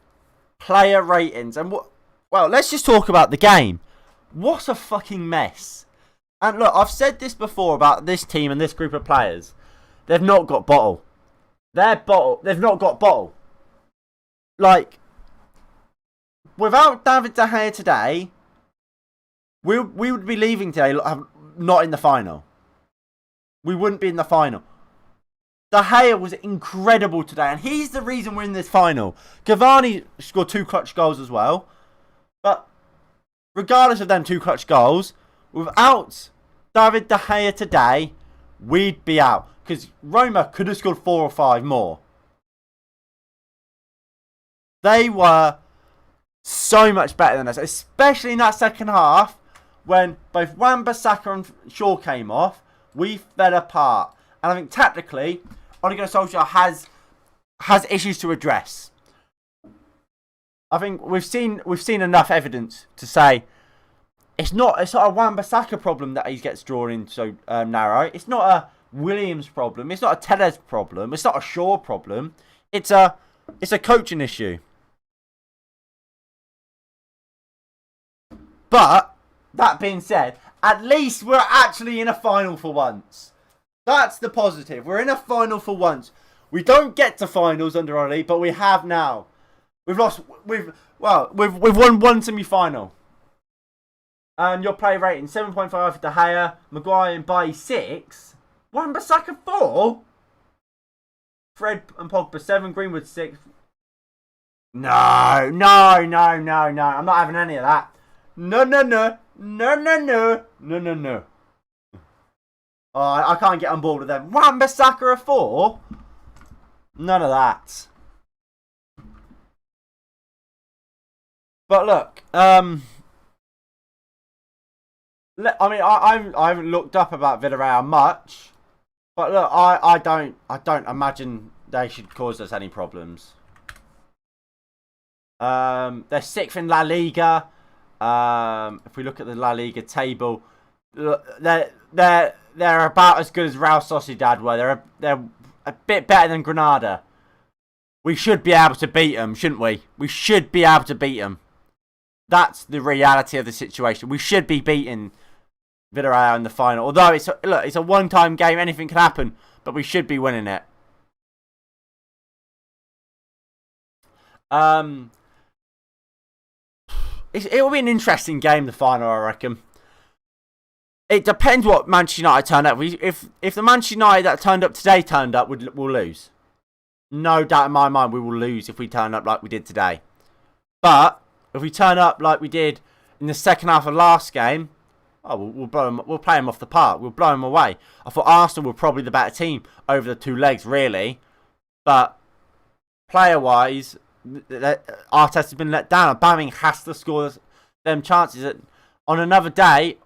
player ratings and well, let's just talk about the game. What a fucking mess. And look, I've said this before about this team and this group of players. They've not got bottle. They've not got bottle. Like, Without David De Gea today, we would be leaving today not in the final. We wouldn't be in the final. De Gea was incredible today, and he's the reason we're in this final. Cavani scored 2 clutch goals as well. But regardless of them 2 clutch goals, without David De Gea today, we'd be out. Because Roma could have scored 4 or 5 more. They were so much better than us, especially in that second half when both Wan-Bissaka and Shaw came off. We fell apart, and I think tactically, Ole Gunnar Solskjaer has issues to address. I think we've seen enough evidence to say it's not a Wan-Bissaka problem that he gets drawn in so narrow. It's not a Williams problem. It's not a Tellez problem. It's not a Shaw problem. It's a coaching issue. But that being said, at least we're actually in a final for once. That's the positive. We're in a final for once. We don't get to finals under Ole, but we have now. We've won one semi-final. And your play rating 7.5 for De Gea, Maguire and Bailly 6, Wan-Bissaka 4, Fred and Pogba 7, Greenwood 6. No. I'm not having any of that. No. Oh, I can't get on board with them. Wan-Bissaka a 4? None of that. But look, I haven't looked up about Villarreal much, but look, I don't imagine they should cause us any problems. They're 6th in La Liga. If we look at the La Liga table, they're about as good as Real Sociedad were. They're a bit better than Granada. We should be able to beat them, shouldn't we? We should be able to beat them. That's the reality of the situation. We should be beating Villarreal in the final. Although it's a one-time game, anything can happen, but we should be winning it. It will be an interesting game, the final, I reckon. It depends what Manchester United turn up. If the Manchester United that turned up today turned up, we'll lose. No doubt in my mind, we will lose if we turn up like we did today. But if we turn up like we did in the second half of last game, we'll blow them. We'll play them off the park. We'll blow them away. I thought Arsenal were probably the better team over the 2 legs, really. But player-wise, Arteta's been let down. Aubameyang has to score them chances. On another day,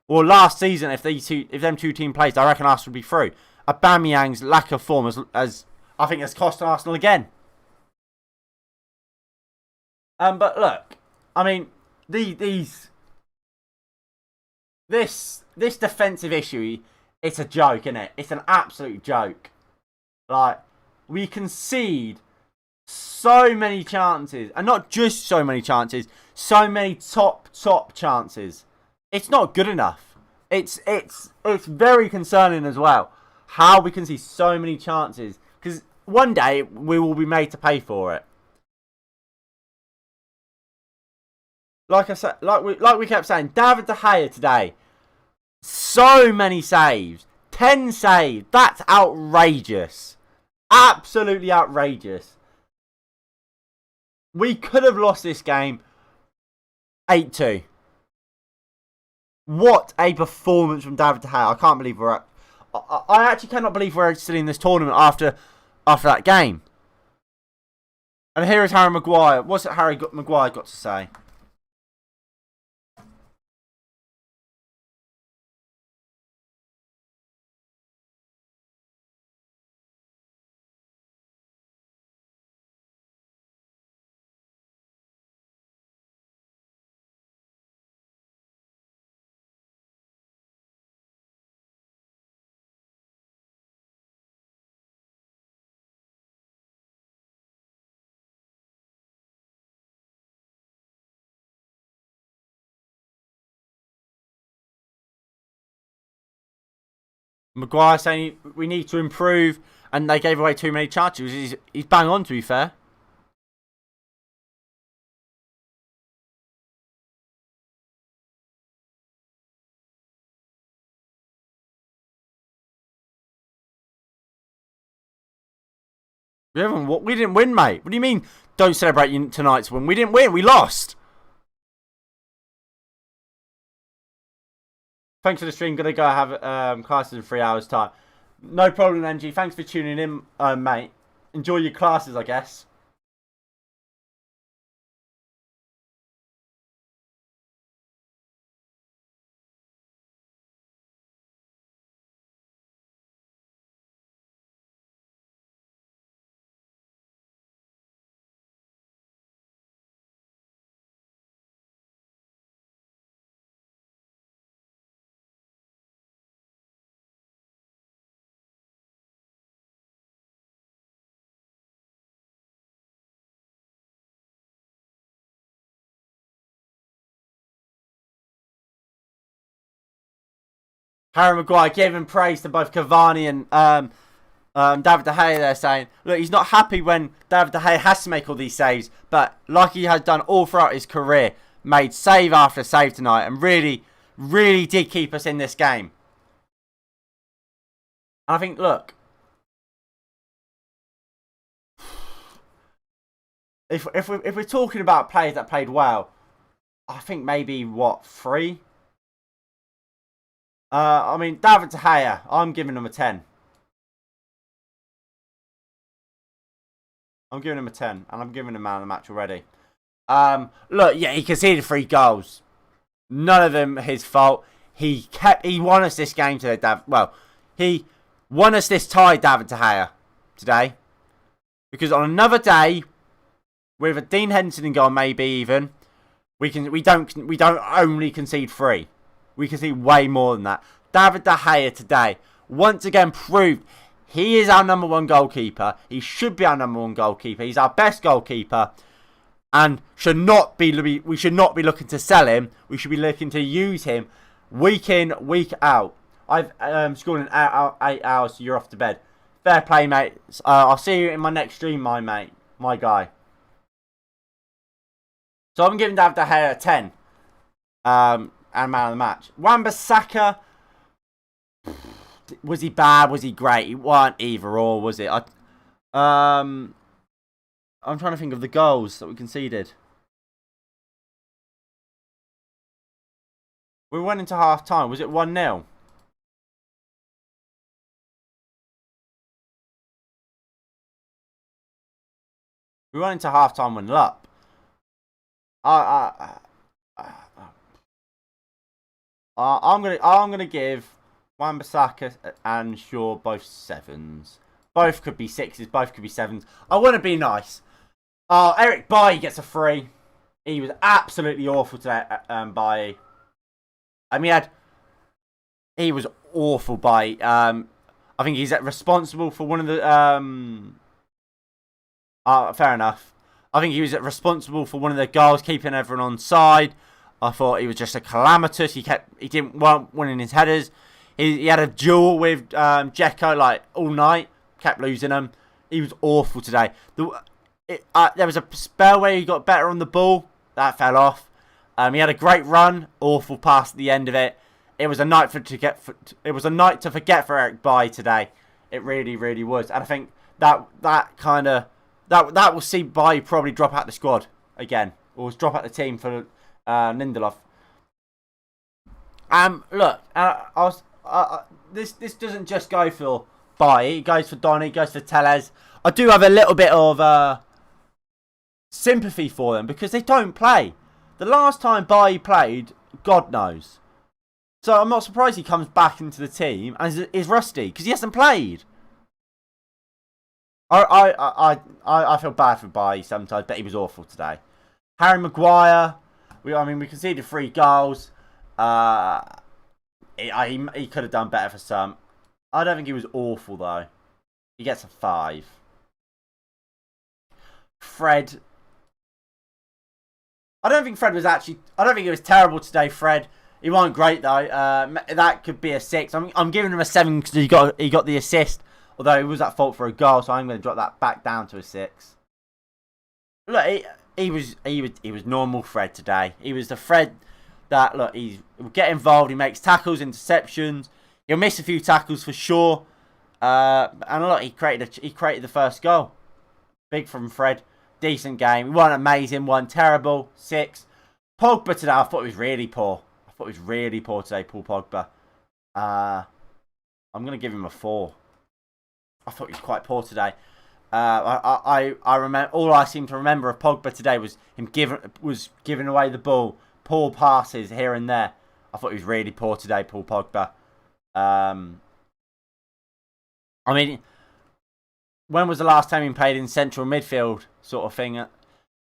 or last season, if them 2 team plays, I reckon Arsenal would be through. Aubameyang's lack of form as I think has cost Arsenal again. But look, I mean, this defensive issue, it's a joke, isn't it? It's an absolute joke. Like, we concede so many chances, and not just so many chances, so many top chances. It's not good enough. It's very concerning as well how we can see so many chances, because one day we will be made to pay for it. Like I said, like we kept saying, David De Gea today, so many saves, 10 saves. That's outrageous, absolutely outrageous. We could have lost this game 8-2. What a performance from David De Gea. I can't believe we're at... I actually cannot believe we're still in this tournament after that game. And here is Harry Maguire. What's it Harry Maguire got to say? Maguire saying we need to improve, and they gave away too many chances. He's bang on, to be fair. We didn't win, mate. What do you mean? Don't celebrate tonight's win. We didn't win. We lost. Thanks for the stream. Gonna go have classes in 3 hours time. No problem, NG. Thanks for tuning in, mate. Enjoy your classes, I guess. Harry Maguire giving praise to both Cavani and David De Gea. They're saying, look, he's not happy when David De Gea has to make all these saves, but like he has done all throughout his career, made save after save tonight and really, really did keep us in this game. And I think, look, if we're talking about players that played well, I think maybe what, 3? I mean, David De Gea, I'm giving him a 10. I'm giving him a 10, and I'm giving him man of the match already. Look, yeah, he conceded 3 goals. None of them his fault. He won us this game today, he won us this tie, David De Gea, today. Because on another day, with a Dean Henderson in goal, maybe even, we don't only concede 3. We can see way more than that. David De Gea today once again proved he is our number 1 goalkeeper. He should be our number 1 goalkeeper. He's our best goalkeeper, and we should not be looking to sell him. We should be looking to use him week in, week out. I've scored in 8 hours, so you're off to bed. Fair play, mate. I'll see you in my next stream, my mate, my guy. So I'm giving David De Gea a 10. And man of the match. Wan-Bissaka, was he bad? Was he great? He wasn't either or, was it? I'm trying to think of the goals that we conceded. We went into half time. Was it 1-0? We went into half time 1-0 up. I'm gonna give Wan-Bissaka and Shaw both 7s. Both could be 6s. Both could be 7s. I want to be nice. Eric Bailly gets a 3. He was absolutely awful today. Bailly. I mean, he was awful. Bailly. I think he's responsible for one of the. Fair enough. I think he was responsible for one of the goals, keeping everyone on side. I thought he was just a calamitous. He didn't want winning his headers. He had a duel with Dzeko like all night. Kept losing them. He was awful today. There was a spell where he got better on the ball. That fell off. He had a great run. Awful pass at the end of it. It was a night to forget for Eric Bailly today. It really, really was. And I think that will see Bailly probably drop out the squad again, or drop out the team for Lindelof. Look, this doesn't just go for Bailly. It goes for Donny. It goes for Tellez. I do have a little bit of sympathy for them because they don't play. The last time Bailly played, God knows. So I'm not surprised he comes back into the team and is rusty because he hasn't played. I feel bad for Bailly sometimes, but he was awful today. Harry Maguire. We conceded 3 goals. He could have done better for some. I don't think he was awful though. He gets a 5. Fred. I don't think he was terrible today, Fred. He wasn't great though. That could be a 6. I'm giving him a 7 because he got the assist. Although he was at fault for a goal, so I'm going to drop that back down to a 6. Look, he was normal Fred today. He was the Fred that, look, he will get involved. He makes tackles, interceptions. He'll miss a few tackles for sure. And look, he created the first goal. Big from Fred. Decent game. One amazing, one terrible. 6. Pogba today, I thought he was really poor. I thought he was really poor today, Paul Pogba. I'm going to give him a 4. I thought he was quite poor today. I remember, all I seem to remember of Pogba today was him giving away the ball, poor passes here and there. I thought he was really poor today, Paul Pogba. I mean, when was the last time he played in central midfield, sort of thing?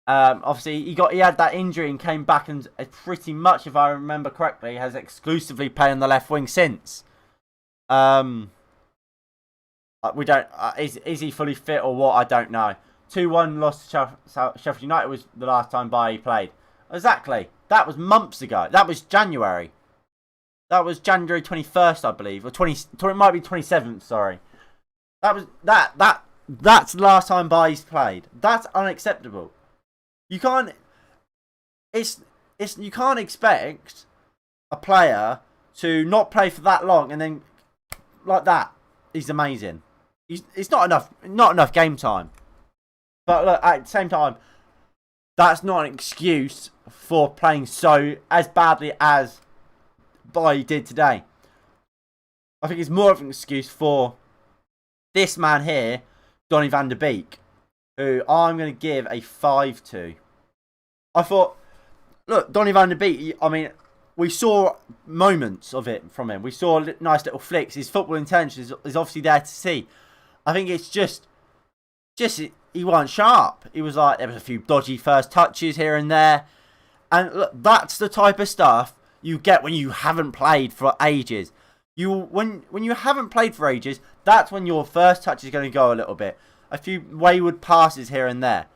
Obviously, he had that injury and came back, and pretty much, if I remember correctly, has exclusively played on the left wing since. We don't. Is he fully fit or what? I don't know. 2-1 loss to Sheffield United was the last time he played. Exactly. That was months ago. That was January. That was January 21st, I believe, or it might be 27th. Sorry. That's the last time he's played. That's unacceptable. You can't. You can't expect a player to not play for that long and then like that. He's amazing. It's not enough game time. But look, at the same time, that's not an excuse for playing as badly as he did today. I think it's more of an excuse for this man here, Donny van der Beek, who I'm going to give a 5 to. I thought, look, Donny van der Beek, I mean, we saw moments of it from him. We saw nice little flicks. His football intelligence is obviously there to see. I think it's just he wasn't sharp. He was like, there was a few dodgy first touches here and there. And look, that's the type of stuff you get when you haven't played for ages. When you haven't played for ages, that's when your first touch is going to go a little bit. A few wayward passes here and there.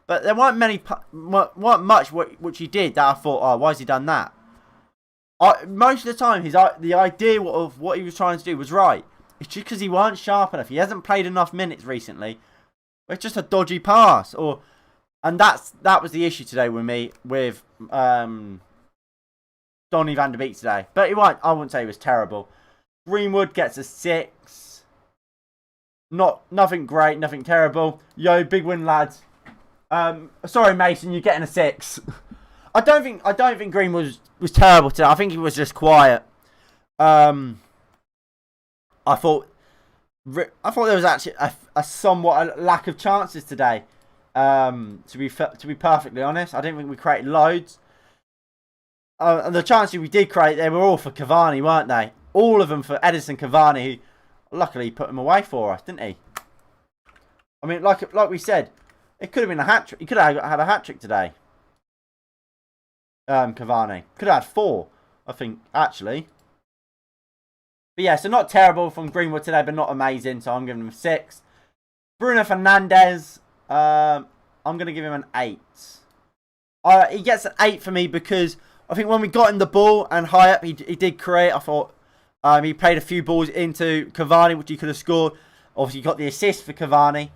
But there weren't much which he did that I thought, oh, why has he done that? Most of the time, the idea of what he was trying to do was right. It's just because he weren't sharp enough. He hasn't played enough minutes recently. It's just a dodgy pass, and that was the issue today with Donny van der Beek today. But I wouldn't say he was terrible. Greenwood gets a 6. Nothing great, nothing terrible. Yo, big win, lads. Sorry, Mason, you're getting a 6. I don't think Greenwood was terrible today. I think he was just quiet. I thought there was actually a somewhat lack of chances today. To be perfectly honest, I didn't think we created loads. And the chances we did create, they were all for Cavani, weren't they? All of them for Edison Cavani, who luckily put them away for us, didn't he? I mean, like we said, it could have been a hat trick. He could have had a hat trick today. Cavani could have had 4, I think, actually. But yeah, so not terrible from Greenwood today, but not amazing. So I'm giving him a 6. Bruno Fernandes, I'm going to give him an 8. He gets an 8 for me because I think when we got in the ball and high up, he did create. I thought he played a few balls into Cavani, which he could have scored. Obviously, got the assist for Cavani.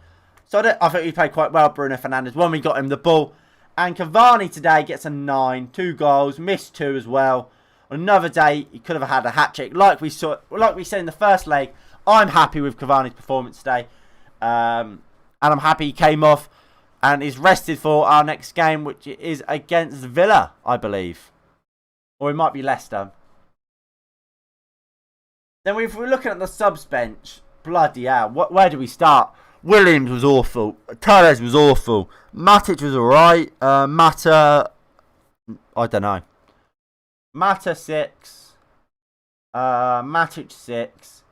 So I think he played quite well, Bruno Fernandes, when we got him the ball. And Cavani today gets a 9. 2 goals, missed 2 as well. On another day, he could have had a hat-trick. Like we said in the first leg, I'm happy with Cavani's performance today. And I'm happy he came off and is rested for our next game, which is against Villa, I believe. Or it might be Leicester. Then if we're looking at the subs bench, bloody hell, where do we start? Williams was awful. Torres was awful. Matic was alright. Mata, I don't know. Mata 6. Matic 6.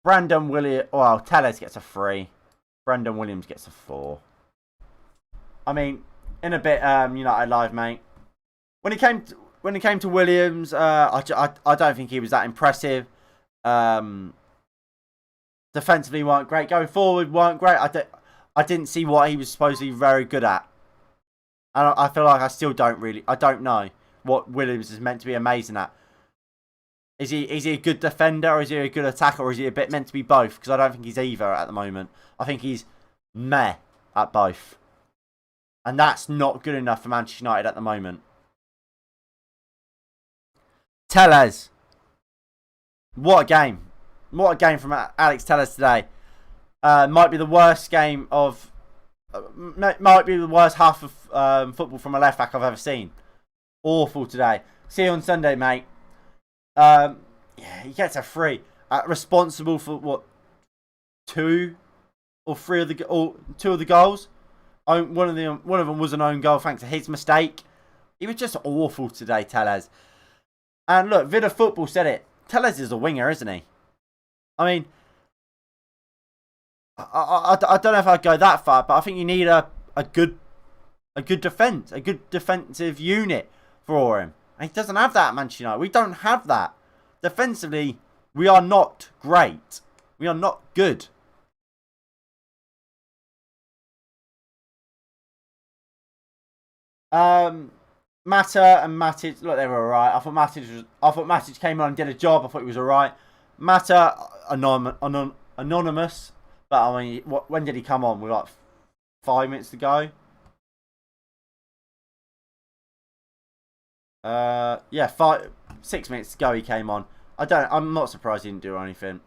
Brandon Williams. Well, Telles gets a 3. Brandon Williams gets a 4. I mean, in a bit, United Live, mate. When it came to Williams, I don't think he was that impressive. Defensively weren't great. Going forward weren't great. I didn't see what he was supposedly very good at. And I feel like I don't know what Williams is meant to be amazing at. Is he a good defender, or is he a good attacker, or is he a bit meant to be both? Because I don't think he's either at the moment. I think he's meh at both. And that's not good enough for Manchester United at the moment. Telles. What a game. What a game from Alex Telles today. Might be the worst game of might be the worst half of football from a left back I've ever seen. Awful today. See you on Sunday, mate. Yeah, he gets a free. Responsible for what, two or three of the or two of the goals. One of them was an own goal thanks to his mistake. He was just awful today, Tellez. And look, Vida Football said it. Tellez is a winger, isn't he? I mean, I don't know if I'd go that far, but I think you need a good defence, a good defensive unit for him. And he doesn't have that at Manchester United. We don't have that. Defensively, we are not great. We are not good. Mata and Matic, look, they were alright. I thought Matic came on and did a job. I thought he was alright. Mata, anonymous. But I mean, when did he come on? With like 5 minutes to go. Yeah, 6 minutes to go. He came on. I'm not surprised he didn't do anything.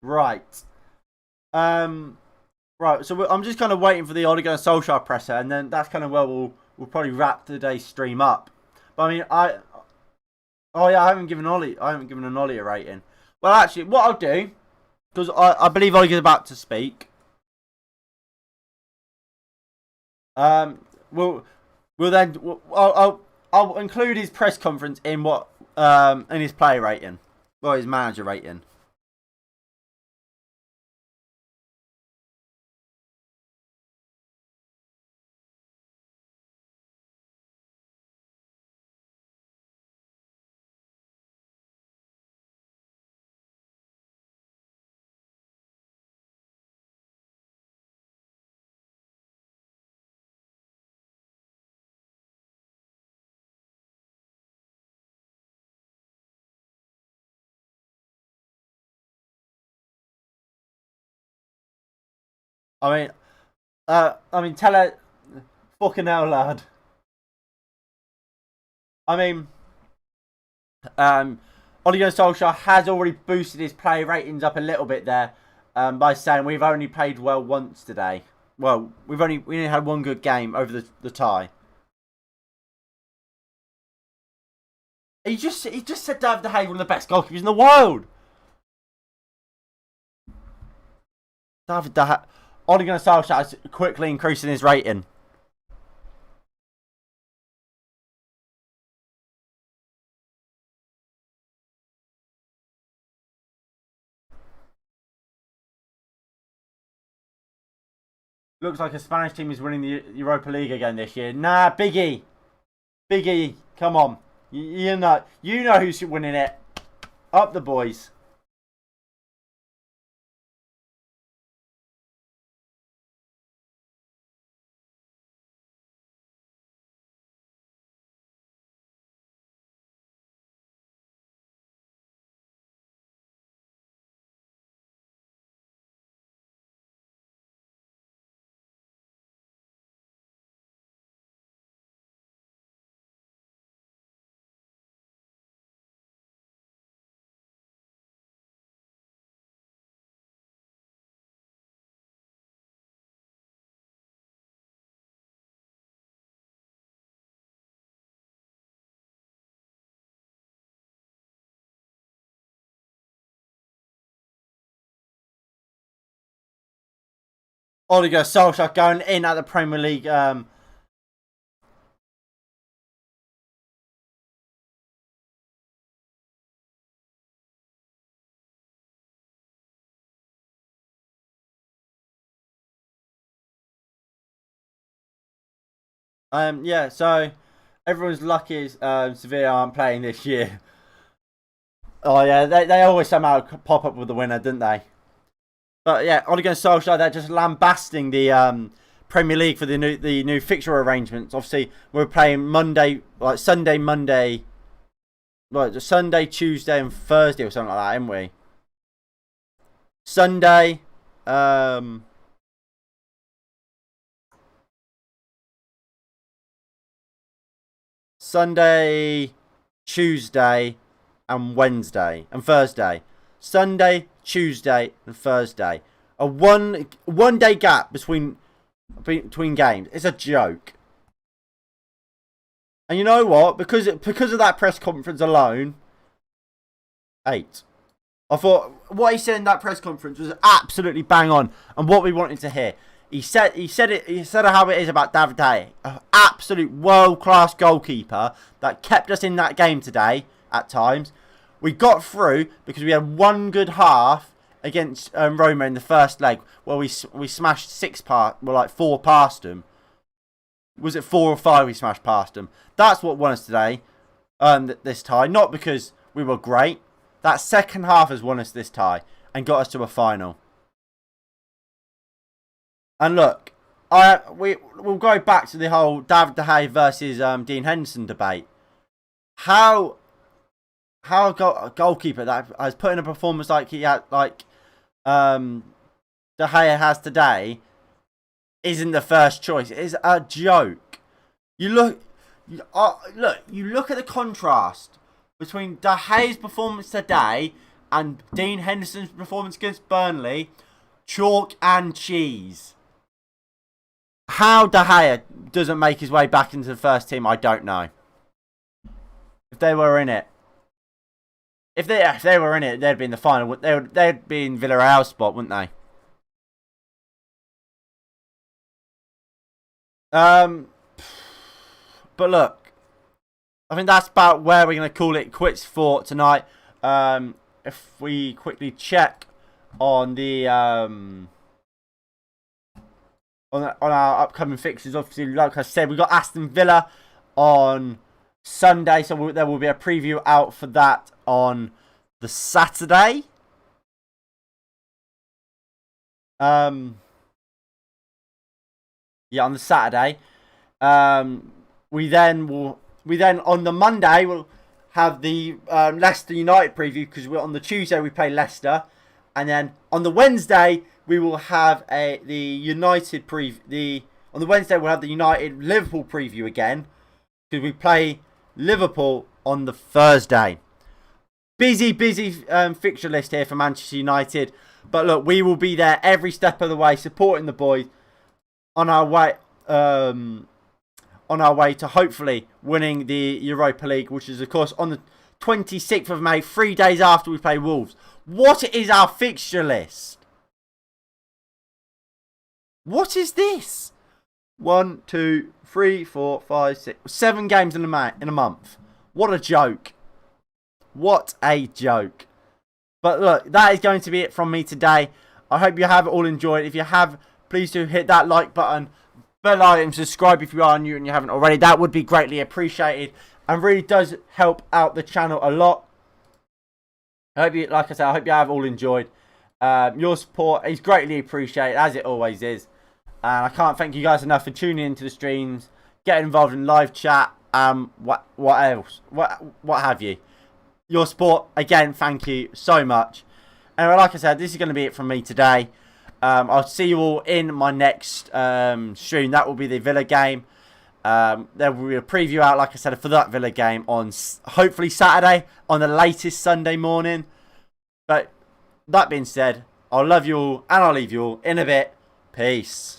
Right. Um. Right. So I'm just kind of waiting for the Ole Gunnar Solskjaer presser, and then that's kind of where we'll probably wrap today's stream up. But I mean, oh yeah, I haven't given an Ollie a rating. Well, actually, what I'll do, because I believe Ollie is about to speak. We'll then I'll include his press conference in in his player rating, well, his manager rating. I mean, tell her, fucking hell, lad. I mean, Ole Gunnar Solskjaer has already boosted his player ratings up a little bit there, by saying we've only played well once today. Well, we only had one good game over the tie. He just said David De Gea one of the best goalkeepers in the world. David De Gea, Ole Gunnar Solskjaer is quickly increasing his rating. Looks like a Spanish team is winning the Europa League again this year. Nah, Biggie, come on. You know who's winning it. Up the boys. Ole Gunnar Solskjaer going in at the Premier League. Yeah, so everyone's lucky Sevilla aren't playing this year. Oh yeah, they always somehow pop up with the winner, didn't they? But yeah, Ole Gunnar Solskjaer, they're just lambasting the Premier League for the new fixture arrangements. Obviously, we're playing Monday, like Sunday, Monday, like Sunday, Tuesday, and Thursday or something like that, haven't we? Sunday, um, Sunday, Tuesday, and Wednesday and Thursday. Sunday, Tuesday, and Thursday. A one day gap between games. It's a joke. And you know what? Because of that press conference alone, 8. I thought what he said in that press conference was absolutely bang on, and what we wanted to hear. He said how it is about David De Gea, an absolute world class goalkeeper that kept us in that game today at times. We got through because we had one good half against Roma in the first leg where we smashed 4 past them. Was it 4 or 5 we smashed past them? That's what won us today, this tie. Not because we were great. That second half has won us this tie and got us to a final. And look, we'll go back to the whole David De Gea versus Dean Henderson debate. How a goalkeeper that has put in a performance like he had, like De Gea has today, isn't the first choice. It is a joke. You look at the contrast between De Gea's performance today and Dean Henderson's performance against Burnley. Chalk and cheese. How De Gea doesn't make his way back into the first team, I don't know. If they were in it. If they were in it, they'd be in the final. They'd be in Villarreal's spot, wouldn't they? But look, I think that's about where we're going to call it quits for tonight. If we quickly check on the on our upcoming fixtures, obviously, like I said, we got Aston Villa on Sunday, so there will be a preview out for that on the Saturday. Yeah, on the Saturday. We then on the Monday we'll have the Leicester United preview, because on the Tuesday we play Leicester, and then on the Wednesday we will have the United preview. On the Wednesday we'll have the United Liverpool preview again, because we play Liverpool on the Thursday. Busy fixture list here for Manchester United, but look, we will be there every step of the way supporting the boys on our way to hopefully winning the Europa League, which is of course on the 26th of May, 3 days after we play Wolves. What is our fixture list? What is this? 1, 2, 3, 4, 5, 6, 7 games in a month. What a joke. What a joke. But look, that is going to be it from me today. I hope you have all enjoyed. If you have, please do hit that like button, bell icon, subscribe if you are new and you haven't already. That would be greatly appreciated and really does help out the channel a lot. I hope you, like I said, I hope you have all enjoyed. Your support is greatly appreciated, as it always is. And I can't thank you guys enough for tuning into the streams, getting involved in live chat, what else, what have you. Your support, again, thank you so much. Anyway, like I said, this is going to be it from me today. I'll see you all in my next stream. That will be the Villa game. There will be a preview out, like I said, for that Villa game on hopefully Saturday, on the latest Sunday morning. But that being said, I'll love you all and I'll leave you all in a bit. Peace.